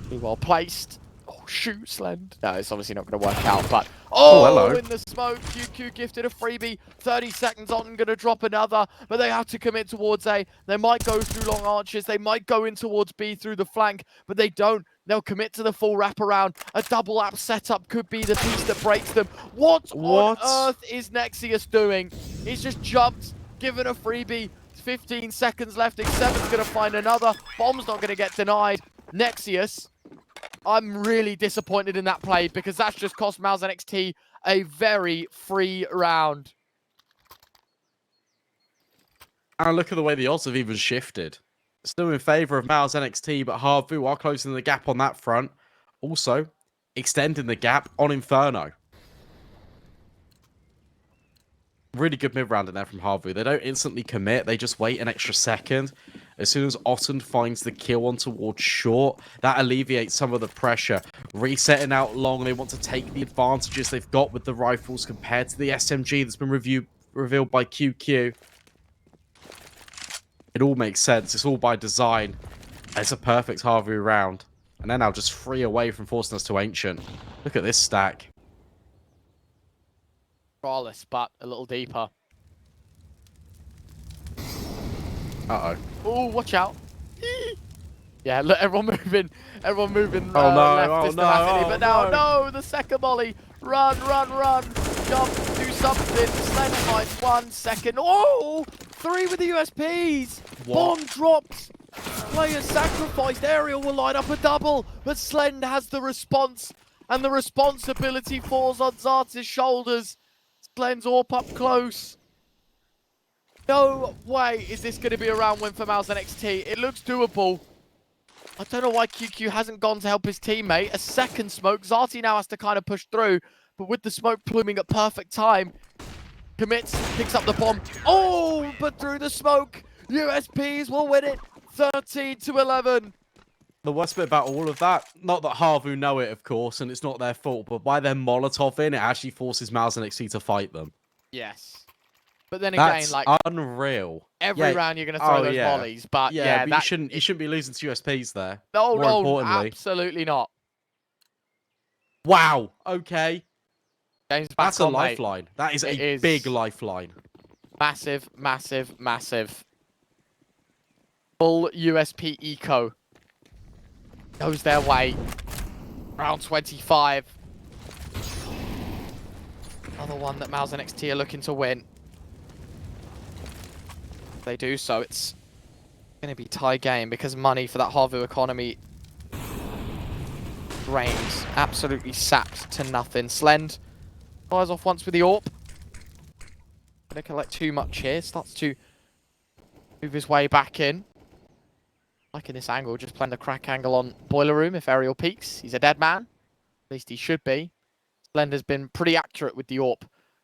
be well placed. Oh, shoot, Slend. No, it's obviously not going to work out, but... Oh, hello. In the smoke, QQ gifted a freebie. 30 seconds on, going to drop another, but they have to commit towards A. They might go through long arches. They might go in towards B through the flank, but they don't. They'll commit to the full wraparound. A double app setup could be the piece that breaks them. What on earth is Nexius doing? He's just jumped, given a freebie. 15 seconds left. X7's going to find another. Bomb's not going to get denied. Nexius, I'm really disappointed in that play because that's just cost MOUZ NXT a very free round. And look at the way the odds have even shifted. Still in favour of MOUZ NXT, but HAVU are closing the gap on that front. Also, extending the gap on Inferno. Really good mid-round in there from HAVU. They don't instantly commit. They just wait an extra second. As soon as Otten finds the kill on towards short, that alleviates some of the pressure. Resetting out long, they want to take the advantages they've got with the rifles compared to the SMG that's been revealed by QQ. It all makes sense. It's all by design. It's a perfect HAVU round. And they're now just 3 away from forcing us to Ancient. Look at this stack. Flawless, but a little deeper. Uh-oh. Oh, watch out. Yeah, look, everyone moving. Everyone moving Oh, no. left. Oh, Is no. the happening, but now, no. no, the second volley. Run, run, run. Jump, do something. Slend finds 1 second. Oh, 3 with the USPs. What? Bomb dropped. Player sacrificed. Aerial will line up a double, but Slend has the response, and the responsibility falls on Zart's shoulders. Slend's AWP up close. No way is this going to be a round win for MOUZ NXT. It looks doable. I don't know why QQ hasn't gone to help his teammate. A second smoke. Zarty now has to kind of push through, but with the smoke pluming at perfect time, commits, picks up the bomb. Oh, but through the smoke, USPs will win it 13-11. The worst bit about all of that, not that HAVU know it, of course, and it's not their fault, but by their Molotov in, it actually forces MOUZ NXT to fight them. Yes. But then again, That's like unreal. every round you're going to throw those volleys, but yeah, but you shouldn't be losing to USPs there. No, More no, importantly. absolutely not. Wow. Okay. James back That's a on, mate. lifeline. That is a big lifeline. Massive, massive, massive. Full USP eco. Goes their way. Round 25. Another one that MOUZ NXT are looking to win. If they do so, it's going to be tie game because money for that HAVU economy drains. Absolutely sapped to nothing. Slend fires off once with the AWP. Going to collect too much here. Starts to move his way back in. Liking this angle, just playing the crack angle on Boiler Room if aerial peaks. He's a dead man. At least he should be. Slend has been pretty accurate with the AWP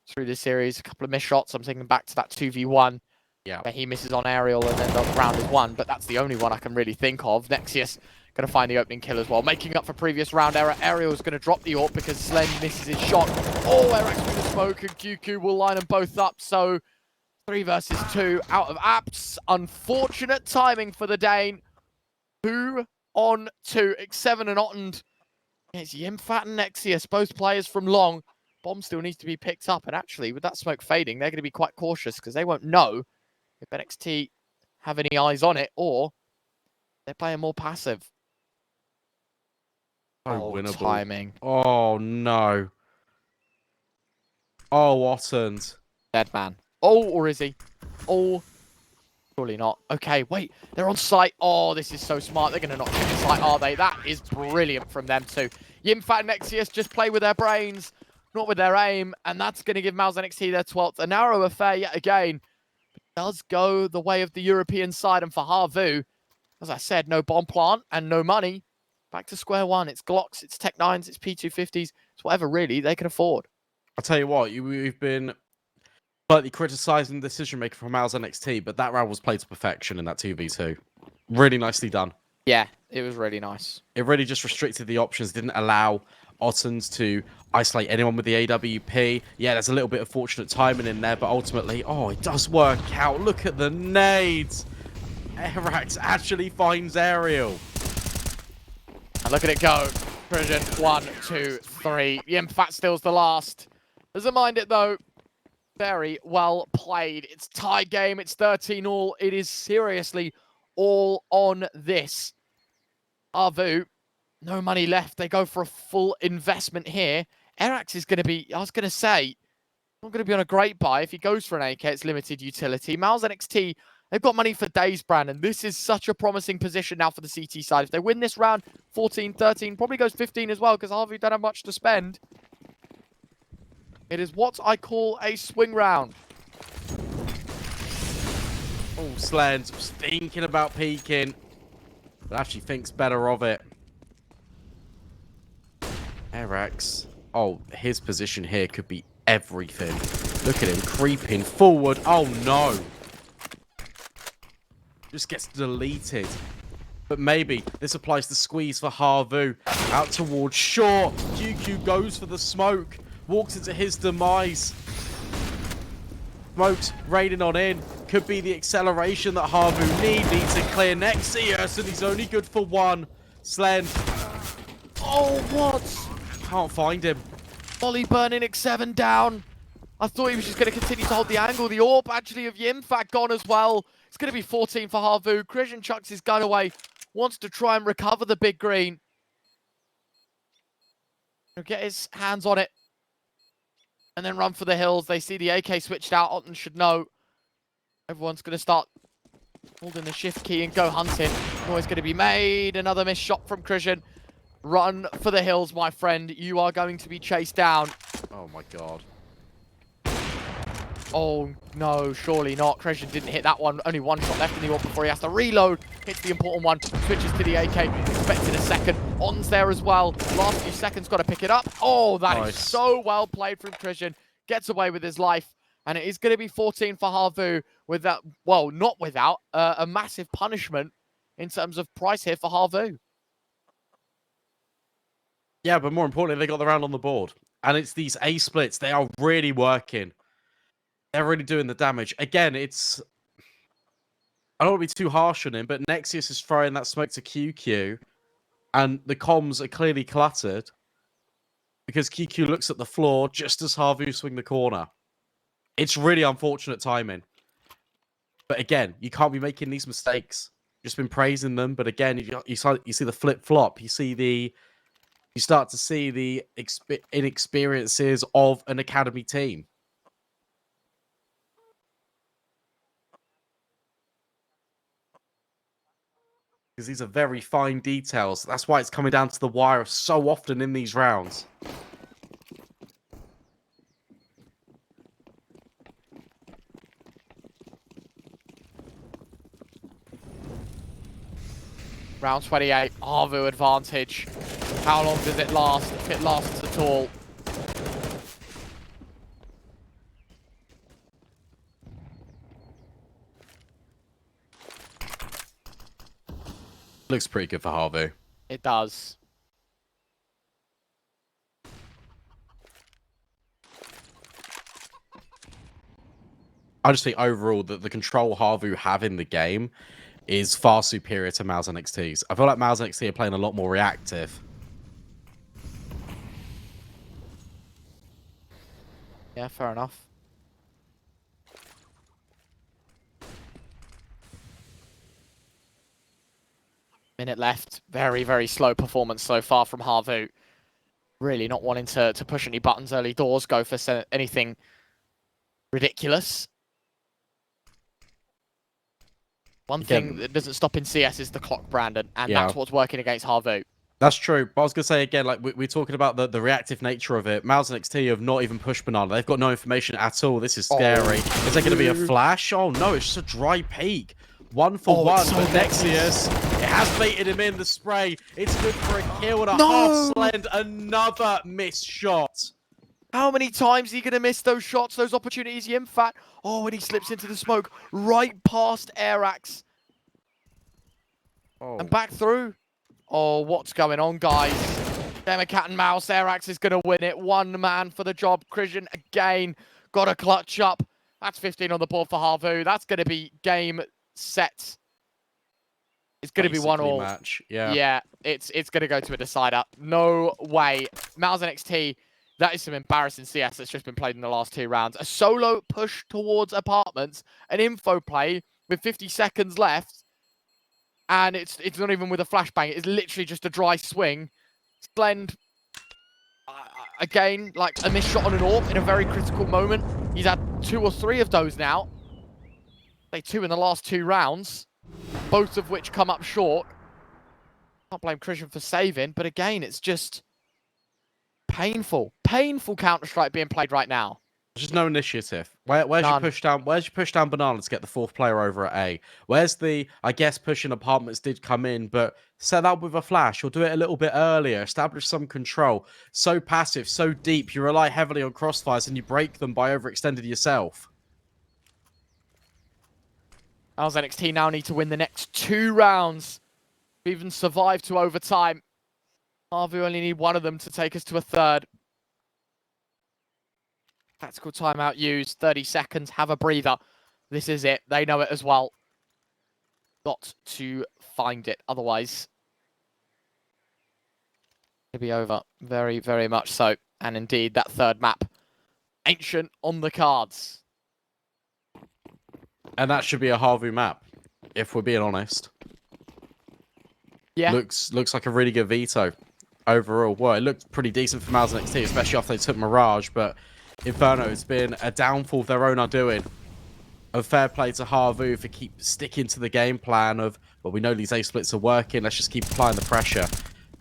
through this series. A couple of missed shots. I'm thinking back to that 2v1 where he misses on aerial and then the round is won. But that's the only one I can really think of. Nexius going to find the opening kill as well. Making up for previous round error. Aerial is going to drop the AWP because Slend misses his shot. Oh, Erax through the smoke and QQ will line them both up. So 3 versus 2 out of apps. Unfortunate timing for the Dane. 2 on 2. X7 and Ottend. It's Yimfat and Nexius, both players from long. Bomb still needs to be picked up. And actually, with that smoke fading, they're going to be quite cautious because they won't know if NXT have any eyes on it or they're playing more passive. So Oh, winnable. timing. Oh, no. Oh, Ottend. Dead man. Oh, or is he? Oh, surely not. Okay, wait. They're on site. Oh, this is so smart. They're going to not check the site, are they? That is brilliant from them too. Yimfat and Nexius just play with their brains, not with their aim. And that's going to give MOUZ NXT their 12th. A narrow affair yet again. It does go the way of the European side. And for HAVU, as I said, no bomb plant and no money. Back to square one. It's Glocks, it's Tech 9s, it's P250s. It's whatever really they can afford. I'll tell you what, we've been slightly criticising the decision maker from MOUZ NXT, but that round was played to perfection in that 2v2. Really nicely done. Yeah, it was really nice. It really just restricted the options, didn't allow Ottens to isolate anyone with the AWP. Yeah, there's a little bit of fortunate timing in there, but ultimately, oh, it does work out. Look at the nades. Erax actually finds Aerial. And look at it go. Prison, 1, 2, 3. Yimfat still's the last. Doesn't mind it though. Very well played. It's tie game. It's 13-all. It is seriously all on this. HAVU, no money left. They go for a full investment here. Erax is going to be, I was going to say, not going to be on a great buy. If he goes for an AK, it's limited utility. MOUZ NXT, they've got money for days, Brandon. This is such a promising position now for the CT side. If they win this round, 14, 13, probably goes 15 as well, because HAVU don't have much to spend. It is what I call a swing round. Oh, Slens was thinking about peeking, but actually thinks better of it. Erax. Oh, his position here could be everything. Look at him creeping forward. Oh, no. Just gets deleted. But maybe this applies the squeeze for HAVU. Out towards short. QQ goes for the smoke. Walks into his demise. Smoke's raining on in. Could be the acceleration that HAVU needs to clear Nexius, and he's only good for one. Slen. Oh, what? Can't find him. Molly burning X7 down. I thought he was just going to continue to hold the angle. The AWP actually of Yimfat gone as well. It's going to be 14 for HAVU. Christian chucks his gun away. Wants to try and recover the big green. He'll get his hands on it. And then run for the hills. They see the AK switched out. Otten should know. Everyone's going to start holding the shift key and go hunting. Noise going to be made. Another missed shot from Christian. Run for the hills, my friend. You are going to be chased down. Oh, my God. Oh, no, surely not. Christian didn't hit that one. Only one shot left in the AWP before he has to reload. Hits the important one. Switches to the AK. Expected a second. On's there as well. Last few seconds, got to pick it up. Oh, that is so well played from Christian. Gets away with his life. And it is going to be 14 for HAVU with that, well, not without a massive punishment in terms of price here for HAVU. Yeah, but more importantly, they got the round on the board. And it's these A splits. They are really working. They're really doing the damage. Again, it's... I don't want to be too harsh on him, but Nexius is throwing that smoke to QQ. And the comms are clearly cluttered. Because QQ looks at the floor just as HAVU swing the corner. It's really unfortunate timing. But again, you can't be making these mistakes. Just been praising them, but again, you see the flip-flop. You start to see the inexperiences of an academy team. Because these are very fine details. That's why it's coming down to the wire so often in these rounds. Round 28, HAVU advantage. How long does it last? If it lasts at all. Looks pretty good for HAVU. It does. I just think overall that the control HAVU have in the game is far superior to MOUZ NXT's. I feel like MOUZ NXT are playing a lot more reactive. Yeah, fair enough. Minute left. Very, very slow performance so far from HAVU. Really not wanting to push any buttons early doors, go for anything ridiculous. One thing that doesn't stop in CS is the clock, Brandon, and that's what's working against HAVU. That's true. But I was going to say again, like we're talking about the reactive nature of it. MOUZ NXT have not even pushed Banana. They've got no information at all. This is scary. Is there going to be a flash? Oh no, it's just a dry peek. 1 for 1 for Nexius. It has baited him in the spray. It's good for a kill and a half slend. Another missed shot. How many times are you going to miss those shots, those opportunities? Yimfat. Oh, and he slips into the smoke right past Airax. Oh. And back through. Oh, what's going on, guys? Game of cat and mouse. Airax is going to win it. One man for the job. Christian again got a clutch up. That's 15 on the board for HAVU. That's going to be game set. It's going to be 1-1 match. Yeah. Yeah, it's going to go to a decider. No way. MOUZ NXT, that is some embarrassing CS that's just been played in the last 2 rounds. A solo push towards apartments, an info play with 50 seconds left, and it's not even with a flashbang. It's literally just a dry swing. Splend, again, like a missed shot on an AWP in a very critical moment. He's had 2 or 3 of those now. Say 2 in the last 2 rounds, both of which come up short. Can't blame Christian for saving, but again, it's just painful Counter-Strike being played right now. There's just no initiative. Where's your push down? Where's your push down Banana to get the 4th player over at A? Where's the, I guess, pushing apartments did come in, but set up with a flash or do it a little bit earlier, establish some control. So passive, so deep, you rely heavily on crossfires and you break them by overextending yourself. MOUZ NXT now need to win the next 2 rounds to even survive to overtime. HAVU only need 1 of them to take us to a 3rd. Tactical timeout used. 30 seconds. Have a breather. This is it. They know it as well. Got to find it. Otherwise, it'll be over. Very, very much so. And indeed, that 3rd map, Ancient, on the cards. And that should be a HAVU map, if we're being honest. Yeah. Looks like a really good veto overall. Well, it looked pretty decent for MOUZ NXT, especially after they took Mirage, but Inferno, it's been a downfall of their own undoing. A fair play to HAVU for keep sticking to the game plan of, well, we know these A splits are working, let's just keep applying the pressure.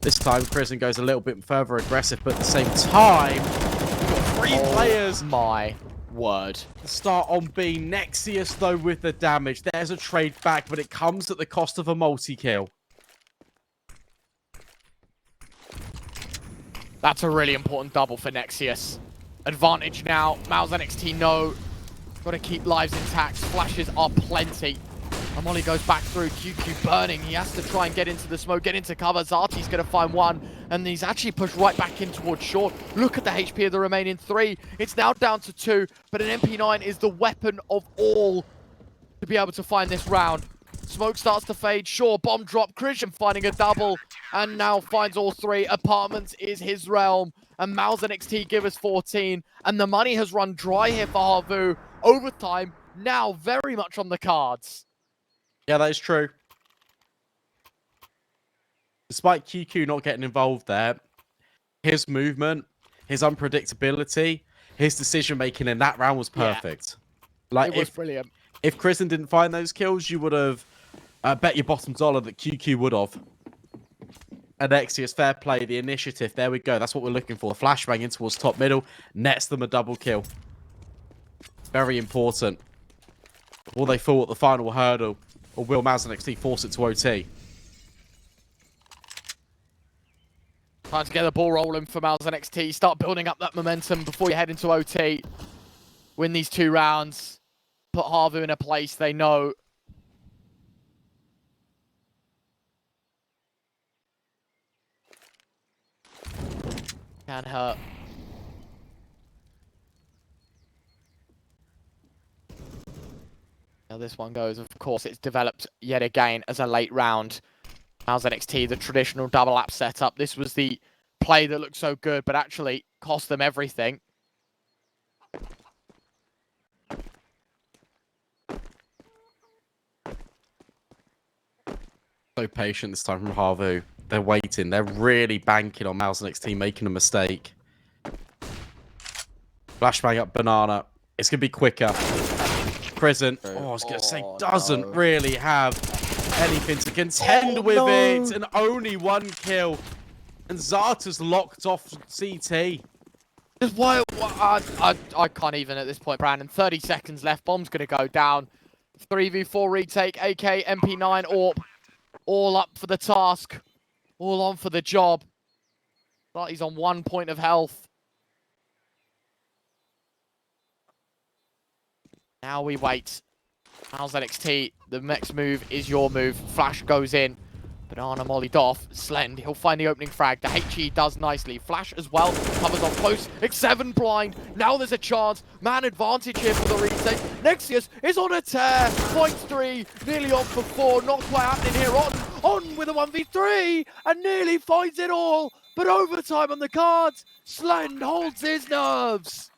This time, Christian goes a little bit further aggressive, but at the same time, we've got 3 players. My word. Start on B. Nexius, though, with the damage. There's a trade back, but it comes at the cost of a multi-kill. That's a really important double for Nexius. Advantage now. MOUZ NXT know. Got to keep lives intact. Flashes are plenty. Amoli goes back through. QQ burning. He has to try and get into the smoke, get into cover. Zarti's going to find 1. And he's actually pushed right back in towards short. Look at the HP of the remaining 3. It's now down to 2. But an MP9 is the weapon of all to be able to find this round. Smoke starts to fade. Sure, bomb drop. Christian finding a double. And now finds all 3. Apartments is his realm. And MOUZ NXT give us 14. And the money has run dry here for HAVU. Overtime now very much on the cards. Yeah, that is true. Despite QQ not getting involved there, his movement, his unpredictability, his decision-making in that round was perfect. Yeah, like, it was brilliant. If Christian didn't find those kills, you would have bet your bottom dollar that QQ would have. And Nexius, fair play, the initiative. There we go. That's what we're looking for. Flashbang in towards top middle. Nets them a double kill. Very important. Will they fall at the final hurdle? Or will MOUZ NXT force it to OT? Time to get the ball rolling for MOUZ NXT. Start building up that momentum before you head into OT. Win these 2 rounds. Put HAVU in a place they know. Can hurt. How this one goes, of course, it's developed yet again as a late round. MOUZ NXT, the traditional double app setup. This was the play that looked so good, but actually cost them everything. So patient this time from HAVU. They're waiting. They're really banking on MOUZ NXT making a mistake. Flashbang up banana. It's going to be quicker. Prison. Oh, I was going to say, doesn't really have anything to contend with it. And only one kill. And Zata's locked off CT. Just why I can't even at this point, Brandon. 30 seconds left. Bomb's going to go down. 3v4 retake. AK, MP9, AWP. All up for the task. All on for the job. But he's on 1 point of health. Now we wait. MOUZ NXT, the next move is your move. Flash goes in. Banana mollied off. Slend, he'll find the opening frag. The HE does nicely. Flash as well. Covers off close. X7 blind. Now there's a chance. Man advantage here for the retake. Nexius is on a tear. Points 3. Nearly on for 4. Not quite happening here. On with a 1v3. And nearly finds it all. But overtime on the cards. Slend holds his nerves.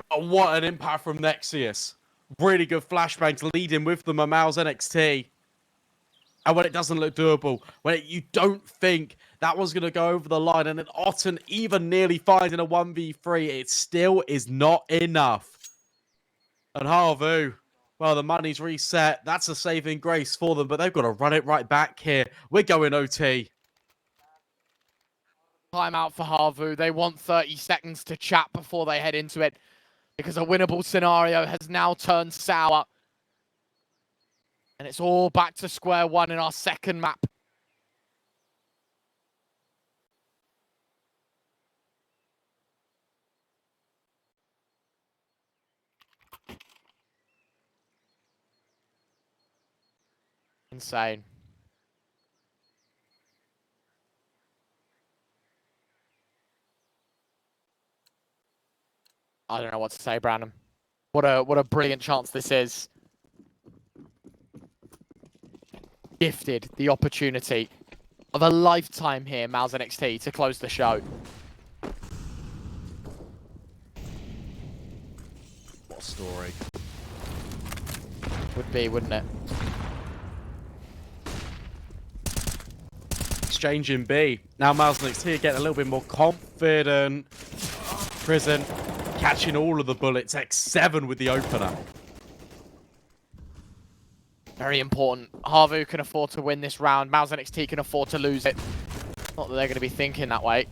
Oh, what an impact from Nexius. Really good flashbangs leading with them on MOUZ NXT. And when it doesn't look doable, when you don't think that was going to go over the line, and then Otten even nearly finds in a 1v3, it still is not enough. And HAVU, well, the money's reset. That's a saving grace for them, but they've got to run it right back here. We're going OT. Timeout for HAVU. They want 30 seconds to chat before they head into it, because a winnable scenario has now turned sour. And it's all back to square one in our second map. Insane. I don't know what to say, Brandon. What a brilliant chance this is. Gifted the opportunity of a lifetime here, MOUZ NXT, to close the show. What a story. Would be, wouldn't it? Exchanging B. Now MOUZ NXT getting a little bit more confident. Prison catching all of the bullets. X7 with the opener. Very important. HAVU can afford to win this round. MOUZ NXT can afford to lose it. Not that they're going to be thinking that way.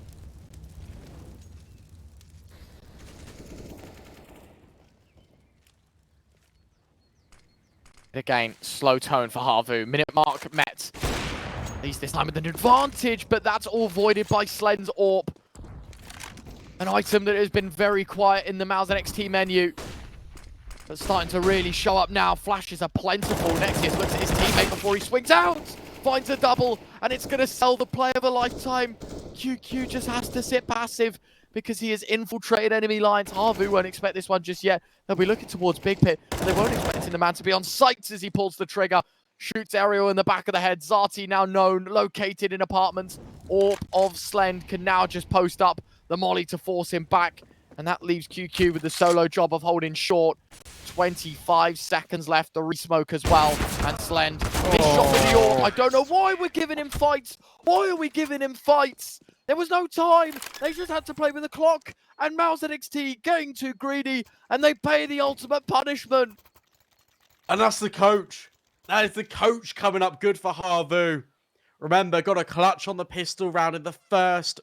Again, slow tone for HAVU. Minute mark met. At least this time with an advantage, but that's all voided by Slend's AWP. An item that has been very quiet in the MOUZ NXT menu. But starting to really show up now. Flashes are plentiful. Nexius looks at his teammate before he swings out. Finds a double, and it's going to sell the play of a lifetime. QQ just has to sit passive because he has infiltrated enemy lines. HAVU won't expect this one just yet. They'll be looking towards Big Pit, but they won't expect the man to be on sights as he pulls the trigger. Shoots Ariel in the back of the head. Zati now known, located in apartments. AWP of Slend can now just post up the molly to force him back. And that leaves QQ with the solo job of holding short. 25 seconds left, the re-smoke as well. And Slend, this shot with the AWP. I don't know why we're giving him fights. Why are we giving him fights? There was no time. They just had to play with the clock. And MOUZ NXT getting too greedy. And they pay the ultimate punishment. And that's the coach. That is the coach coming up good for HAVU. Remember, got a clutch on the pistol round in the first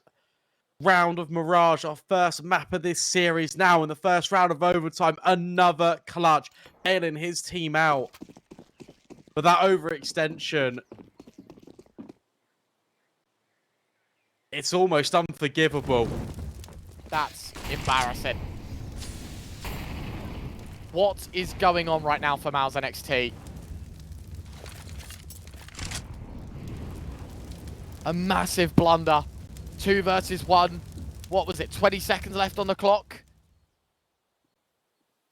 round of Mirage, our first map of this series. Now in the first round of overtime, another clutch, bailing his team out. But that overextension, it's almost unforgivable. That's embarrassing. What is going on right now for MOUZ NXT? A massive blunder. 2 versus 1. What was it? 20 seconds left on the clock?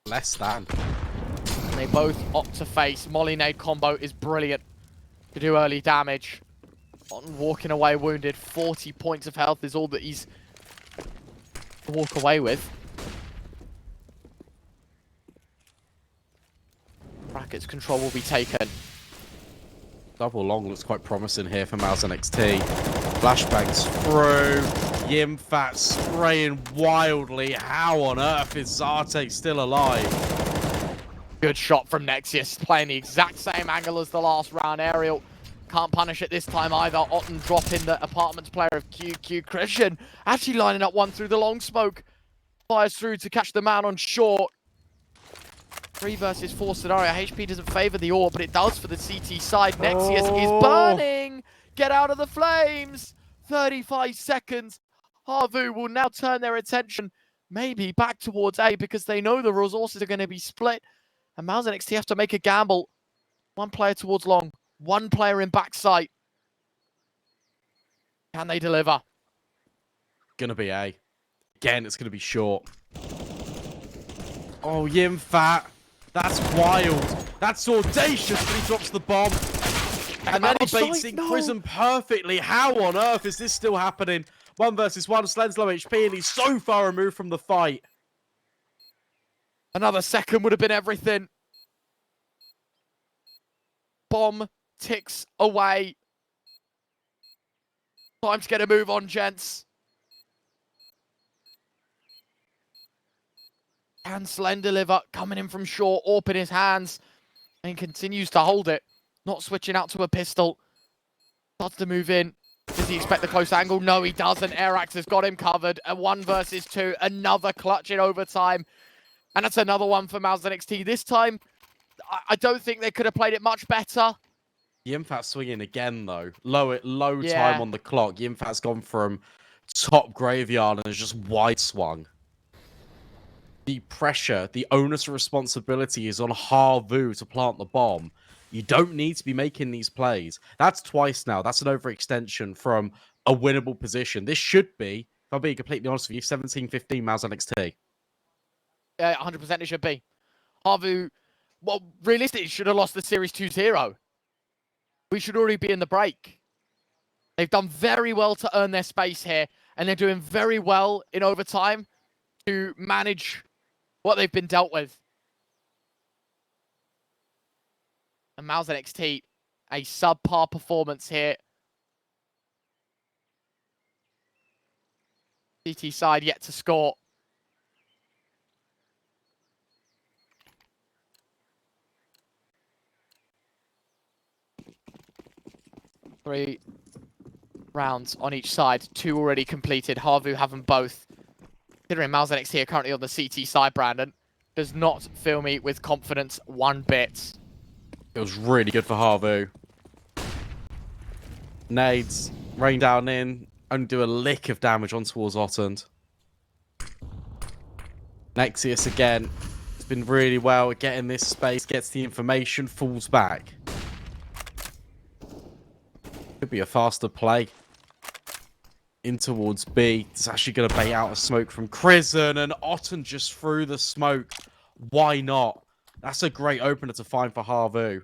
Less than. They both opt to face. Molly nade combo is brilliant to do early damage. Otten walking away wounded. 40 points of health is all that he's to walk away with. Brackets control will be taken. Double long looks quite promising here for MOUZ NXT. Flashbangs through. Yimfat spraying wildly. How on earth is Zarte still alive? Good shot from Nexius, playing the exact same angle as the last round. Aerial can't punish it this time either. Otten dropping the apartments player of QQ. Christian actually lining up one through the long smoke. Fires through to catch the man on short. 3 versus 4 scenario. HP doesn't favor the AWP, but it does for the CT side. Nexius is burning. Get out of the flames. 35 seconds. HAVU will now turn their attention maybe back towards A because they know the resources are going to be split. And MOUZ NXT have to make a gamble. 1 player towards long. 1 player in backside. Can they deliver? Gonna be A. Again, it's gonna be short. Oh, Yimfat. That's wild. That's audacious, but he drops the bomb. And then he baits in Prison perfectly. How on earth is this still happening? 1 versus 1. Slen's low HP, and he's so far removed from the fight. Another second would have been everything. Bomb ticks away. Time to get a move on, gents. Can Slen deliver? Coming in from short, AWP in his hands. And he continues to hold it. Not switching out to a pistol. Starts to move in. Does he expect the close angle? No, he doesn't. Airax has got him covered. A 1 versus 2. Another clutch in overtime. And that's another one for MOUZ NXT. This time, I don't think they could have played it much better. Yimfat's swinging again, though. Low time on the clock. Yimfat's gone from top graveyard and has just wide swung. The pressure, the onus of responsibility is on HAVU to plant the bomb. You don't need to be making these plays. That's twice now. That's an overextension from a winnable position. This should be, if I'm being completely honest with you, 17-15 MOUZ NXT. Yeah, 100% it should be. HAVU, well, realistically, should have lost the Series 2-0. We should already be in the break. They've done very well to earn their space here, and they're doing very well in overtime to manage what they've been dealt with. And MOUZ NXT, a subpar performance here. CT side yet to score. Three rounds on each side. 2 already completed. HAVU have them both. Considering MOUZ NXT are currently on the CT side, Brandon, does not fill me with confidence one bit. It was really good for HAVU. Nades rain down in, only do a lick of damage on towards Otten. Nexius again. It's been really well at getting this space, gets the information, falls back. Could be a faster play. In towards B. It's actually going to bait out a smoke from Prison, and Otten just threw the smoke. Why not? That's a great opener to find for HAVU.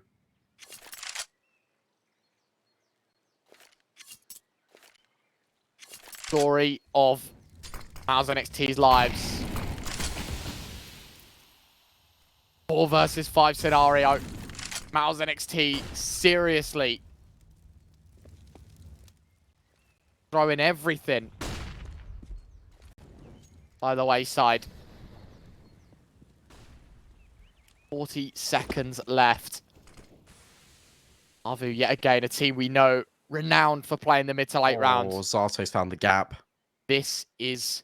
Story of MOUZ NXT's lives. 4 versus 5 scenario. MOUZ NXT seriously throwing everything by the wayside. 40 seconds left. HAVU yet again, a team we know renowned for playing the mid to late rounds. Zarte's found the gap. This is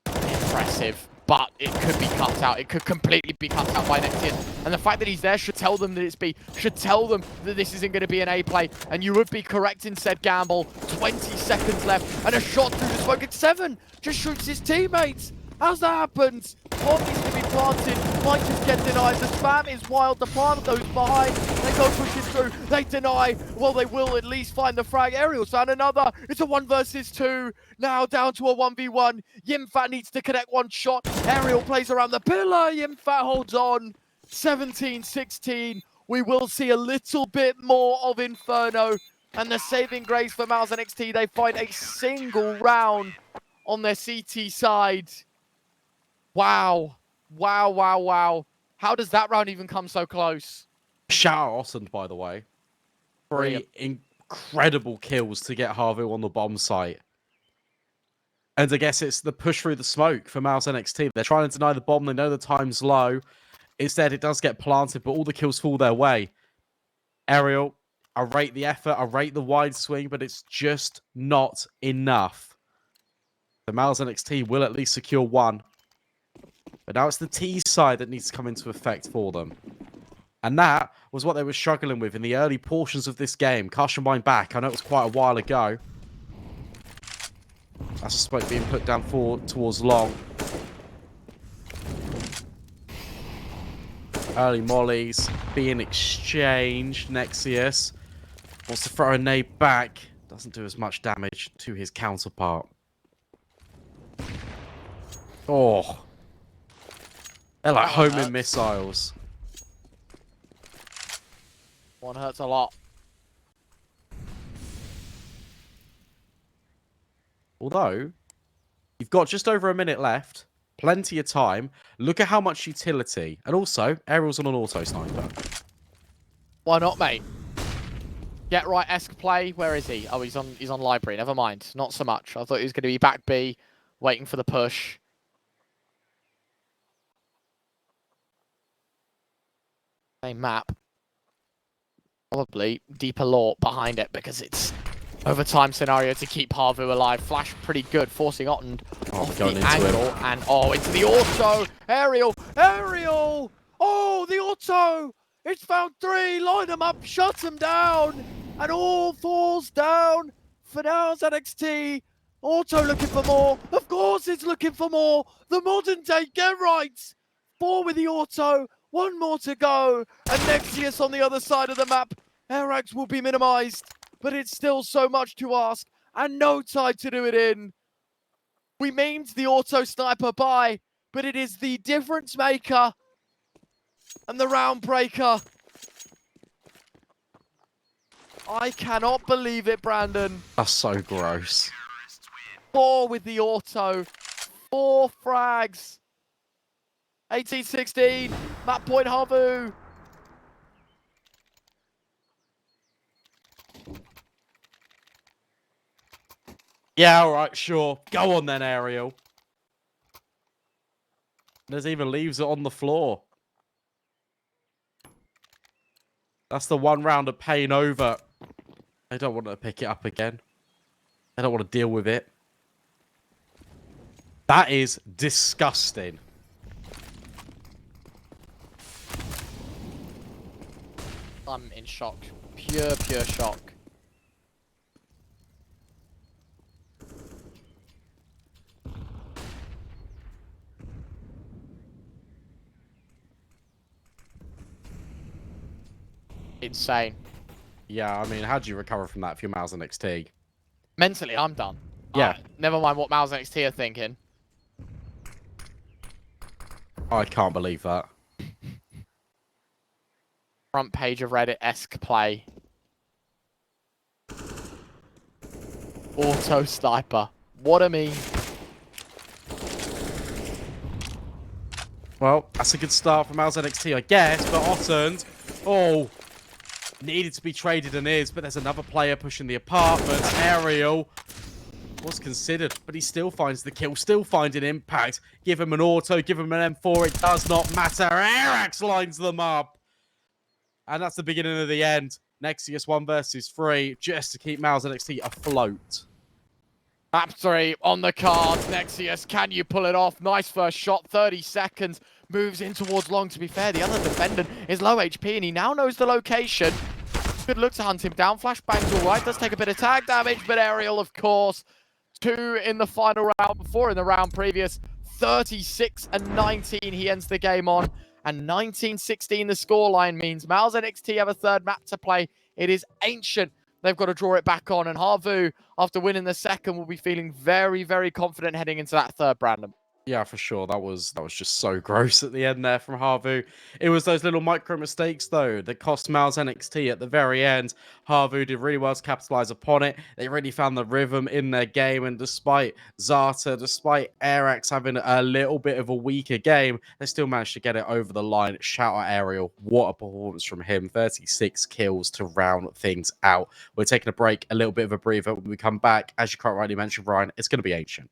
impressive, but it could be cut out. It could completely be cut out by Nexius. And the fact that he's there should tell them that it's B, should tell them that this isn't going to be an A play. And you would be correct in said gamble. 20 seconds left, and a shot through the smoke at 7. Just shoots his teammates. How's that happened? Bomb needs to be planted. Might just get denied. The spam is wild. The plant goes behind. They go pushing through. They deny. Well, they will at least find the frag. Aerial's found another. It's a 1 versus 2. Now down to a 1v1. Yimfat needs to connect one shot. Aerial plays around the pillar. Yimfat holds on. 17-16. We will see a little bit more of Inferno. And the saving grace for MOUZ NXT, they find a single round on their CT side. Wow. Wow, wow, wow. How does that round even come so close? Shout out Ossend, by the way. Three incredible kills to get HAVU on the bomb site. And I guess it's the push through the smoke for MOUZ NXT. They're trying to deny the bomb. They know the time's low. Instead, it does get planted, but all the kills fall their way. Aerial, I rate the effort. I rate the wide swing, but it's just not enough. The MOUZ NXT will at least secure one. But now it's the T side that needs to come into effect for them. And that was what they were struggling with in the early portions of this game. Cast your mind back. I know it was quite a while ago. That's a smoke being put down towards long. Early mollies being exchanged. Nexius wants to throw a nade back. Doesn't do as much damage to his counterpart. Oh. They're like homing missiles. One hurts a lot. Although, you've got just over a minute left. Plenty of time. Look at how much utility. And also, Aerial's on an auto sniper. Why not, mate? Get right-esque play. Where is he? Oh, he's on library. Never mind. Not so much. I thought he was going to be back B, waiting for the push. Same map. Probably deeper lore behind it because it's overtime scenario to keep HAVU alive. Flash pretty good, forcing Otten off the angle and into the auto. Aerial. Oh, the auto. It's found three. Line them up, shut them down, and all falls down for MOUZ NXT. Auto looking for more. Of course, it's looking for more. The modern day get right. 4 with the auto. 1 more to go. And Nexius on the other side of the map. Airax will be minimized, but it's still so much to ask and no time to do it in. We memed the auto sniper by, but it is the difference maker and the round breaker. I cannot believe it, Brandon. That's so gross. 4 with the auto. 4 frags. 18-16. Map point HAVU. Yeah, alright, sure. Go on then, Aerial. There's even leaves it on the floor. That's the 1 round of pain over. I don't want to pick it up again. I don't want to deal with it. That is disgusting. I'm in shock. Pure shock. Insane. Yeah, I mean, how do you recover from that if you're MOUZ NXT? Mentally, I'm done. Yeah. Never mind what MOUZ NXT are thinking. I can't believe that. Front page of Reddit-esque play. Auto sniper. What a meme. Well, that's a good start for MOUZ NXT, I guess, but Ottend, needed to be traded and is, but there's another player pushing the apartments. Aerial was considered, but he still finds the kill, still finding impact. Give him an auto, give him an M4, it does not matter. Airax lines them up. And that's the beginning of the end. Nexius 1 versus 3, just to keep MOUZ NXT afloat. Map 3 on the cards. Nexius, can you pull it off? Nice first shot, 30 seconds. Moves in towards long. To be fair, the other defendant is low HP, and he now knows the location. Good look to hunt him down. Flashbang's all right. Does take a bit of tag damage, but Aerial, of course. 2 in the final round, 4 in the round previous. 36-19 he ends the game on. And 19-16 the scoreline means MOUZ NXT have a third map to play. It is Ancient. They've got to draw it back on. And HAVU, after winning the second, will be feeling very, very confident heading into that third, Brandon. Yeah, for sure. That was just so gross at the end there from HAVU. It was those little micro mistakes though that cost MOUZ NXT at the very end. HAVU did really well to capitalize upon it. They really found the rhythm in their game, and despite Zata, despite Airax having a little bit of a weaker game, they still managed to get it over the line. Shout out Ariel. What a performance from him. 36 kills to round things out. We're taking a break, a little bit of a breather. When we come back, as you quite rightly mentioned, Ryan, it's going to be Ancient.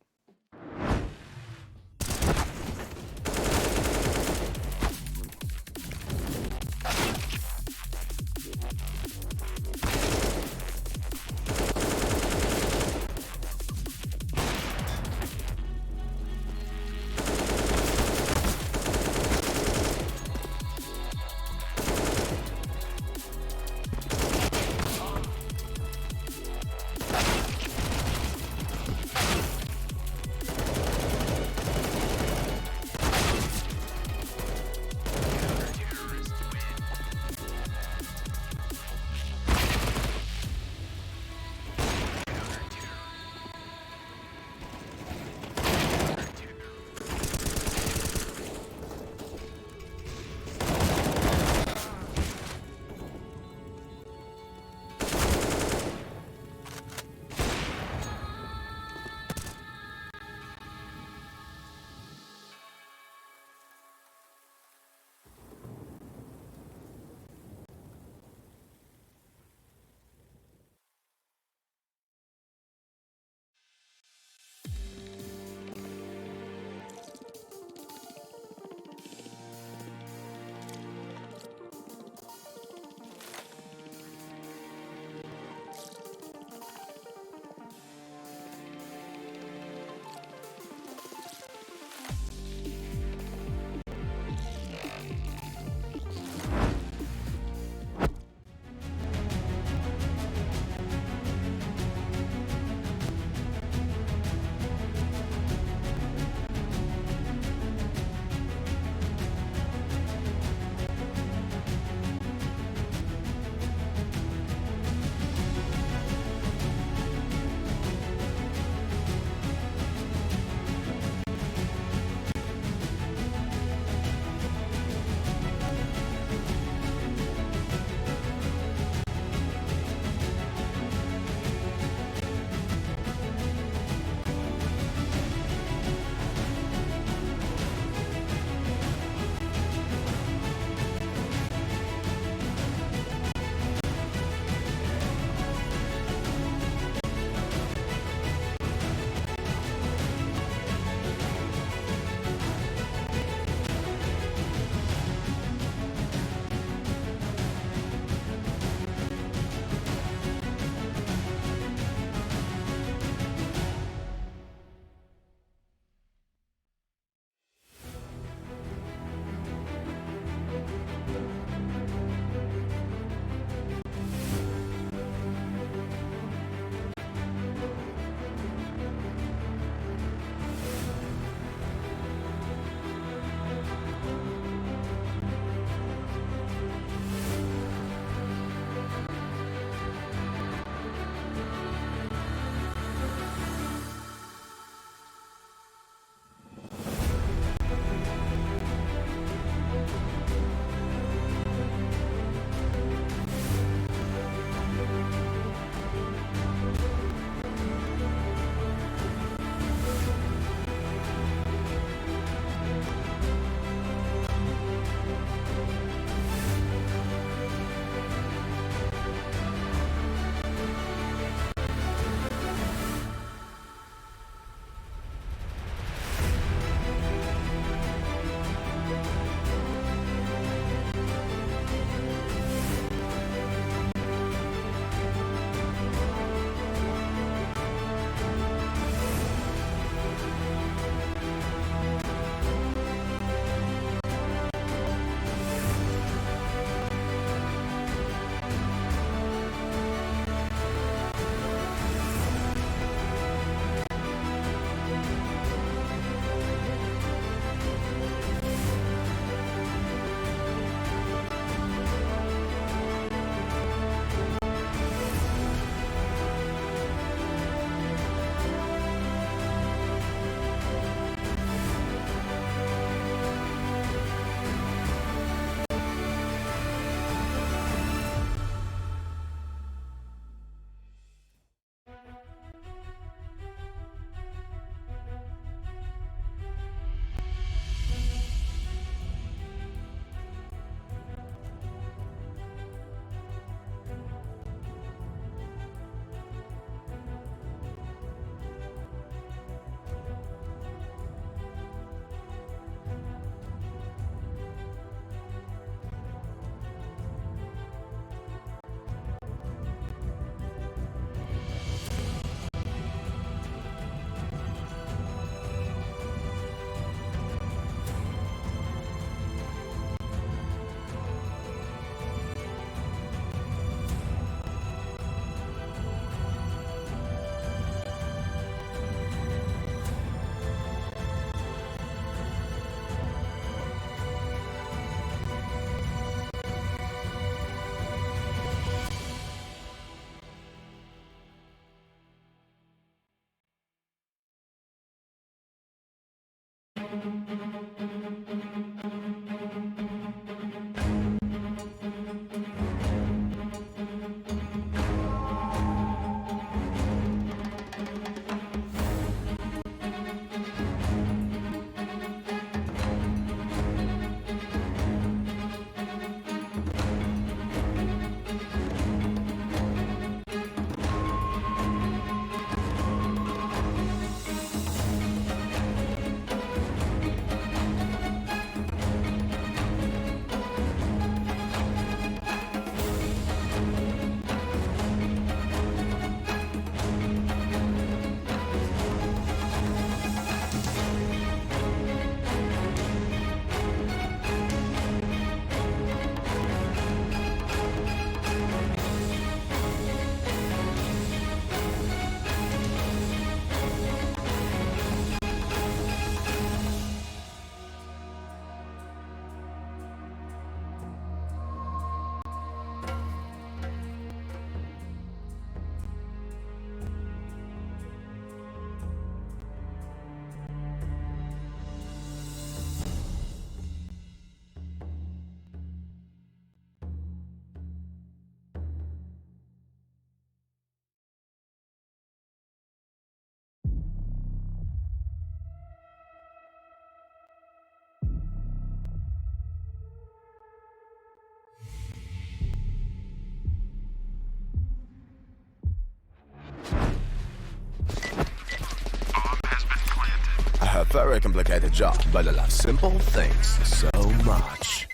A very complicated job, but I love simple things so much.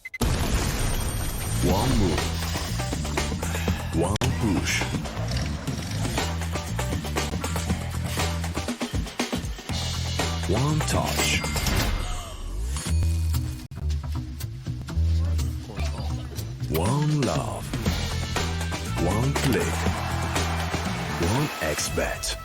One move, one push. One touch. One love. One click. One X-bet.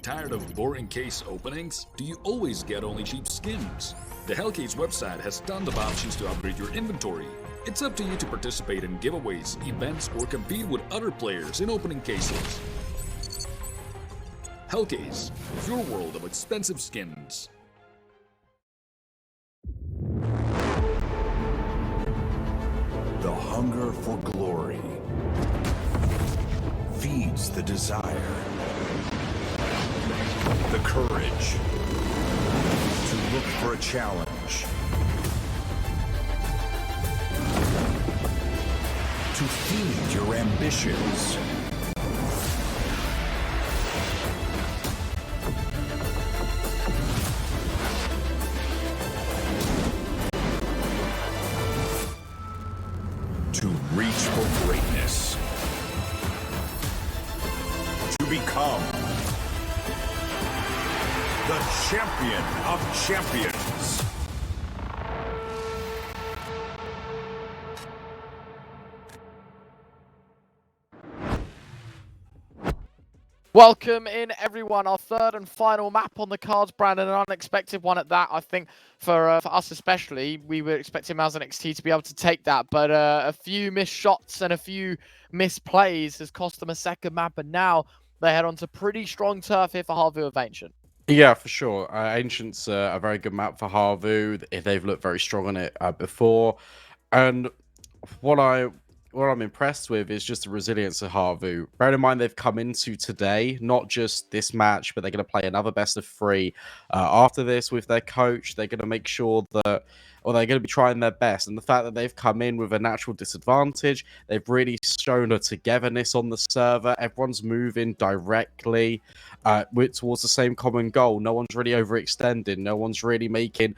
Tired of boring case openings? Do you always get only cheap skins? The Hellcase website has tons of options to upgrade your inventory. It's up to you to participate in giveaways, events, or compete with other players in opening cases. Hellcase, your world of expensive skins. The hunger for glory feeds the desire, the courage to look for a challenge, to feed your ambitions. To reach for greatness. To become the champion of champions. Welcome in, everyone. Our third and final map on the cards, Brandon, an unexpected one at that. I think for us especially, we were expecting MOUZ NXT to be able to take that, but a few missed shots and a few missed plays has cost them a second map, and now they head on to pretty strong turf here for HAVU of Ancient. Yeah, for sure. Ancient's a very good map for HAVU. They've looked very strong on it before, and what I'm impressed with is just the resilience of HAVU. Bear in mind they've come into today, not just this match, but they're going to play another best of 3 after this with their coach. They're going to make sure that, or they're going to be trying their best. And the fact that they've come in with a natural disadvantage, they've really shown a togetherness on the server. Everyone's moving directly towards the same common goal. No one's really overextending. No one's really making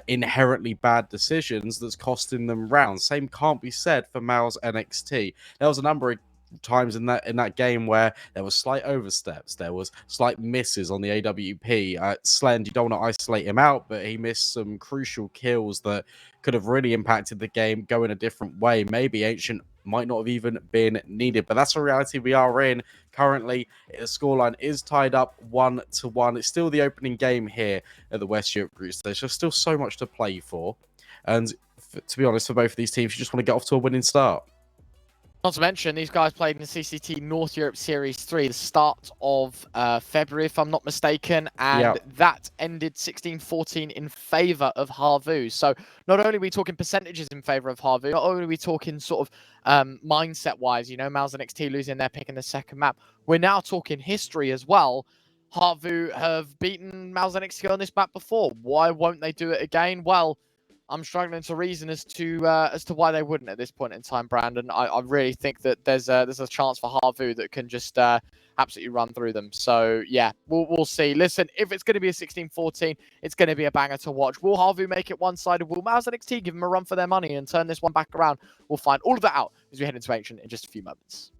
inherently bad decisions that's costing them rounds. Same can't be said for MOUZ NXT. There was a number of times in that game where there was slight oversteps, there was slight misses on the AWP. Slend, you don't want to isolate him out, but he missed some crucial kills that could have really impacted the game, go in a different way. Maybe Ancient might not have even been needed, but that's a reality we are in currently. The scoreline is tied up 1-1. It's still the opening game here at the West Europe Group stage. There's still so much to play for, and to be honest, for both of these teams, you just want to get off to a winning start. Not to mention, these guys played in the CCT North Europe Series 3, the start of February, if I'm not mistaken, and that ended 16-14 in favour of HAVU. So not only are we talking percentages in favour of HAVU, not only are we talking sort of mindset-wise, you know, MOUZ and NXT losing their pick in the second map, we're now talking history as well. HAVU have beaten MOUZ and NXT on this map before. Why won't they do it again? Well, I'm struggling to reason as to why they wouldn't at this point in time, Brandon. I really think that there's a chance for HAVU that can just absolutely run through them. So yeah, we'll see. Listen, if it's going to be a 16-14, it's going to be a banger to watch. Will HAVU make it one-sided? Will MOUZ and NXT give them a run for their money and turn this one back around? We'll find all of that out as we head into Ancient in just a few moments.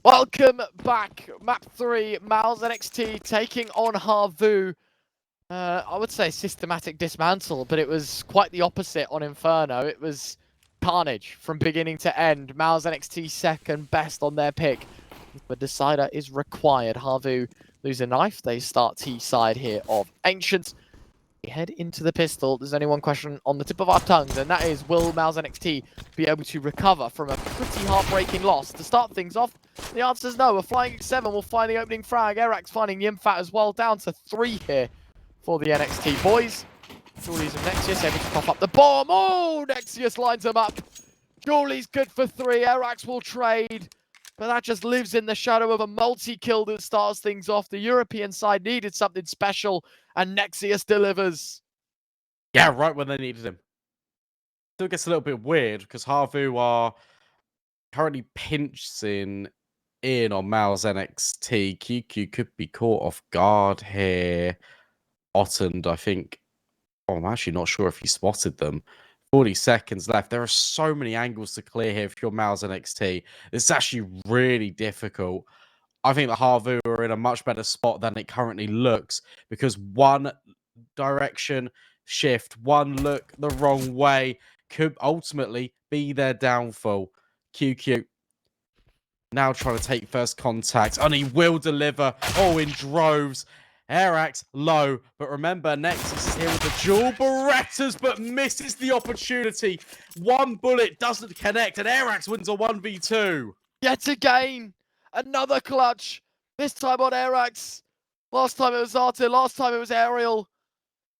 Welcome back. Map 3, MOUZ NXT taking on HAVU. I would say systematic dismantle, but it was quite the opposite on Inferno. It was carnage from beginning to end. MOUZ NXT second best on their pick. The decider is required. HAVU lose a knife. They start T-side here of Ancient. We head into the pistol. There's only one question on the tip of our tongues, and that is, will MOUZ NXT be able to recover from a pretty heartbreaking loss? To start things off, the answer is no. A flying X7 will find the opening frag. Erax finding Yimfat as well, down to 3 here for the NXT boys. Julius and Nexius able to pop up the bomb. Oh, Nexius lines them up. Julie's good for 3. Erax will trade, but that just lives in the shadow of a multi-kill that starts things off. The European side needed something special, and Nexius delivers. Yeah, right when they needed him. Still gets a little bit weird because HAVU are currently pinching in on MOUZ NXT. QQ could be caught off guard here. Ottend, I think. Oh, I'm actually not sure if he spotted them. 40 seconds left. There are so many angles to clear here if you're MOUZ NXT. It's actually really difficult. I think the HAVU are in a much better spot than it currently looks, because one direction shift, one look the wrong way could ultimately be their downfall. QQ now trying to take first contact, and he will deliver. Oh, in droves. Erax low, but remember, Nexus is here with the dual Berettas, but misses the opportunity. One bullet doesn't connect, and Erax wins a 1v2. Yet again, another clutch. This time on Erax. Last time it was Artin, last time it was Aerial.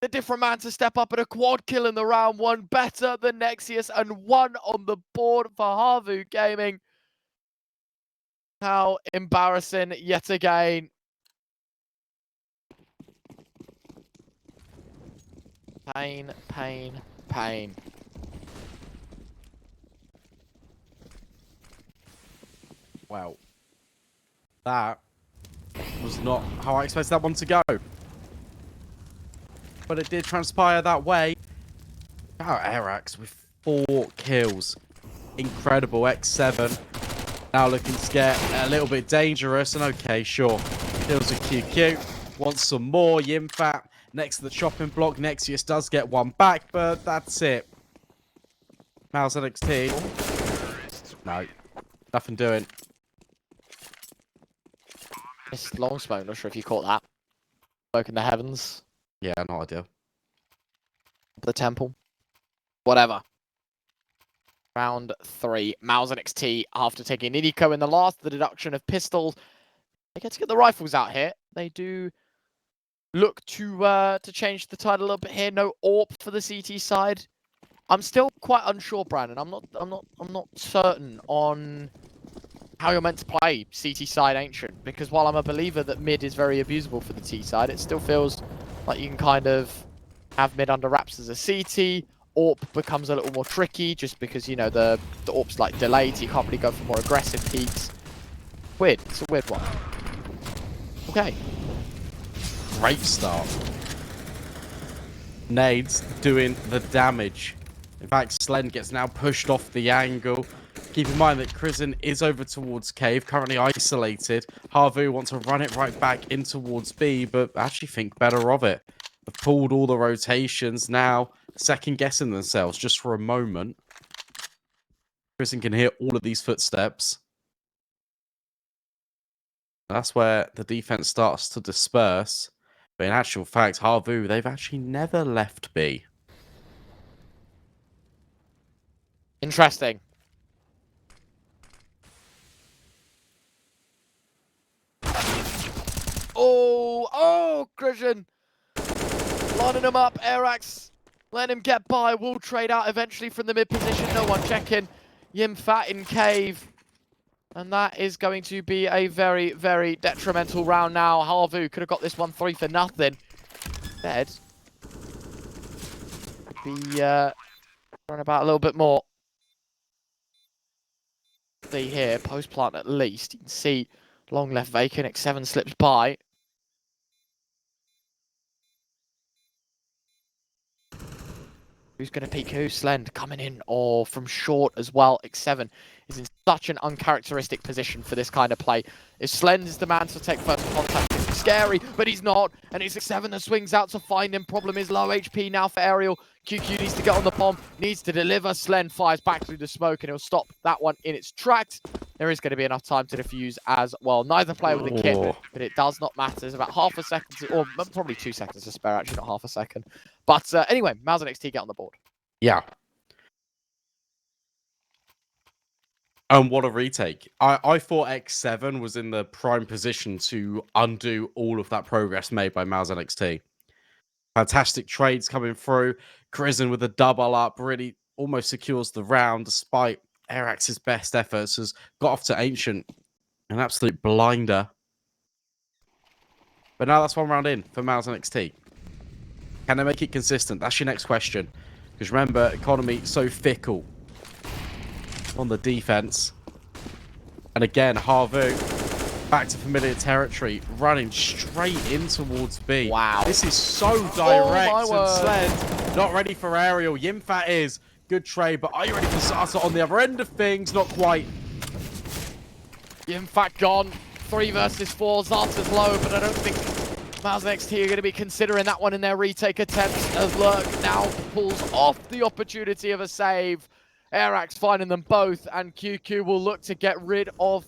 The different man to step up at a quad kill in the round one. Better than Nexius, and one on the board for HAVU Gaming. How embarrassing yet again. Pain, pain, pain. Well, that was not how I expected that one to go. But it did transpire that way. Oh, Arax with 4 kills. Incredible. X7 now looking to get a little bit dangerous. And okay, sure. Kills a QQ. Wants some more. Yimfat next to the chopping block. Nexius does get one back, but that's it. MOUZ NXT. No. Nothing doing. It's long smoke, not sure if you caught that. Smoke in the heavens. Yeah, no idea. The temple. Whatever. Round 3. MOUZ NXT, after taking Nidico in the last, the deduction of pistols. They get to get the rifles out here. They do look to change the tide a little bit here. No AWP for the CT side. I'm still quite unsure, Brandon. I'm not certain on how you're meant to play CT side Ancient, because while I'm a believer that mid is very abusable for the T side, it still feels like you can kind of have mid under wraps as a CT. AWP becomes a little more tricky just because, you know, the AWP's like delayed, so you can't really go for more aggressive peaks. Weird. It's a weird one. Okay. Great start. Nades doing the damage. In fact, Slend gets now pushed off the angle. Keep in mind that Krizen is over towards Cave, currently isolated. HAVU wants to run it right back in towards B, but actually think better of it. They've pulled all the rotations now, second guessing themselves just for a moment. Krizen can hear all of these footsteps. That's where the defense starts to disperse. But in actual fact, HAVU, they've actually never left B. Interesting. Oh, Christian. Lining him up, Arax. Letting him get by. Will trade out eventually from the mid position. No one checking. Yimfat in Cave. And that is going to be a very, very detrimental round now. HAVU could have got this one 3-0. Dead. Be run about a little bit more. See here, post plant at least. You can see long left vacant. X7 slips by. Who's going to peek who? Slend coming in, or from short as well. X7 is in such an uncharacteristic position for this kind of play. If Slend is the man to take first contact, it's scary, but he's not. And it's X7 that swings out to find him. Problem is low HP now for Aerial. QQ needs to get on the bomb, needs to deliver. Slend fires back through the smoke, and he'll stop that one in its tracks. There is going to be enough time to defuse as well. Neither player with a kit, but it does not matter. There's about half a second, or probably 2 seconds to spare, actually, not half a second. But anyway, MOUZ NXT get on the board. Yeah. And what a retake. I thought X7 was in the prime position to undo all of that progress made by MOUZ NXT. Fantastic trades coming through. Krizen with a double up really almost secures the round despite Arax's best efforts. Has got off to Ancient. An absolute blinder. But now that's 1 round in for MOUZ NXT. Can they make it consistent? That's your next question. Because remember, economy so fickle on the defense. And again, HAVU back to familiar territory, running straight in towards B. Wow. This is so direct. Oh, and Slend not ready for Aerial. Yimfat is. Good trade, but are you ready for Zata on the other end of things? Not quite. Yimfat gone. 3 versus 4. Zata's low, but I don't think MOUZ NXT are going to be considering that one in their retake attempts, as Lurk now pulls off the opportunity of a save. Arax finding them both, and QQ will look to get rid of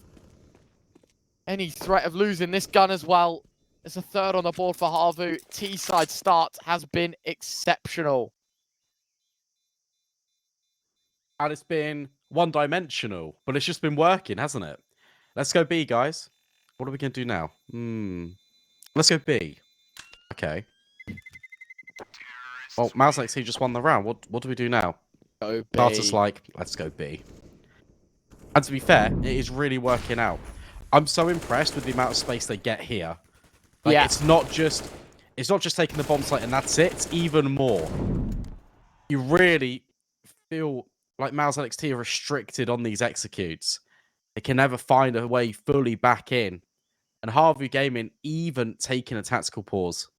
any threat of losing this gun as well. It's a 3rd on the board for HAVU. T-side start has been exceptional. And it's been one-dimensional, but it's just been working, hasn't it? Let's go B, guys. What are we going to do now? Let's go B. Okay. Well, MOUZ NXT just won the round. What do we do now? Go B. Starters like, let's go B. And to be fair, it is really working out. I'm so impressed with the amount of space they get here. Like, Yeah. it's not just taking the bomb site and that's it. It's even more. You really feel like MOUZ NXT are restricted on these executes. They can never find a way fully back in. And HAVU Gaming even taking a tactical pause.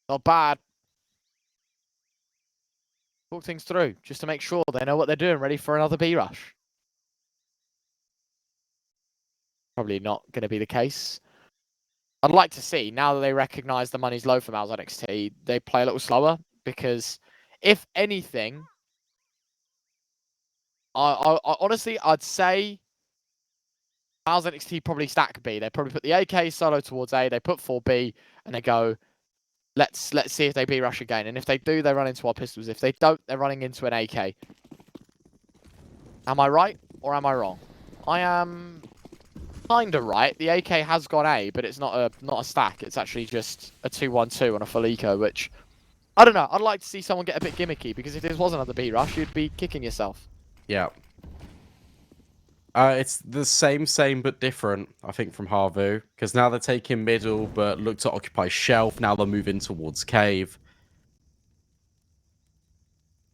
Not bad. Talk things through just to make sure they know what they're doing, ready for another B rush. Probably not going to be the case. I'd like to see, now that they recognise the money's low for MOUZ NXT, they play a little slower, because if anything, I honestly, I'd say MOUZ NXT probably stack B. They probably put the AK solo towards A, they put 4B, and they go, let's see if they B rush again. And if they do, they run into our pistols. If they don't, they're running into an AK. Am I right or am I wrong? I am kinda right. The AK has gone A, but it's not a stack. It's actually just a 2-1-2 on a full eco, which I don't know. I'd like to see someone get a bit gimmicky, because if this was another B rush, you'd be kicking yourself. Yeah. It's the same but different, I think, from HAVU, because now they're taking middle, but look to occupy shelf. Now they're moving towards cave.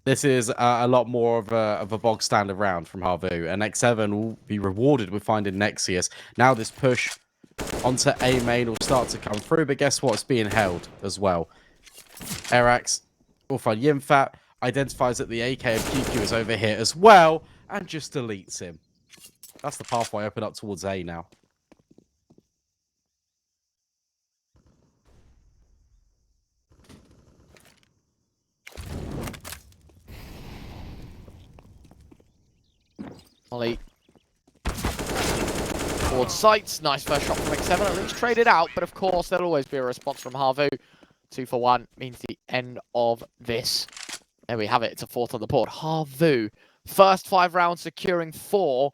This is a lot more of a bog standard round from HAVU, and X7 will be rewarded with finding Nexius. Now this push onto A main will start to come through, but guess what? It's being held as well. Erax will find Yimfat, identifies that the AK of QQ is over here as well, and just deletes him. That's the pathway open up towards A now. Ollie. Towards sights. Nice first shot from X7. At least traded out, but of course there'll always be a response from HAVU. 2 for 1 means the end of this. There we have it. It's a 4th on the board. HAVU. First 5 rounds securing 4.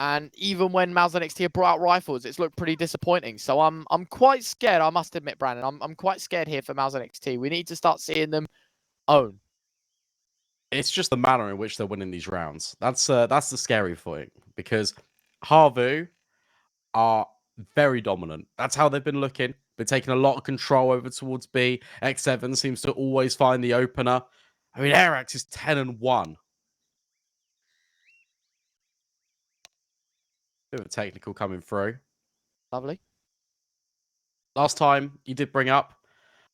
And even when MOUZ NXT have brought out rifles, it's looked pretty disappointing. So I'm quite scared, I must admit, Brandon. I'm quite scared here for MOUZ NXT. We need to start seeing them own. It's just the manner in which they're winning these rounds. That's the scary thing, because HAVU are very dominant. That's how they've been looking. Been taking a lot of control over towards B. X7 seems to always find the opener. I mean, Erax is 10-1. Bit of a technical coming through. Lovely. Last time you did bring up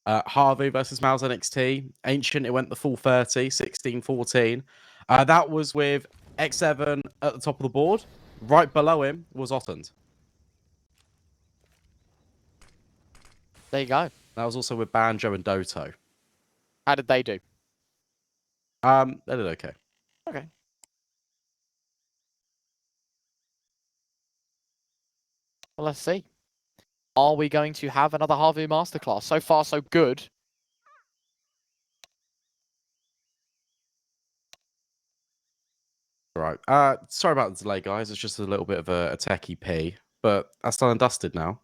HAVU versus MOUZ NXT. Ancient, it went the full 30, 16-14. That was with X7 at the top of the board. Right below him was Ottend. There you go. That was also with Banjo and Doto. How did they do? They did okay. Okay. Well, let's see. Are we going to have another HAVU masterclass? So far, so good. All right. Sorry about the delay, guys. It's just a little bit of a techie P, but that's done and dusted now.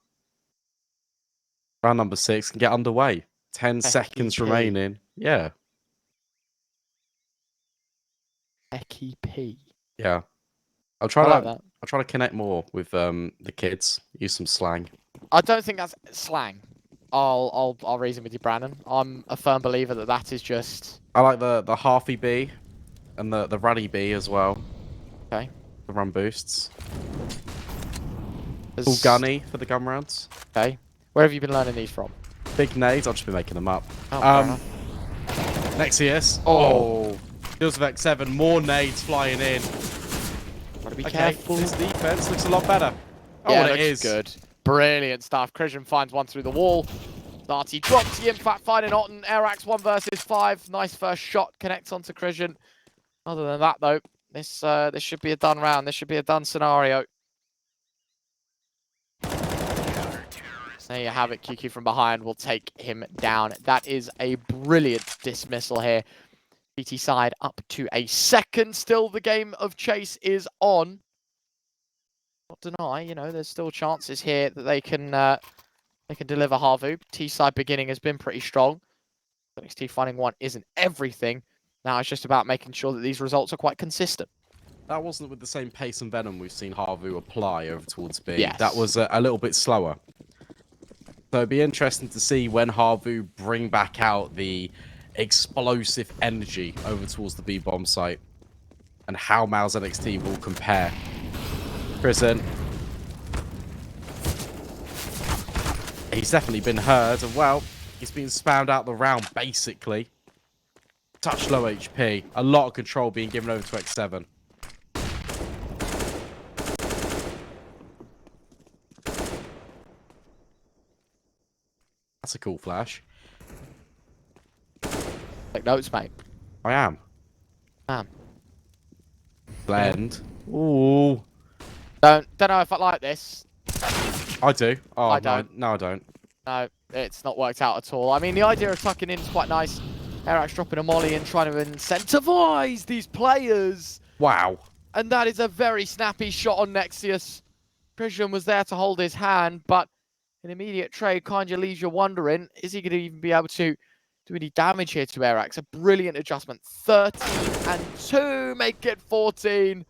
Round number 6 can get underway. 10 seconds remaining. Yeah. Techie P. Yeah. I'll try I like that. I'll try to connect more with the kids. Use some slang. I don't think that's slang. I'll reason with you, Brandon. I'm a firm believer that that is just. I like the halfy B and the ruddy B as well. Okay. The run boosts. Full gunny for the gun rounds. Okay. Where have you been learning these from? Big nades. I've just been making them up. Oh, Nexius. Oh. Deals with X7. More nades flying in. Gotta be Okay, careful. this defense looks a lot better. Oh, Yeah, well, it it looks is. good. Brilliant stuff. Christian finds one through the wall. Darty drops the impact, finding Otten. Erax 1 versus 5. Nice first shot. Connects onto Christian. Other than that, though, this should be a done round. This should be a done scenario. There you have it. QQ from behind will take him down. That is a brilliant dismissal here. BT side up to a second. Still, the game of chase is on. Not deny, you know, there's still chances here that they can They can deliver HAVU. T-side beginning has been pretty strong. NXT finding one isn't everything. Now it's just about making sure that these results are quite consistent. That wasn't with the same pace and venom we've seen HAVU apply over towards B. Yes. That was a little bit slower. So it'd be interesting to see when HAVU bring back out the explosive energy over towards the B bomb site and how MOUZ NXT will compare. Prison. He's definitely been heard, and well, he's been spammed out the round basically. Touch low HP. A lot of control being given over to X7. That's a cool flash. Take notes, mate. I am. Damn. Blend. Ooh. Don't know if I like this. I do. Oh, I don't. No, I don't. No, it's not worked out at all. I mean, the idea of tucking in is quite nice. Erax dropping a molly and trying to incentivize these players. Wow. And that is a very snappy shot on Nexius. Prison was there to hold his hand, but an immediate trade kind of leaves you wondering, is he going to even be able to do any damage here to Erax? A brilliant adjustment. 13 and 2, make it 14.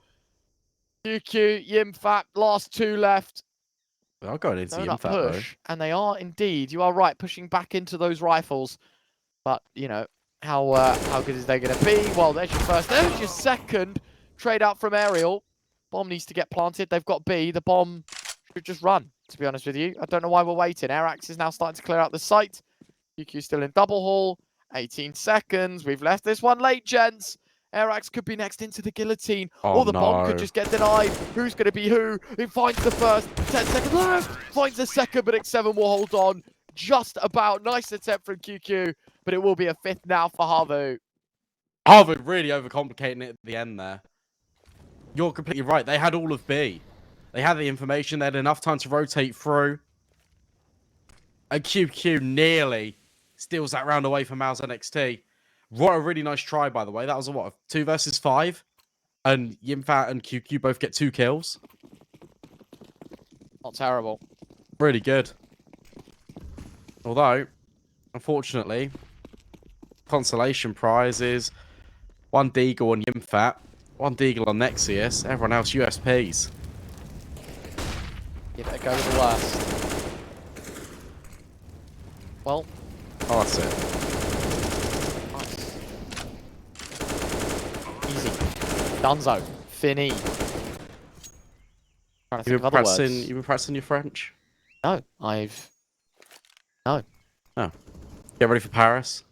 QQ, Yimfat, last 2 left. We are going into Donut Yimfat, push, and they are indeed, you are right, pushing back into those rifles. But, you know, how good is they going to be? Well, there's your first, there's your second. Trade out from Aerial. Bomb needs to get planted. They've got B. The bomb should just run, to be honest with you. I don't know why we're waiting. Erax is now starting to clear out the site. QQ still in double haul. 18 seconds. We've left this one late, gents. Erax could be next into the guillotine. Oh, or the bomb no. could just get denied. Who's going to be who? He finds the first. 10 seconds left. Finds the second, but X7 will hold on. Just about. Nice attempt from QQ. But it will be a 5th now for HAVU. HAVU really overcomplicating it at the end there. You're completely right. They had all of B. They had the information. They had enough time to rotate through. And QQ nearly steals that round away from MOUZ NXT. What a really nice try, by the way. That was a, what, a 2 versus 5? And Yimfat and QQ both get 2 kills. Not terrible. Really good. Although, unfortunately, consolation prize is 1 Deagle on Yimfat, 1 Deagle on Nexius, everyone else USPs. Give it a go with the worst. Well. Oh, that's it. Nice. Easy. Dunzo. Finny. Trying to think of other words. You've been practicing your French? No, No. Oh. Get ready for Paris.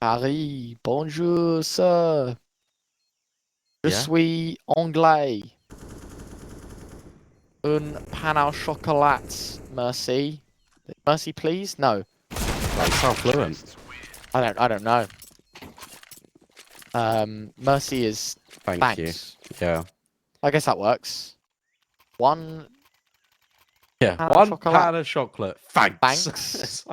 Paris. Bonjour, sir. Je Yeah? suis anglais. Un pain au chocolat. Merci. Mercy, please? No. Like, sound fluent. I don't know. Mercy is Thank you. thanks. Yeah. I guess that works. One. Yeah. Pan au 1 chocolat. pan of chocolate. Thanks. Thanks.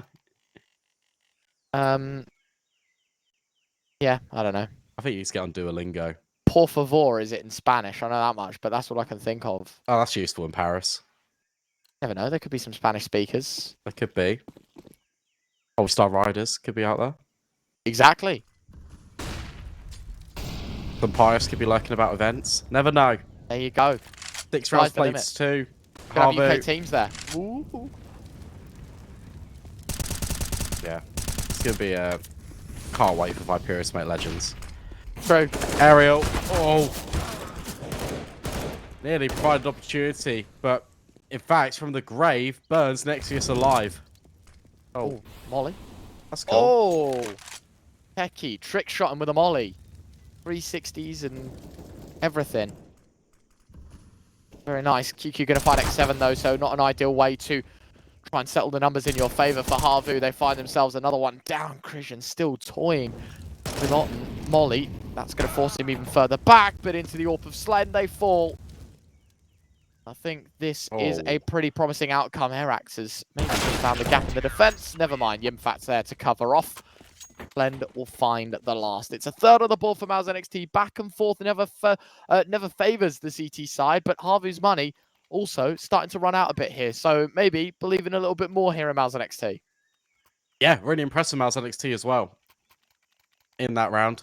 Yeah, I don't know. I think you need to get on Duolingo. Por favor, is it in Spanish? I know that much, but that's all I can think of. Oh, that's useful in Paris. Never know. There could be some Spanish speakers. There could be. All-Star Riders could be out there. Exactly. Some pious could be lurking about events. Never know. There you go. 6 Sky's rounds the limit. plates too. Could have HAVU. UK teams there. Ooh. Yeah. It's going to be a... Can't wait for Viperius to make Legends. True. Aerial. Oh. Nearly provided opportunity. But, in fact, from the grave, Burns Nexius alive. Oh. Ooh, Molly. That's cool. Oh. Pecky. Trick shot him with a Molly. 360s and everything. Very nice. QQ going to find X7 though, so not an ideal way to try and settle the numbers in your favour for HAVU. They find themselves another one down. Christian still toying with Molly. That's going to force him even further back, but into the AWP of Slen they fall. I think this is a pretty promising outcome. Erax has maybe just found the gap in the defence. Never mind, Yimfat's there to cover off. Blend will find the last. It's a third on the ball for MOUZ NXT. Back and forth, never favours the CT side, but HAVU's money also starting to run out a bit here. So maybe believing a little bit more here in MOUZ NXT. Yeah, really impressive MOUZ NXT as well in that round.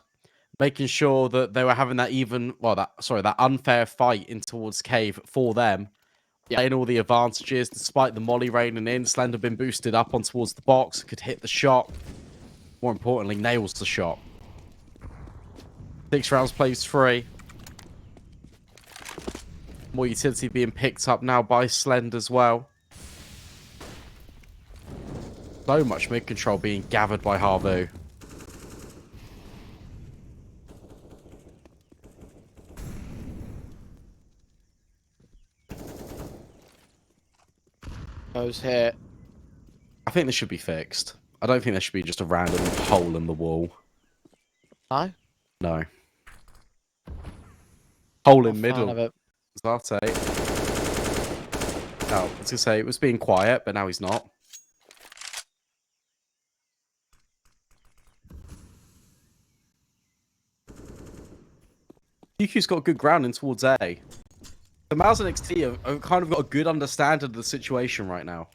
Making sure that they were having that that unfair fight in towards Cave for them. Yeah. Playing all the advantages, despite the molly raining in. Slender been boosted up on towards the box, could hit the shot. More importantly, nails the shot. 6 rounds plays 3. More utility being picked up now by Slend as well. So much mid control being gathered by HAVU. Goes here. I think this should be fixed. I don't think there should be just a random hole in the wall. No? No. Hole in Not a fan middle. of it. Zarte. No, I was going to say, it was being quiet, but now he's not. QQ's got good grounding towards A. The MOUZ NXT have kind of got a good understanding of the situation right now.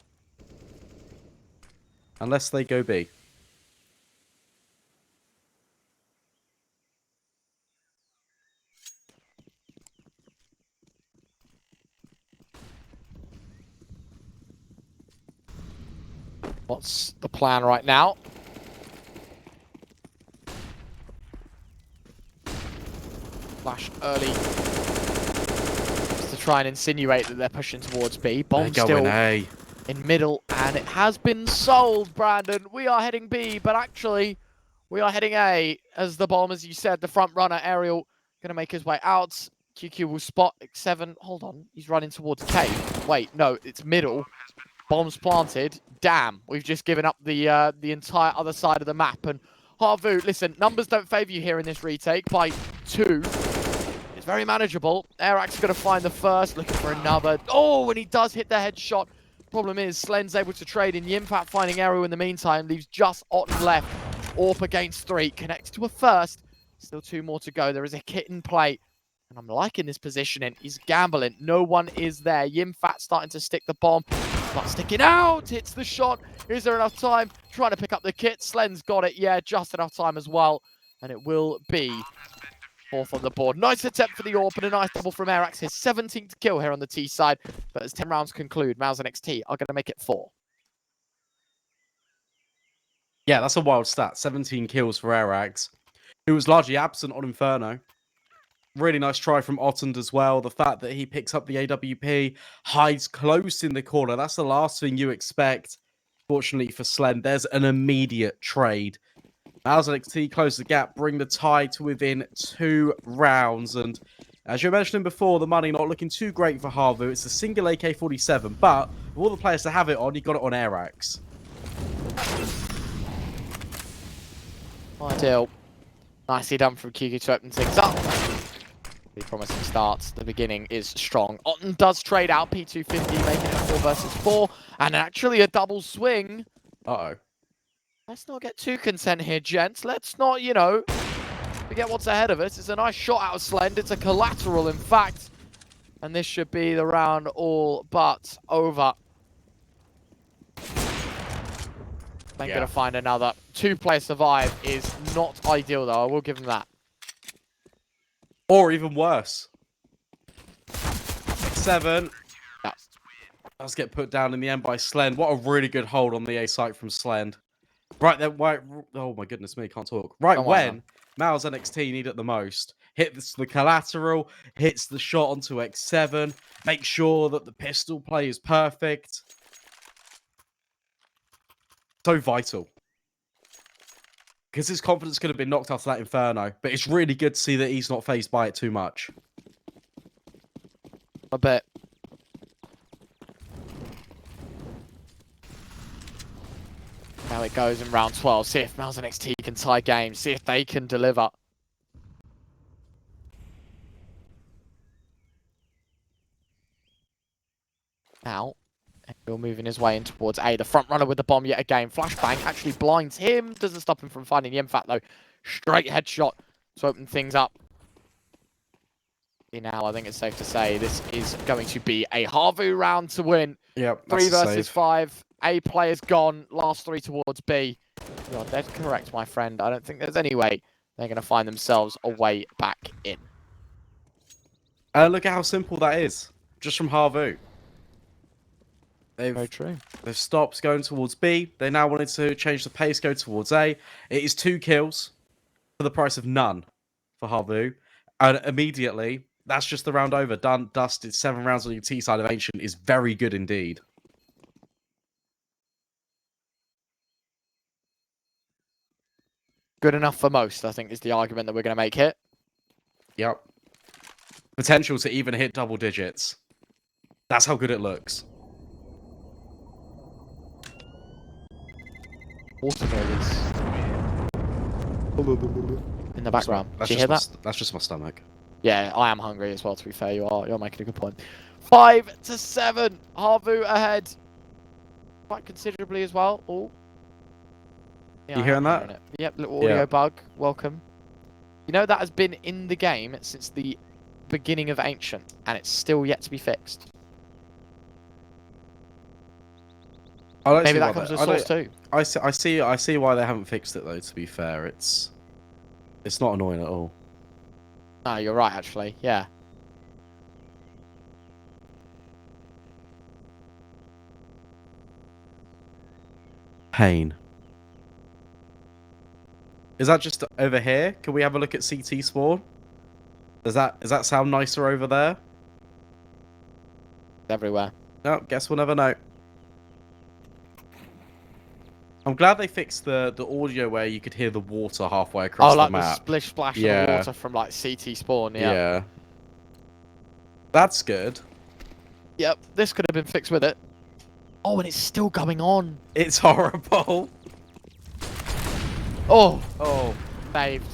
Unless they go B. What's the plan right now? Flash early. Just to try and insinuate that they're pushing towards B. Bomb still A. in middle, and it has been sold, Brandon. We are heading B, but actually, we are heading A. As the bomb, as you said, the front runner, Aerial, going to make his way out. QQ will spot X7. Hold on, he's running towards K. Wait, no, it's middle. Bombs planted. Damn, we've just given up the entire other side of the map. And HAVU, listen, numbers don't favour you here in this retake by 2. It's very manageable. Airax going to find the first, looking for another. Oh, and he does hit the headshot. Problem is, Slen's able to trade in. Yimfat finding Aero in the meantime, leaves just Otten left. Orp against 3, connects to a first. Still 2 more to go. There is a kit in play. And I'm liking this positioning. He's gambling. No one is there. Yimfat starting to stick the bomb. Not sticking out. Hits the shot. Is there enough time? Trying to pick up the kit. Slen's got it. Yeah, just enough time as well. And it will be 4th on the board. Nice attempt for the AWP and a nice double from Airax. His 17th kill here on the T side. But as 10 rounds conclude, MOUZ NXT are going to make it 4. Yeah, that's a wild stat. 17 kills for Airax, who was largely absent on Inferno. Really nice try from Ottend as well. The fact that he picks up the AWP, hides close in the corner. That's the last thing you expect. Fortunately for Slen, there's an immediate trade. MOUZ NXT close the gap, bring the tie to within 2 rounds. And as you were mentioning before, the money not looking too great for HAVU. It's a single AK-47, but with all the players to have it on, you got it on Airax. Ideal. Nicely done from QQ to open things up. Promising starts. The beginning is strong. Otten does trade out P250, making it a 4 versus 4, and actually a double swing. Uh-oh. Let's not get too content here, gents. Let's not, you know, forget what's ahead of us. It's a nice shot out of Slend. It's a collateral, in fact. And this should be the round all but over. They're going to find another. 2-player survive is not ideal, though. I will give them that. Or even worse. 7. Yeah. Does get put down in the end by Slend. What a really good hold on the A site from Slend. Right then, oh my goodness me, can't talk. Right when MOUZ NXT need it the most. Hits the collateral, hits the shot onto X7, make sure that the pistol play is perfect. So vital. Because his confidence could have been knocked after that Inferno. But it's really good to see that he's not phased by it too much. A bit. Now it goes in round 12. See if MOUZ NXT can tie games. See if they can deliver. Now, Bill moving his way in towards A. The front runner with the bomb yet again. Flashbang actually blinds him. Doesn't stop him from finding the Yimfat though. Straight headshot to open things up. Now, I think it's safe to say this is going to be a HAVU round to win. Yep, 3 that's a versus save. 5. A player's gone. Last 3 towards B. You are dead correct, my friend. I don't think there's any way they're going to find themselves a way back in. Look at how simple that is. Just from HAVU. Very true. They've stopped going towards B. They now wanted to change the pace, go towards A. It is 2 kills for the price of none for HAVU. And immediately, that's just the round over. Done, dusted. 7 rounds on your T side of Ancient is very good indeed. Good enough for most, I think, is the argument that we're going to make here. Yep. Potential to even hit double digits. That's how good it looks. Watermelons in the background. That's Do you hear that? That's just my stomach. Yeah, I am hungry as well, to be fair. You're making a good point. 5-7. HAVU ahead. Quite considerably as well. Oh. Yeah, You I hearing am that? hearing it. Yep, little audio bug. Welcome. You know, that has been in the game since the beginning of Ancient, and it's still yet to be fixed. Maybe that comes with Source too. I see why they haven't fixed it though, to be fair. It's not annoying at all. No, you're right, actually. Yeah. Pain. Is that just over here? Can we have a look at CT spawn? Does that sound nicer over there? Everywhere. No, guess we'll never know. I'm glad they fixed the audio where you could hear the water halfway across the like map. the splish splash of the water from like CT spawn. Yeah. That's good. Yep, this could have been fixed with it. Oh, and it's still going on. It's horrible. Oh, saved.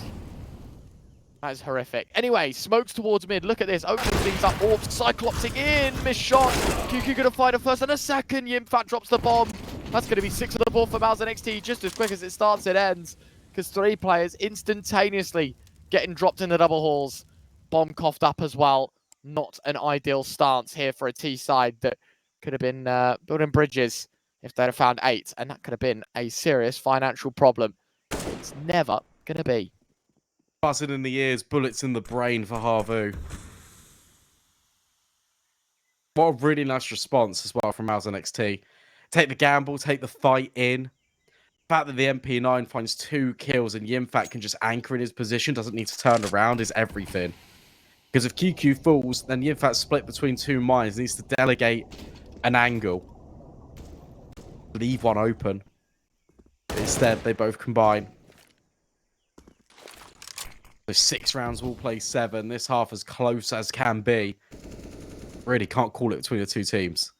That is horrific. Anyway, smokes towards mid. Look at this. Opens things up. Orb cyclopsing in. Missed shot. QQ gonna find a first and a second. Yimfat drops the bomb. That's going to be 6 on the board for MOUZ NXT. Just as quick as it starts, it ends. Because 3 players instantaneously getting dropped in the double halls. Bomb coughed up as well. Not an ideal stance here for a T side that could have been building bridges if they'd have found 8. And that could have been a serious financial problem. It's never going to be. Buzzing in the ears, bullets in the brain for HAVU. What a really nice response as well from MOUZ NXT. Take the gamble, take the fight in. The fact that the MP9 finds 2 kills and Yimfat can just anchor in his position, doesn't need to turn around, is everything. Because if QQ falls, then Yimfat's split between 2 mines, needs to delegate an angle. Leave one open. But instead, they both combine. So 6 rounds will play 7. This half as close as can be. Really can't call it between the 2 teams.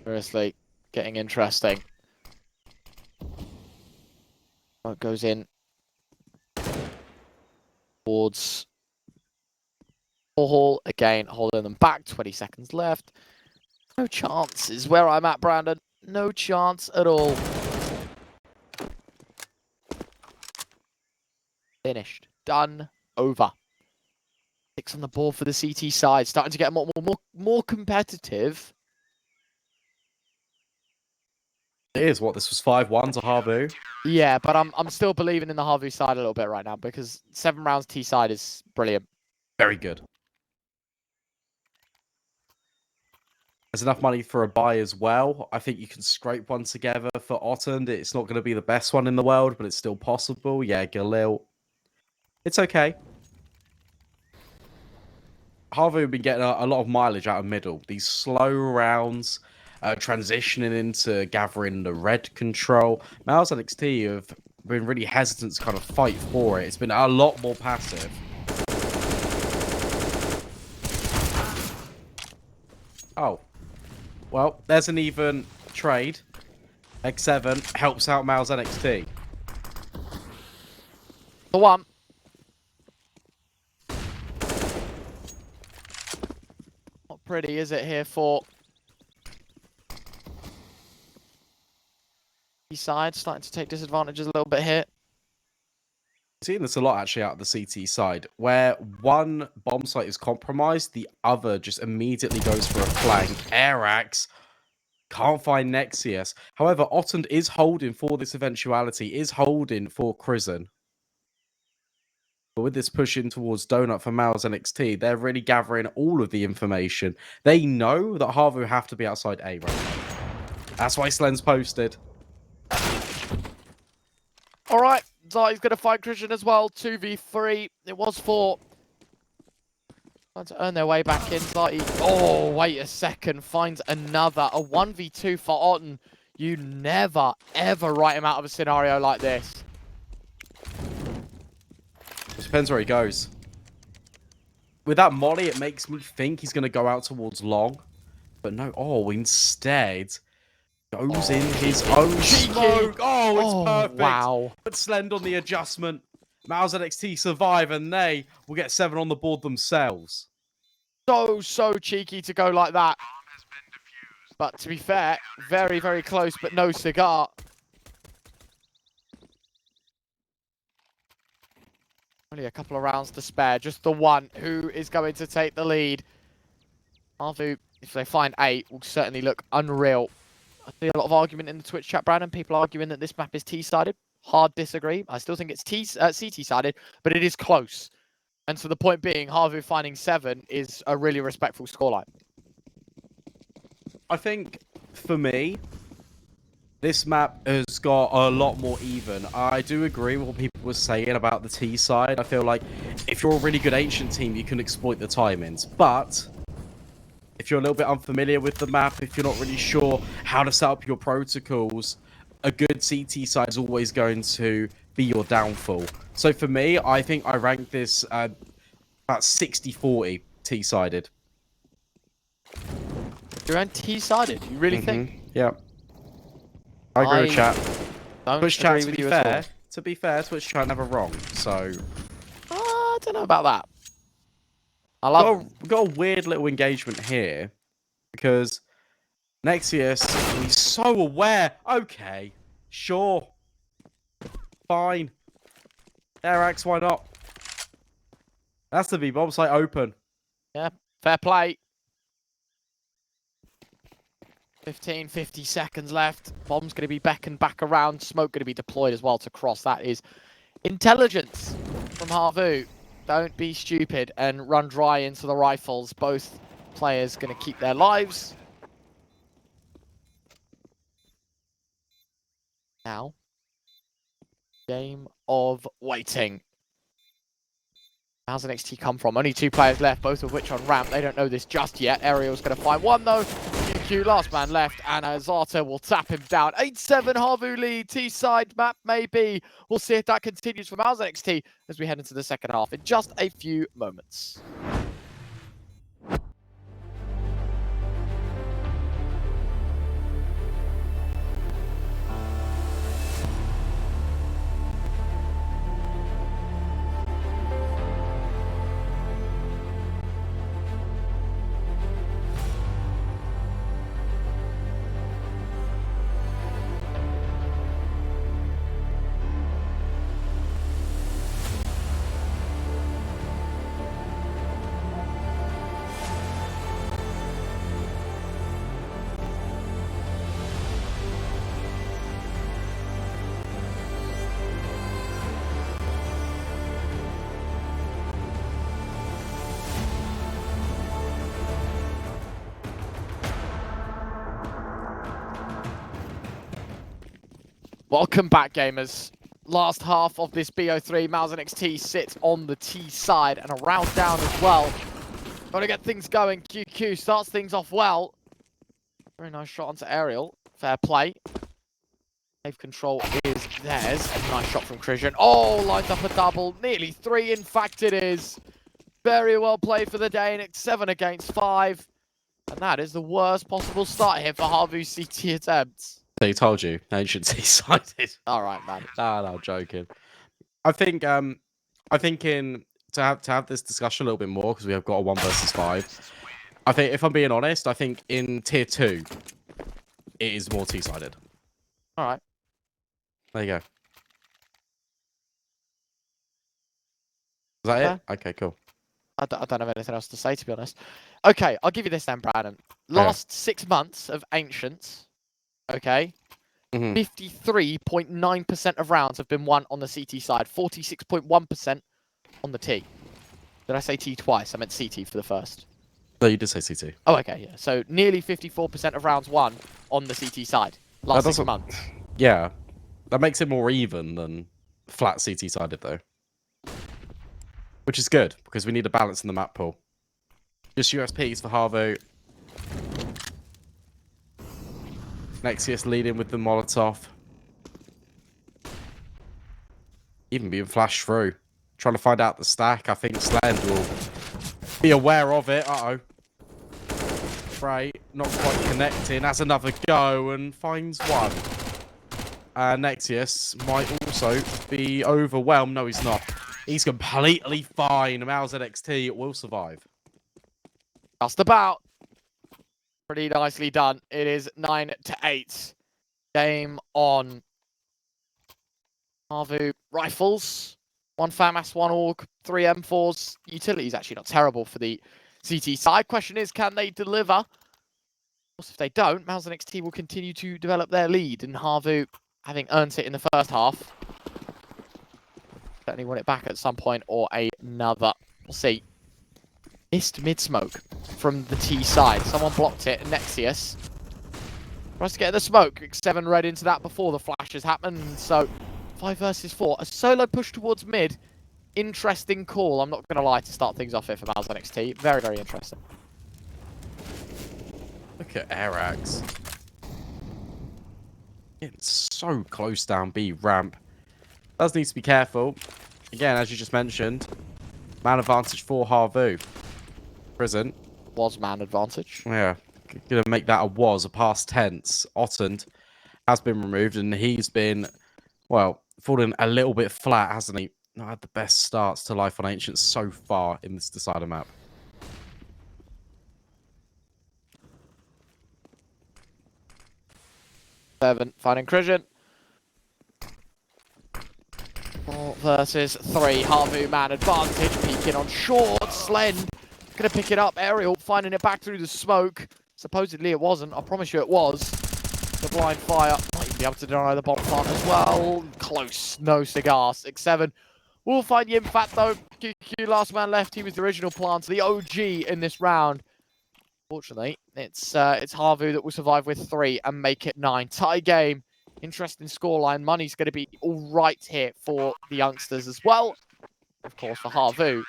Seriously, getting interesting. Oh, it goes in towards Hall again, holding them back. 20 seconds left. No chance is where I'm at, Brandon. No chance at all. Finished. Done. Over. 6 on the board for the CT side. Starting to get more competitive. It is what this was 5-1 to HAVU. Yeah, but I'm still believing in the HAVU side a little bit right now because 7 rounds T side is brilliant. Very good. There's enough money for a buy as well. I think you can scrape one together for Ottend. It's not going to be the best one in the world, but it's still possible. Yeah, Galil. It's okay. HAVU have been getting a lot of mileage out of middle. These slow rounds, transitioning into gathering the red control. MOUZ NXT have been really hesitant to kind of fight for it. It's been a lot more passive. Oh. Well, there's an even trade. X7 helps out MOUZ NXT. For one. Not pretty, is it, here for side, starting to take disadvantages a little bit here. seeing this a lot actually out of the CT side, where one bomb site is compromised, the other just immediately goes for a flank. Airax can't find Nexius. However, Ottend is holding for this eventuality, is holding for Crizzen. But with this push in towards Donut for MOUZ NXT, they're really gathering all of the information. They know that HAVU have to be outside A right now. That's why Slen's posted. All right, Zai's going to fight Christian as well. 2v3. It was 4. Trying to earn their way back in. Zai. Oh, wait a second. Finds another. A 1v2 for Otten. You never, ever write him out of a scenario like this. It depends where he goes. With that molly, it makes me think he's going to go out towards long. But no. Oh, instead goes in his own smoke. Oh, it's perfect. Wow. But Slend on the adjustment. MOUZ NXT survive, and they will get 7 on the board themselves. So cheeky to go like that. But to be fair, very, very close, but no cigar. Only a couple of rounds to spare. Just the one. Who is going to take the lead? HAVU, if they find 8, will certainly look unreal. I see a lot of argument in the Twitch chat, Brandon. People arguing that this map is T-sided. Hard disagree. I still think it's CT-sided, but it is close. And so the point being, HAVU finding 7 is a really respectful scoreline. I think, for me, this map has got a lot more even. I do agree with what people were saying about the T side. I feel like if you're a really good Ancient team, you can exploit the timings. But if you're a little bit unfamiliar with the map, if you're not really sure how to set up your protocols, a good CT side is always going to be your downfall. So for me, I think I rank this about 60-40 T-sided. You're on T-sided, you really think? Yeah. I agree with chat. Twitch chat, to be fair, Twitch chat never wrong, so... I don't know about that. I love... We've got a weird little engagement here, because Nexius is so aware. Okay, sure. Fine. Airax, why not? That's the B-bomb site open. Yeah, fair play. 50 seconds left. Bomb's going to be beckoned back around. Smoke going to be deployed as well to cross. That is intelligence from HAVU. Don't be stupid and run dry into the rifles. Both players going to keep their lives. Now, game of waiting. How's the NXT come from? Only 2 players left, both of which on ramp. They don't know this just yet. Ariel's going to find one though. QQ, last man left, and Azata will tap him down. 8-7 HAVU lead. T-side map maybe. We'll see if that continues for MOUZ NXT as we head into the second half in just a few moments. Welcome back, gamers. Last half of this BO3, MOUZ NXT sits on the T side and a round down as well. Got to get things going. QQ starts things off well. Very nice shot onto Ariel. Fair play. Safe control is theirs. A nice shot from Christian. Oh, lines up a double. Nearly 3, in fact it is. Very well played for the day, and it's 7 against 5. And that is the worst possible start here for HAVU CT attempts. They told you, Ancient T-sided. All right, man. No, joking. I think to have this discussion a little bit more, because we have got a 1 versus 5. I think, if I'm being honest, I think in tier 2, it is more T-sided. All right. There you go. that Yeah. it? Okay, cool. I don't have anything else to say, to be honest. Okay, I'll give you this then, Brandon. Last 6 months of Ancients, okay, 53.9% of rounds have been won on the CT side, 46.1% on the T. Did I say T twice? I meant CT for the first. No, you did say CT. Oh, okay, yeah. So nearly 54% of rounds won on the CT side last 6 months. Yeah, that makes it more even than flat CT sided though, which is good because we need a balance in the map pool. Just USPs for HAVU. Nexius leading with the Molotov. Even being flashed through. Trying to find out the stack. I think Slend will be aware of it. Uh-oh. Frey not quite connecting. Has another go and finds one. Nexius might also be overwhelmed. No, he's not. He's completely fine. MOUZ NXT will survive. Just about. Pretty nicely done. It is 9-8. Game on. HAVU rifles. 1 FAMAS, 1 AUG, 3 M4s. Utility's actually not terrible for the CT side. Question is, can they deliver? Of course, if they don't, MOUZ NXT will continue to develop their lead. And HAVU, having earned it in the first half, certainly won it back at some point or another. We'll see. Missed mid-smoke from the T side. Someone blocked it. Nexius tries to get the smoke. 7 read into that before the flashes happened. So 5 versus 4. A solo push towards mid. Interesting call. I'm not going to lie, to start things off here for MOUZ NXT. Very, very interesting. Look at Arax. Getting so close down B ramp. Does need to be careful. Again, as you just mentioned, man advantage for HAVU. Prison. Was man advantage. Yeah. Gonna make that a past tense. Ottend has been removed and he's been, well, falling a little bit flat, hasn't he? Not had the best starts to life on Ancients so far in this decider map. Seven, finding Christian. 4 versus 3. HAVU man advantage. Peeking on short. Slend gonna pick it up. Aerial finding it back through the smoke. Supposedly it wasn't. I promise you it was. The blind fire. Might even be able to deny the bomb plant as well. Close. No cigar. 6-7. We'll find Yimfat though. QQ last man left. He was the original planter, the OG in this round. Fortunately, it's HAVU that will survive with 3 and make it 9. Tie game. Interesting scoreline. Money's going to be all right here for the youngsters as well. Of course, for HAVU,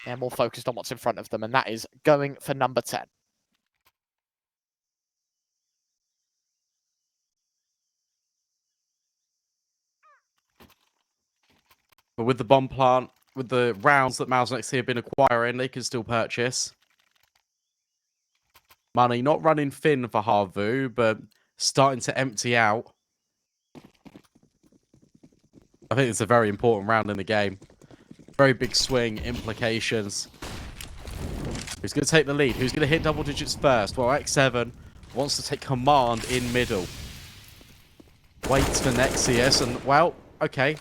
they're more focused on what's in front of them, and that is going for number 10. But with the bomb plant, with the rounds that MOUZ NXT have been acquiring, they can still purchase. Money not running thin for HAVU, but starting to empty out. I think it's a very important round in the game. Very big swing, implications. Who's going to take the lead? Who's going to hit double digits first? Well, X7 wants to take command in middle. Waits for Nexius, and, well, okay.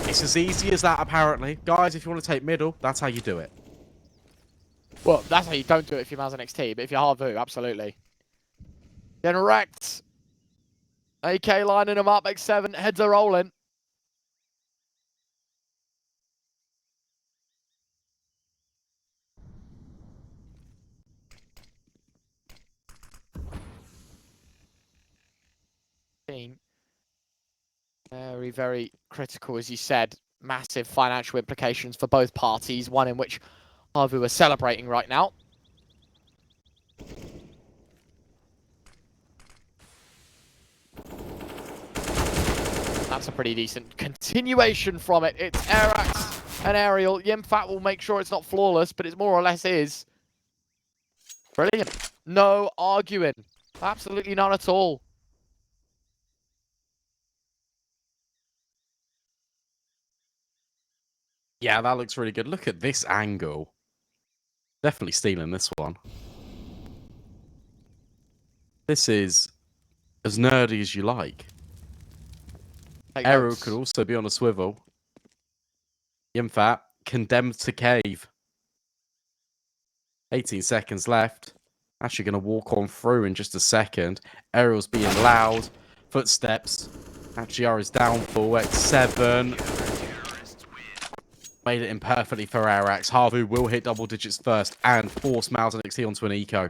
It's as easy as that, apparently. Guys, if you want to take middle, that's how you do it. Well, that's how you don't do it if you're MOUZ NXT, but if you're HAVU, absolutely. Then wrecked. AK lining him up. X7, heads are rolling. Very, very critical, as you said. Massive financial implications for both parties. One in which HAVU are celebrating right now. That's a pretty decent continuation from it. It's Arax and Aerial. Yimfat will make sure it's not flawless, but it more or less is. Brilliant. No arguing. Absolutely none at all. Yeah, that looks really good. Look at this angle. Definitely stealing this one. This is as nerdy as you like. Arrow could also be on a swivel. Yimfat condemned to cave. 18 seconds left. Actually going to walk on through in just a second. Aerial's being loud. Footsteps. Actually, is downfall. X7. Made it imperfectly for Arax. HAVU will hit double digits first and force MOUZ and NXT onto an eco.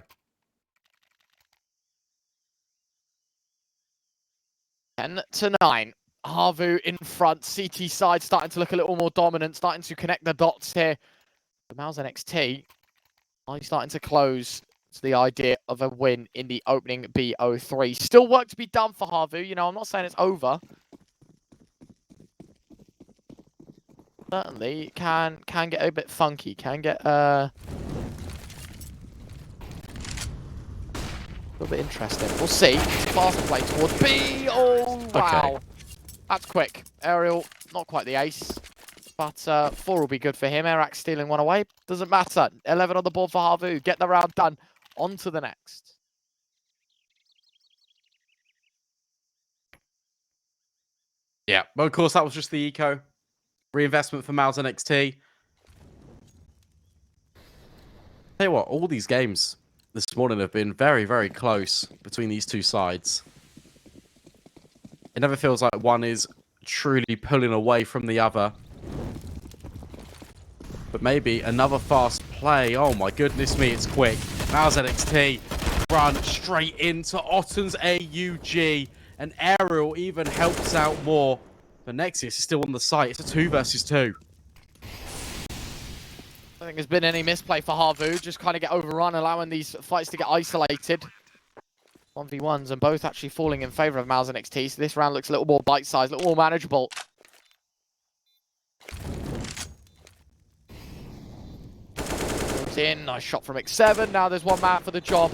10-9. HAVU in front. CT side starting to look a little more dominant, starting to connect the dots here. The MOUZ NXT are starting to close to the idea of a win in the opening BO3. Still work to be done for HAVU. You know, I'm not saying it's over. Certainly can get a bit funky. Can get a little bit interesting. We'll see. It's fast play towards B. Oh, wow. Okay. That's quick. Aerial, not quite the ace. But 4 will be good for him. Arax stealing one away. Doesn't matter. 11 on the board for HAVU. Get the round done. On to the next. Yeah, but of course that was just the eco. Reinvestment for MOUZ NXT. Tell you what, all these games this morning have been very, very close between these two sides. It never feels like one is truly pulling away from the other. But maybe another fast play. Oh my goodness me, it's quick. MOUZ NXT run straight into Otton's AUG. And Aerial even helps out more. But Nexius is still on the site. It's a 2 versus 2. I don't think there's been any misplay for HAVU. Just kind of get overrun, allowing these fights to get isolated. 1v1s and both actually falling in favor of MOUZ NXT. So this round looks a little more bite-sized, a little more manageable. In, nice shot from X7. Now there's one man for the job.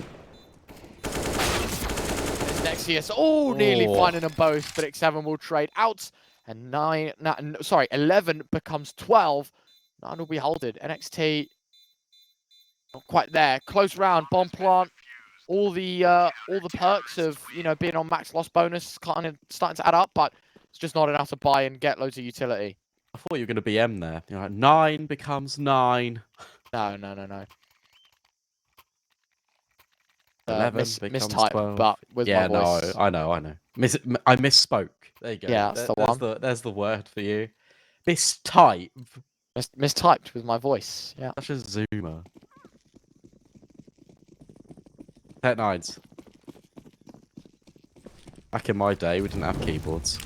There's Nexius. Oh, nearly finding them both, but X7 will trade out. And 11 becomes 12. 9 will be holded. NXT not quite there. Close round, bomb plant. All the perks of, you know, being on max loss bonus kind of starting to add up, but it's just not enough to buy and get loads of utility. I thought you were going to be M there. You're like, 9 becomes 9. No. 11 becomes mistype, 12. but with my voice. I know. I misspoke. There you go. Yeah, that's the one. There's the word for you. Mistype. Mistyped with my voice. Yeah. Such a zoomer. Tech 9s. Back in my day, we didn't have keyboards.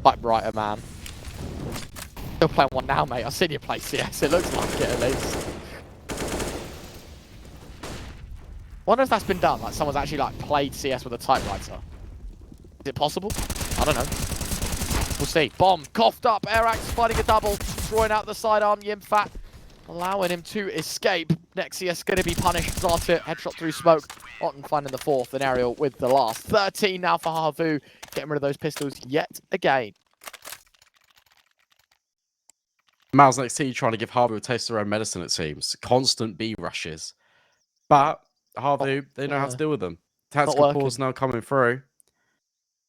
Typewriter, man. Still playing one now, mate. I've seen you play CS. It looks like it, at least. Wonder if that's been done. Like, someone's actually, like, played CS with a typewriter. Is it possible? I don't know. We'll see. Bomb. Coughed up. Arax fighting a double. Drawing out the sidearm. Yimfat allowing him to escape. Nexius going to be punished. Zartu headshot through smoke. Otten finding the 4th. And Aerial with the last. 13 now for HAVU. Getting rid of those pistols yet again. MOUZ NXT trying to give HAVU a taste of their own medicine, it seems. Constant B rushes. But HAVU, they know how to deal with them. Tactical pause now coming through.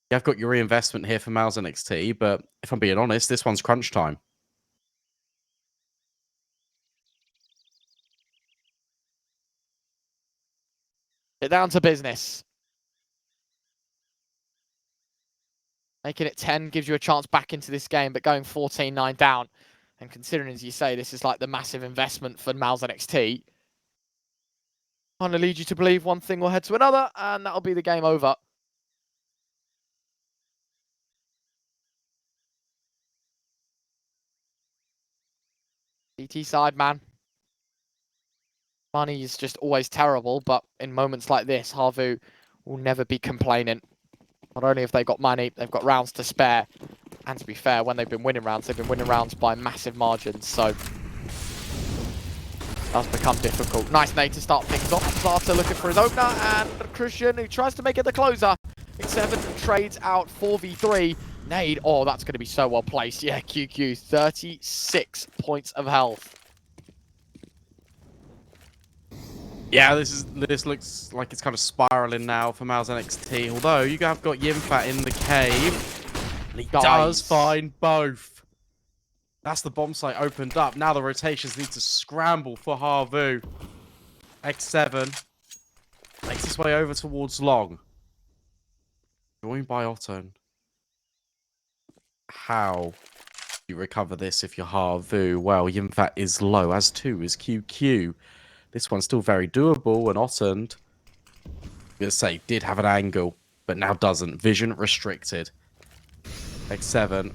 Yeah, I've got your reinvestment here for MOUZ NXT, but if I'm being honest, this one's crunch time. Get down to business. Making it 10 gives you a chance back into this game, but going 14-9 down. And considering, as you say, this is like the massive investment for MOUZ NXT, kind of lead you to believe one thing will head to another, and that'll be the game over. CT side, man. Money is just always terrible, but in moments like this, HAVU will never be complaining. Not only have they got money, they've got rounds to spare. And to be fair, when they've been winning rounds, they've been winning rounds by massive margins, so that's become difficult. Nice nade to start things off. Zartu looking for his opener, and Christian, who tries to make it the closer. X7 trades out 4v3. Nade, oh, that's going to be so well placed. Yeah, QQ, 36 points of health. Yeah, this looks like it's kind of spiraling now for MOUZ NXT. Although you have got Yimfat in the cave, and he does find both. That's the bomb site opened up. Now the rotations need to scramble for HAVU. X7 makes his way over towards Long. Joined by Otton. How do you recover this if you're HAVU? Well, Yimfat is low, as too is QQ. This one's still very doable, and Otton, I'm going to say, did have an angle, but now doesn't. Vision restricted. X7.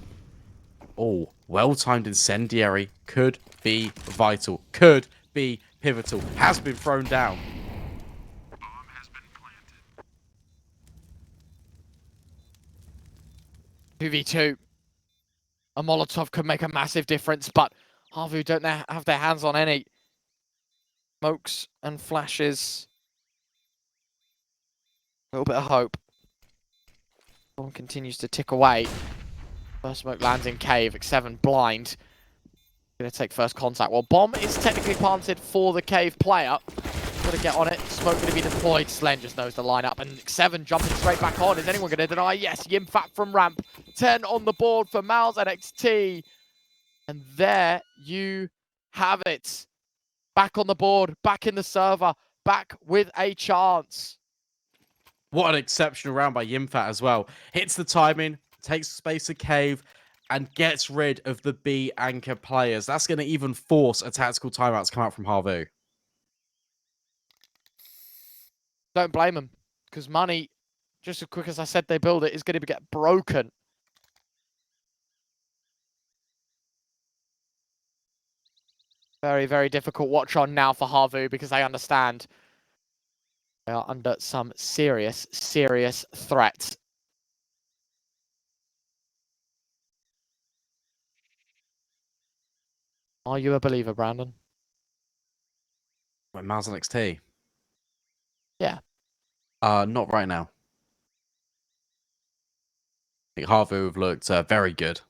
Oh, well-timed incendiary. Could be vital. Could be pivotal. Has been thrown down. 2v2. A Molotov could make a massive difference, but HAVU don't have their hands on any smokes and flashes. A little bit of hope. One continues to tick away. First smoke lands in cave. X7 blind. Gonna take first contact. Well, bomb is technically planted for the cave player. Gotta get on it. Smoke gonna be deployed. Slen just knows the lineup. And X7 jumping straight back on. Is anyone gonna deny? Yes, Yimfat from ramp. 10 on the board for MOUZ NXT. And there you have it. Back on the board, back in the server, back with a chance. What an exceptional round by Yimfat as well. Hits the timing, takes space of cave, and gets rid of the B anchor players. That's going to even force a tactical timeout to come out from HAVU. Don't blame them, because money, just as quick as I said they build it, is going to get broken. Very, very difficult watch on now for HAVU because they understand they are under some serious, serious threat. Are you a believer, Brandon? When MOUZ NXT? Yeah. Not right now. I think HAVU have looked very good.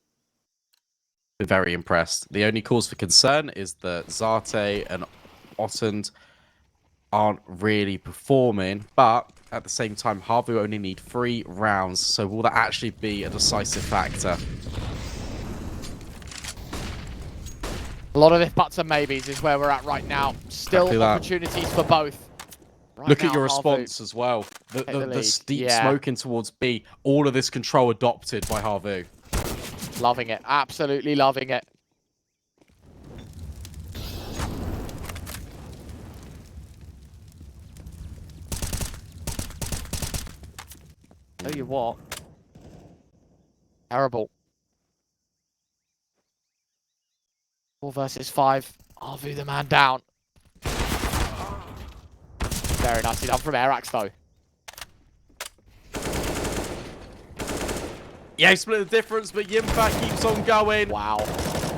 Been very impressed. The only cause for concern is that Zate and Otton aren't really performing, but at the same time, HAVU only need 3 rounds, so will that actually be a decisive factor? A lot of if buts and maybes is where we're at right now. Still Exactly that. opportunities for both. Right Look now, at your HAVU response as well. The lead. steep Yeah. smoking towards B. All of this control adopted by HAVU. Loving it. Absolutely loving it. Tell you what. Terrible. 4 versus 5. HAVU the man down. Very nicely done from Arax though. Yeah, he split the difference, but Yimfat keeps on going. Wow.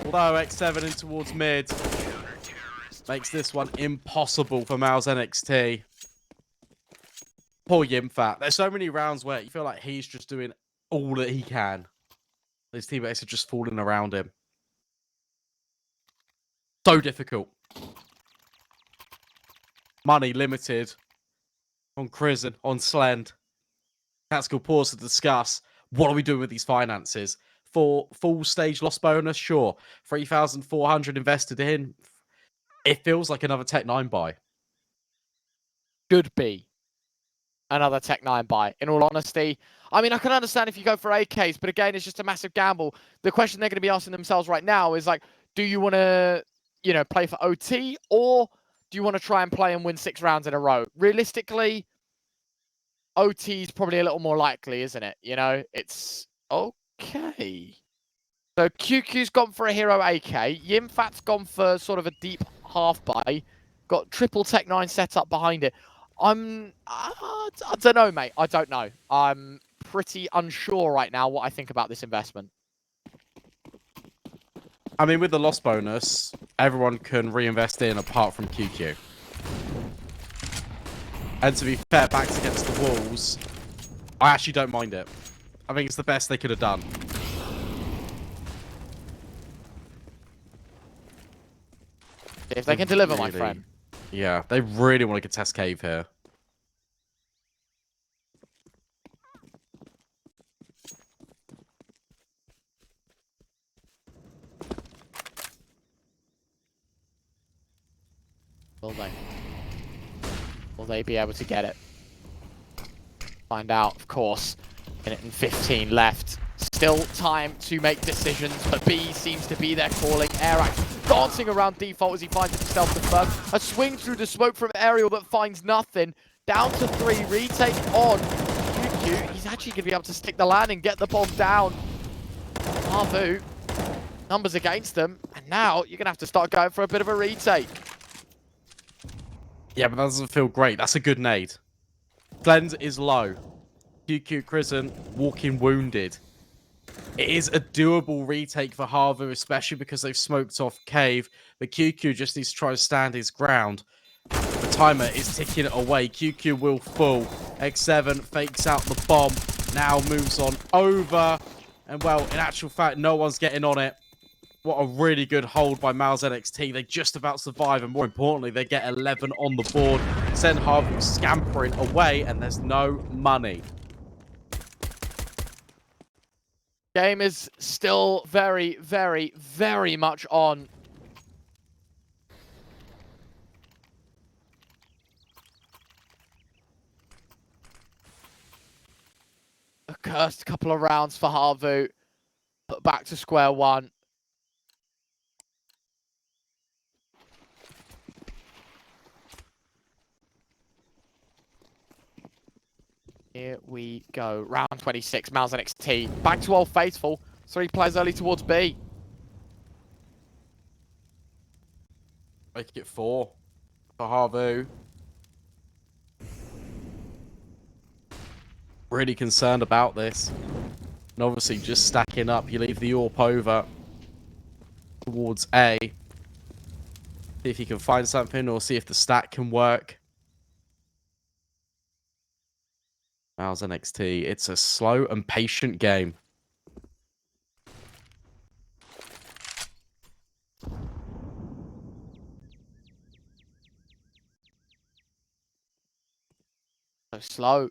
Although X7 in towards mid makes this one impossible for MOUZ NXT. Poor Yimfat. There's so many rounds where you feel like he's just doing all that he can. His teammates are just falling around him. So difficult. Money limited on Crizzen, on Slend. Tactical pause to discuss. What are we doing with these finances? For full stage loss bonus, sure. 3,400 invested in. It feels like another Tech 9 buy. Should be another Tech 9 buy, in all honesty. I mean, I can understand if you go for AKs, but again, it's just a massive gamble. The question they're going to be asking themselves right now is like, do you want to, you know, play for OT, or do you want to try and play and win 6 rounds in a row? Realistically, OT is probably a little more likely, isn't it? You know, it's okay. So QQ's gone for a hero AK. Yimfat's gone for sort of a deep half buy. Got triple Tech 9 set up behind it. I don't know, mate. I don't know. I'm pretty unsure right now what I think about this investment. I mean, with the loss bonus, everyone can reinvest in apart from QQ. And to be fair, backs against the walls, I actually don't mind it. I think it's the best they could have done. If they can deliver, my friend. Yeah, they really want to contest cave here. Will they? Will they be able to get it? Find out, of course. Minute and 15 left. Still time to make decisions, but B seems to be their calling. Airax dancing around default as he finds himself the first. A swing through the smoke from Aerial that finds nothing. Down to 3, retake on QQ. He's actually going to be able to stick the landing, get the bomb down. HAVU, numbers against them, and now you're going to have to start going for a bit of a retake. Yeah, but that doesn't feel great. That's a good nade. Cleanse is low. QQ Crimson walking wounded. It is a doable retake for HAVU, especially because they've smoked off Cave. But QQ just needs to try to stand his ground. The timer is ticking away. QQ will fall. X7 fakes out the bomb. Now moves on over. And well, in actual fact, no one's getting on it. What a really good hold by MOUZ NXT. They just about survive, and more importantly, they get 11 on the board. Send HAVU scampering away, and there's no money. Game is still very, very, very much on. A cursed couple of rounds for HAVU. Put back to square one. Here we go. Round 26, MOUZ NXT. Back to Old Faithful. 3 players early towards B. Make it 4 for HAVU. Really concerned about this. And obviously just stacking up. You leave the AWP over towards A. See if you can find something or see if the stack can work. MOUZ NXT. It's a slow and patient game. So slow.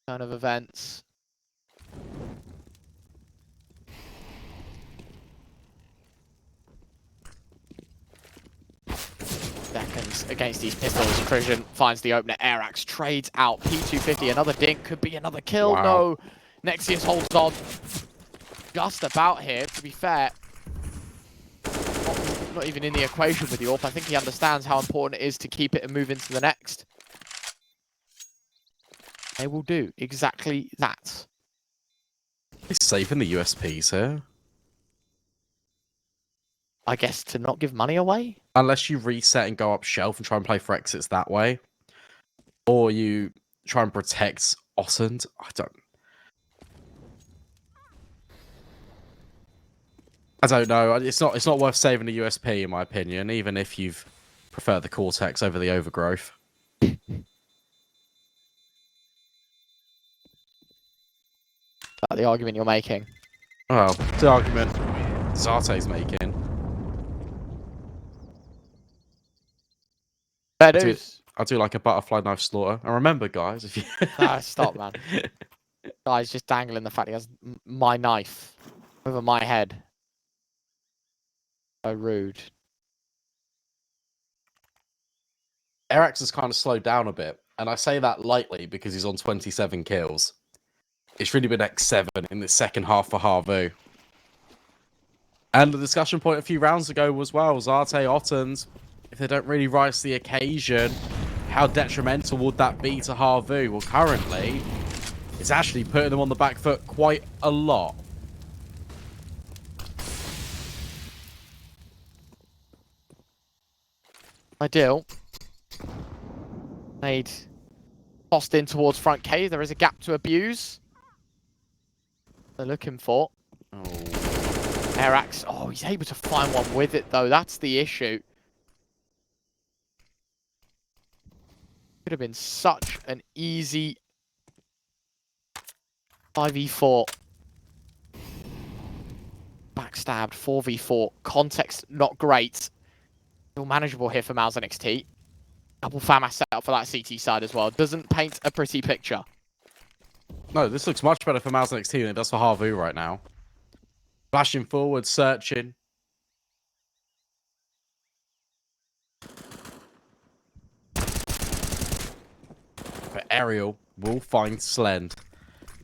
Turn of events. Seconds against these pistols. Prison finds the opener. Airax trades out. P250. Another dink. Could be another kill. Wow. No. Nexius holds on. Just about here, to be fair. Not even in the equation with the AWP. I think he understands how important it is to keep it and move into the next. They will do exactly that. He's saving the USPs here. I guess to not give money away? Unless you reset and go up shelf and try and play for exits that way. Or you try and protect Ossend. I don't know. It's not worth saving the USP in my opinion, even if you've preferred the Cortex over the Overgrowth. That's the argument you're making. Well, the argument Zarte's making. Fair dues. I do like a butterfly knife slaughter. And remember, guys, if you... Stop, man. Guy's just dangling the fact he has my knife over my head. So rude. Airax has kind of slowed down a bit. And I say that lightly because he's on 27 kills. It's really been X7 in the second half for HAVU. And the discussion point a few rounds ago was, well, Zarte, Ottens, if they don't really rise to the occasion, how detrimental would that be to HAVU? Well, currently, it's actually putting them on the back foot quite a lot. Ideal. Made. Tossed in towards front K. There is a gap to abuse. They're looking for. Oh. Airax. Oh, he's able to find one with it, though. That's the issue. Could have been such an easy 5v4. Backstabbed 4v4. Context not great. Still manageable here for MOUZ NXT. Double FAMAS set up for that CT side as well. Doesn't paint a pretty picture. No, this looks much better for MOUZ NXT than it does for HAVU right now. Flashing forward, searching. But Aerial will find Slend.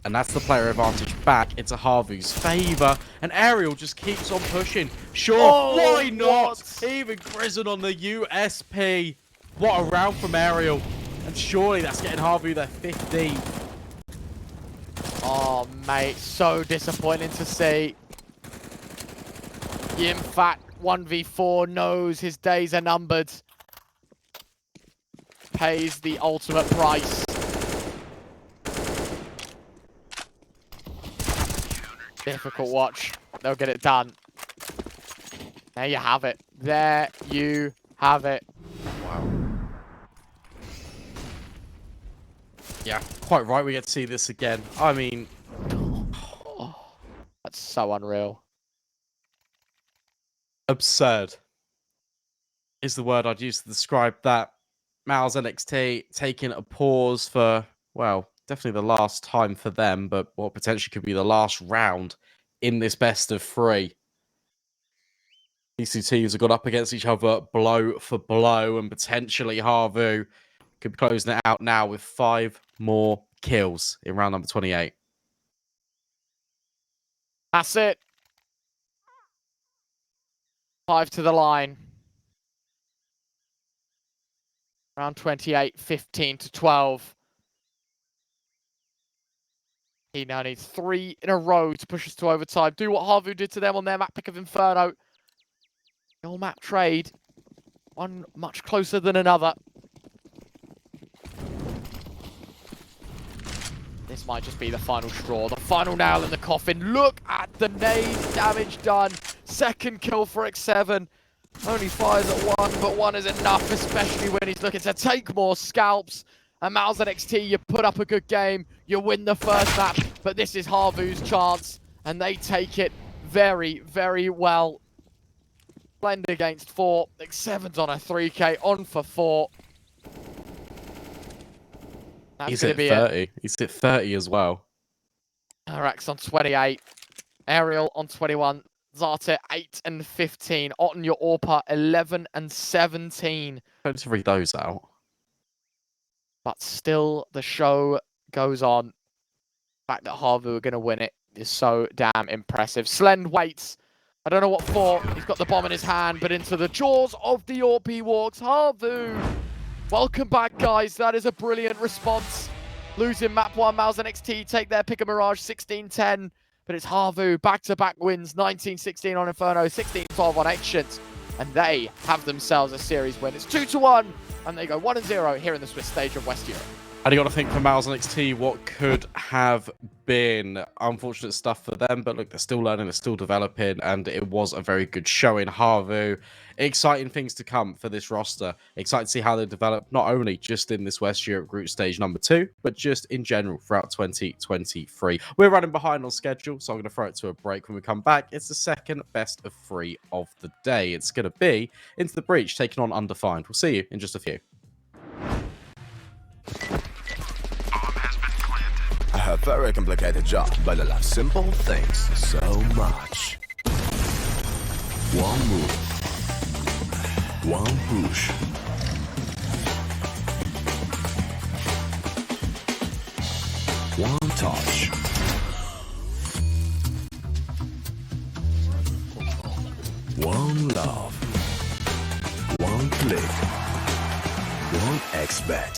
And that's the player advantage back into HAVU's favour. And Aerial just keeps on pushing. Sure, why not? What? Even Grizzled on the USP. What a round from Aerial. And surely that's getting HAVU their 15th. Oh, mate, so disappointing to see. Yimfat 1v4 knows his days are numbered. Pays the ultimate price. Difficult watch. They'll get it done. There you have it. There you have it. Wow. Yeah, quite right. We get to see this again. I mean, That's so unreal. absurd is the word I'd use to describe that. MOUZ NXT taking a pause for, well, definitely the last time for them, but what potentially could be the last round in this best of 3. These two teams have got up against each other blow for blow, and potentially HAVU could be closing it out now with 5 more kills in round number 28. That's it. 5 to the line. Round 28, 15 to 12. He now needs 3 in a row to push us to overtime. Do what HAVU did to them on their map pick of Inferno. The all map trade. One much closer than another. This might just be the final straw. The final nail in the coffin. Look at the nade damage done. Second kill for X7. Only fires at 1, but 1 is enough, especially when he's looking to take more scalps. And MOUZ NXT, you put up a good game, you win the first map, but this is HAVU's chance, and they take it very, very well. Blend against 4, X7's on a 3k, on for 4. That's He's going at to be 30. it. He's at 30 as well. Arax on 28, Ariel on 21, Zarte 8 and 15, Otten your Orpa 11 and 17. Don't read those out. But still, the show goes on. The fact that HAVU are going to win it is so damn impressive. Slend waits. I don't know what for. He's got the bomb in his hand, but into the jaws of the Orp walks. HAVU, welcome back, guys. That is a brilliant response. Losing map 1, MOUZ NXT take their pick a Mirage 16-10. But it's HAVU, back-to-back wins, 19-16 on Inferno, 16-12 on Ancients. And they have themselves a series win. It's 2-1, and they go 1-0 here in the Swiss stage of West Europe. And you got to think for MOUZ NXT what could have been unfortunate stuff for them, but look, they're still learning, they're still developing, and it was a very good showing. HAVU, exciting things to come for this roster. Excited to see how they develop, not only just in this West Europe group stage number 2, but just in general throughout 2023. We're running behind on schedule, so I'm going to throw it to a break. When we come back, it's the second best of 3 of the day. It's going to be Into the Breach taking on Undefined. We'll see you in just a few. A very complicated job, but I love simple things so much. One move, one push. One touch. One love. One click. One expert.